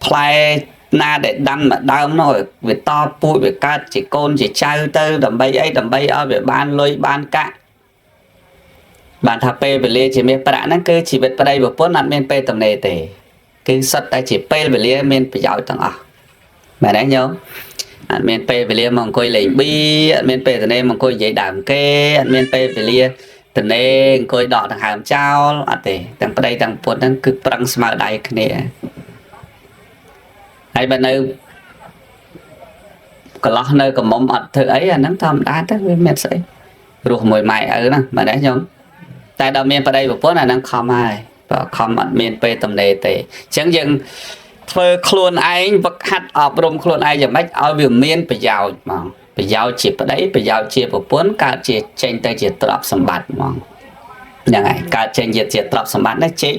ផ្លែណាដែលដាំមកដើមនោះវាតពូជវាកើតជាកូនជាចៅទៅដើម្បីអីដើម្បីឲ្យវាបានលុយបានកាក់បានថាពេលវេលាជាមាសប្រាក់ហ្នឹងគឺជីវិតប្តីប្រពន្ធអត់មានពេលទំនេរទេគឺសុទ្ធតែជាពេលវេលាមានប្រយោជន៍ទាំងអស់មែនទេញោមអត់មានពេលវេលាមកអង្គុយលេងប៊ីអត់មានពេលទំនេរមកអង្គុយនិយាយដើមគេអត់មានពេលវេលាទំនេរអង្គុយដកដង្ហើមចោលអត់ទេទាំងប្តីទាំងប្រពន្ធហ្នឹងគឺប្រឹងស្មើដៃគ្នាហើយបើនៅកន្លោះនៅកំមុំអត់ធ្វើអីអាហ្នឹងធម្មតាទៅវាមានស្អីរស់មួយម៉ែឪហ្នឹងមែនទេញោមតែដល់មានប្តីប្រពន្ធអាហ្នឹងខំហើយបើខំអត់មានពេលទំនេរទេអញ្ចឹងយើងធ្វើខ្លួនឯងវឹកហាត់អប់រំខ្លួនឯងយ៉ាងម៉េចឲ្យវាមានប្រយោជន៍ហ្មងប្រយោជន៍ជាប្តីប្រយោជន៍ជាប្រពន្ធកើតជាចេញទៅជាទ្រព្យសម្បត្តិហ្មងហ្នឹងហើយកើតចេញជាទ្រព្យសម្បត្តិនេះជែក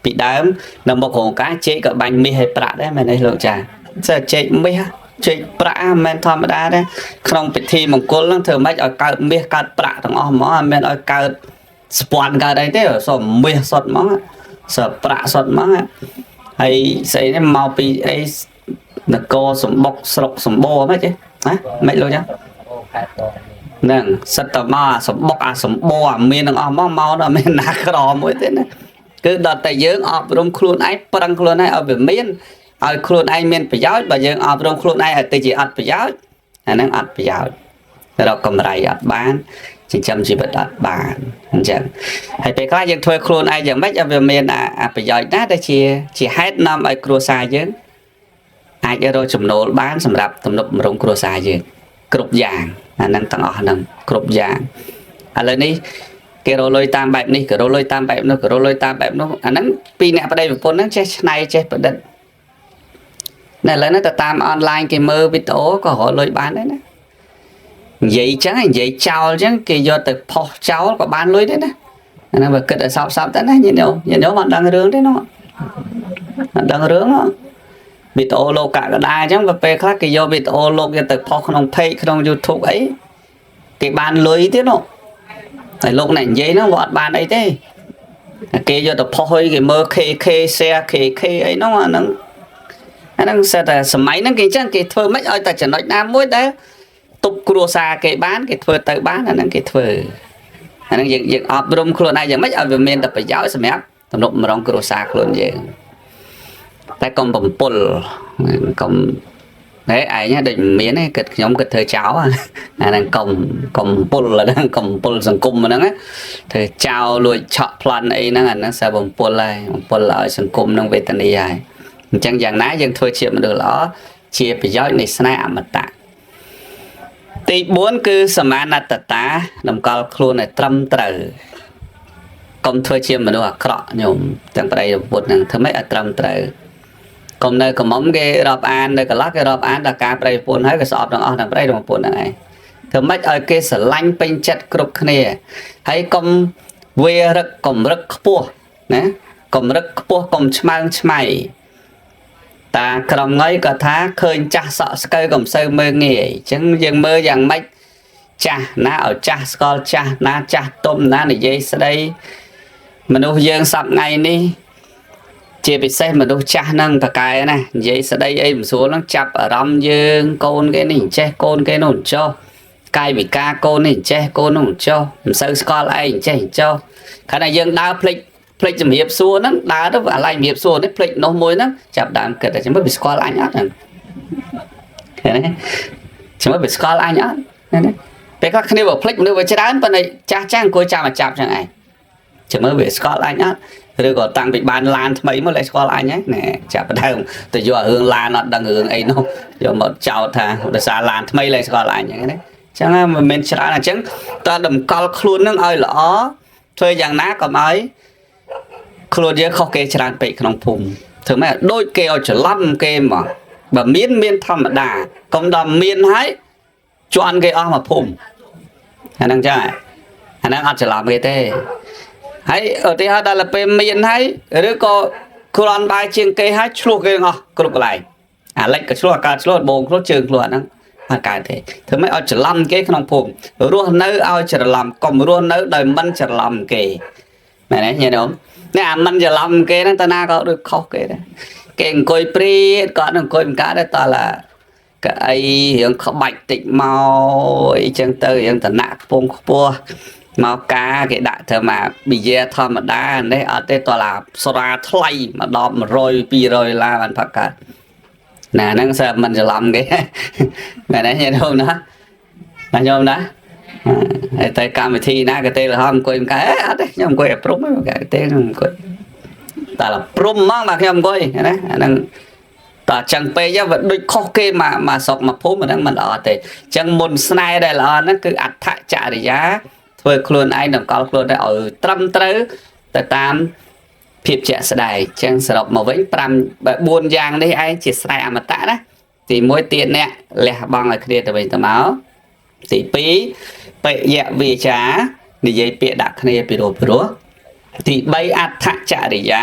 ពីដើមនៅមុខរោងការជែកក៏បាញ់មាសឲ្យប្រាក់ដែរមែនទេលោកចាចេះជែកមាស ចេកប្រាក់មិនធម្មតាទេក្នុងពិធីមង្គលហ្នឹងធ្វើម៉េចឲ្យកើតមាសកើតប្រាក់ទាំងអស់ហ្មងអត់មានឲ្យកើតស្ពាន់កើតអីទេសុំមាសសុទ្ធហ្មងសប្រាក់សុទ្ធហ្មងហើយស្អីនេះមកពីអីនគរសម្បុកស្រុកសម្បូរហ្មងទេណាមិនលោកចាហ្នឹងសិតតមកសម្បុកអាសម្បូរអាមានទាំងអស់មកដល់មានណាក្រមួយទេណាគឺដល់តែយើងអប់រំខ្លួនឯងប្រឹងខ្លួនឯងឲ្យវាមានឲ្យខ្លួនឯងមានប្រយោជន៍បើយើងអប់រំខ្លួនឯងឲ្យទៅជាអត់ប្រយោជន៍អាហ្នឹងអត់ប្រយោជន៍រកកម្រៃអត់បានចិញ្ចឹមជីវិតអត់បានអញ្ចឹងហើយពេលខ្លះយើងធ្វើខ្លួនឯងយ៉ាងម៉េចឲ្យវាមានអប្រយោជន៍ណាដែលជាហេតុនាំឲ្យគ្រួសារយើងអាចរកចំណូលបានសម្រាប់ទំនុកបម្រុងគ្រួសារយើងគ្រប់យ៉ាងអាហ្នឹងទាំងអស់ហ្នឹងគ្រប់យ៉ាងឥឡូវនេះគេរកលុយតាមបែបនេះក៏រកលុយតាមបែបនោះក៏រកលុយតាមបែបនោះអាហ្នឹងពីអ្នកប្តីប្រពន្ធហ្នឹងចេះឆ្នៃចេះប្រឌិតតែឥឡូវនេះទៅតាមអនឡាញគេមើលវីដេអូក៏រកលុយបានដែរណានិយាយចឹងនិយាយចោលចឹងគេយកទៅផុសចោលក៏បានលុយដែរណាអាហ្នឹងបើគិតឲ្យសោកទៅណាញាតិញោមអត់ដឹងរឿងទេនោះអត់ដឹងរឿងវីដេអូលោកកកដាអញ្ចឹងពេលខ្លះគេយកវីដេអូលោកយកទៅផុសក្នុង page ក្នុង YouTube អីគេបានលុយទៀតនោះតែលោកអ្នកនិយាយហ្នឹងគាត់អត់បានអីទេគេយកទៅផុសឲ្យគេមើល KK share KK អីហ្នឹងអាហ្នឹងសិតតែសម័យហ្នឹងគេអញ្ចឹងគេធ្វើមិនឲ្យតែចំណុចណាមួយដែលទប់គ្រួសារគេបានគេធ្វើទៅបានអាហ្នឹងគេធ្វើអាហ្នឹងយើងអប់រំខ្លួនឯងយ៉ាងម៉េចឲ្យវាមានតែប្រយោជន៍សម្រាប់ទំនុកបម្រុងគ្រួសារខ្លួនយើងតែកុំបំពុលកុំហេឯងដូចមានទេគិតខ្ញុំគិតធ្វើចោលអាហ្នឹងកុំបំពុលហ្នឹងកុំបំពុលសង្គមហ្នឹងធ្វើចោលលួចឆក់ប្លន់អីហ្នឹងអាហ្នឹងសើបំពុលហើយបំពុលឲ្យសង្គមនឹងវេទនាហើយអញ្ចឹងយ៉ាងណាយើងធ្វើជាមនុស្សល្អជាប្រយោជន៍នៃស្នេហ៍អមតៈទី4គឺសមាណត្តតាតម្កល់ខ្លួនឲ្យត្រឹមត្រូវកុំធ្វើជាមនុស្សអាក្រក់ញោមទាំងប្តីប្រពន្ធហ្នឹងធ្វើម៉េចឲ្យត្រឹមត្រូវកុំនៅកំមុំគេរាប់អាននៅកន្លះគេរាប់អានដល់ការប្តីប្រពន្ធហើយក៏ស្អប់ទាំងអស់ទាំងប្តីប្រពន្ធហ្នឹងឯងធ្វើម៉េចឲ្យគេស្រឡាញ់ពេញចិត្តគ្រប់គ្នាហើយកុំវារឹកកម្រឹកខ្ពស់ណាកម្រឹកខ្ពស់កុំឆ្មើងឆ្មៃតាក្រមងៃក៏ថាឃើញចាស់សក់ស្កូវក៏មិនសូវមើងងាយអញ្ចឹងយើងមើលយ៉ាងម៉េចចាស់ណាឲ្យចាស់ស្គាល់ចាស់ណាចាស់ទុំណានិយាយស្ដីមនុស្សយើងសប្តាហ៍ថ្ងៃនេះជាពិសេសមនុស្សចាស់ហ្នឹងតកែណានិយាយស្ដីអីមិនស្រួលហ្នឹងចាប់អារម្មណ៍យើងកូនគេនេះចេះកូនគេនោះចុះកាយវិការកូននេះចេះកូននោះចុះមិនសូវស្គាល់ឯងចេះចុះខណៈយើងដើរភ្លេចជំរាបសួរហ្នឹងដើរទៅអាឡៃជំរាបសួរនេះភ្លេចនោះមួយហ្នឹងចាប់ដើមគិតតែចាំមើលវាស្គាល់អញអត់ហ្នឹងឃើញទេចាំមើលវាស្គាល់អញអត់ណាពេលខ្លះគ្នាបើភ្លេចមនុស្សវាច្រើនប៉ុន្តែចាស់អង្គុយចាំមកចាប់ចឹងឯងចាំមើលវាស្គាល់អញអត់ឬក៏តាំងពីបានឡានថ្មីមកលែងស្គាល់អញហ្នឹងណែចាប់ដើមទៅយករឿងឡានអត់ដឹងរឿងអីនោះយកមកចោទថាដោយសារឡានថ្មីលែងស្គាល់អញហ្នឹងណាចឹងមិនមែនច្រើនអញ្ចឹងតើតម្កល់ខ្លួននឹងឲ្យល្អធ្វើយ៉ាងណាកុំឲ្យខ្លួនយើងខុសគេច្រើនពេកក្នុងភូមិធ្វើម៉េចដូចគេឲ្យច្រឡំគេមកបើមានធម្មតាកុំដល់មានហើយជន់គេអស់មកភូមិអាហ្នឹងចឹងអាហ្នឹងអត់ច្រឡំគេទេហើយឧទាហរណ៍ដល់ពេលមានហើយឬក៏គ្រាន់បាយជាងគេហើយឆ្លោះគេអស់គ្រប់កន្លែងអាលិចក៏ឆ្លោះអាកើតឆ្លោះបងឆ្លោះជើងឆ្លោះហ្នឹងអត់កើតទេធ្វើម៉េចឲ្យច្រឡំគេក្នុងភូមិរស់នៅឲ្យច្រឡំកុំរស់នៅដោយមិនច្រឡំគេមែនទេញាតិញោមនេះអាមិនច្រឡំគេហ្នឹងតើណាក៏ដូចខុសគេដែរគេអង្គុយព្រាតក៏អង្គុយមិនកើតដែរតើឡាកៅអីរឿងក្បាច់តិចមកអីចឹងទៅរឿងតំណាក់ខ្ពងខ្ពស់មកការគេដាក់ធ្វើមកប៊ីយ៉ាធម្មតានេះអត់ទេតើឡាស្រាថ្លៃមកដល់100 200ឡាបានផឹកកើតណាហ្នឹងសើមិនច្រឡំគេមែនទេញាតិញោមណាញោមណាហើយទៅកម្មវិធីណាក៏ទេលហមអង្គុយមកកើតអត់ទេខ្ញុំអង្គុយឲ្យព្រំមកកើតទេខ្ញុំអង្គុយតែឡាព្រំមកបាទខ្ញុំអង្គុយណាអាហ្នឹងតើចឹងពេកវាដូចខុសគេមកស្រុកមកភូមិអាហ្នឹងមិនល្អទេចឹងមុនស្នេហ៍ដែលល្អហ្នឹងគឺអដ្ឋចរិយាធ្វើខ្លួនឯងតម្កល់ខ្លួនឯងឲ្យត្រឹមត្រូវទៅតាមភាពជាក់ស្ដែងចឹងសរុបមកវិញ4យ៉ាងនេះឯងជាស្នេហ៍អមតៈណាទី1ទៀតអ្នកលះបង់ឲ្យគ្នាទៅវិញទៅមកទី2បយៈវាចានិយាយពាក្យដាក់គ្នាពីរោព្រោះទី3អដ្ឋចរិយា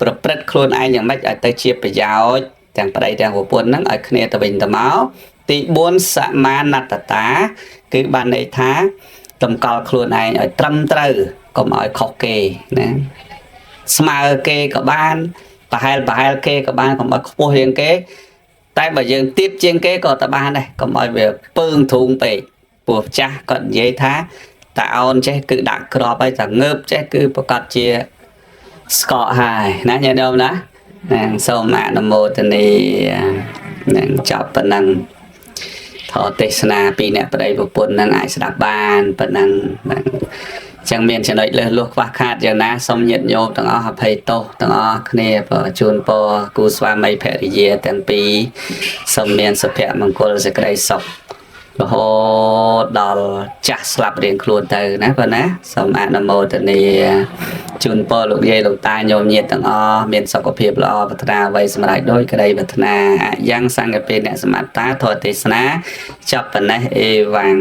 ប្រព្រឹត្តខ្លួនឯងយ៉ាងម៉េចឲ្យទៅជាប្រយោជន៍ ទាំងប្តីទាំងប្រពន្ធហ្នឹងឲ្យគ្នាទៅវិញទៅមកទី4សមាណត្តតាគឺបានន័យថាតម្កល់ខ្លួនឯងឲ្យត្រឹមត្រូវកុំឲ្យខុសគេណាស្មើគេក៏បានប្រហែលគេក៏បានកុំឲ្យខ្ពស់ជាងគេតែបើយើងទៀបជាងគេក៏ទៅបានដែរកុំឲ្យវាពើងធូងពេកព្រោះចាស់គាត់និយាយថាតាអូនចេះគឺដាក់ក្របហើយតាងើបចេះគឺប្រកាសជាស្កកហើយណាញាតិញោមណាសូមអនុមោទនានឹងចប់ប៉ុណ្ណឹងធម៌ទេសនាពីអ្នកប្តីប្រពន្ធនឹងអាចស្ដាប់បានប៉ុណ្ណឹងចឹងមានចំណុចលើសលួសខ្វះខាតយ៉ាងណាសូមញាតិញោមទាំងអស់អភ័យទោសទាំងអស់គ្នាជូនពរគូស្វាមីភរិយាទាំងពីរសូមមានសុភមង្គលសេចក្តីសុខរហូតដល់ចាស់ស្លាប់រៀងខ្លួនទៅណាប៉ុណ្ណាសូមអនុមោទនាជូនពរលោកយាយលោកតាញោមញាតិទាំងអស់មានសុខភាពល្អប្រាថ្នាអ្វីសម្រេចដោយក្តីប្រាថ្នាអយ៉ាងសង្ឃពេអ្នកសមត្តាធម៌ទេសនាចាប់ប៉ុណ្ណេះអេវ៉ាំង